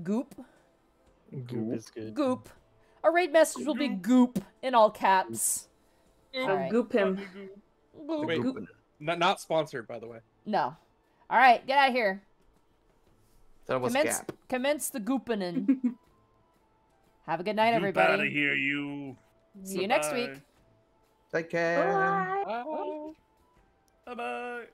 Goop. Goop is good. Goop. Our raid message will be goop in all caps. So Alright. goop him. Goop. Wait, Goop. not sponsored, by the way. No. All right, get out of here. That was Gap. Commence the goopinin'. Have a good night, Goop everybody. outta here, you. See you next Bye-bye. week. Take care. Bye. Bye. Bye bye.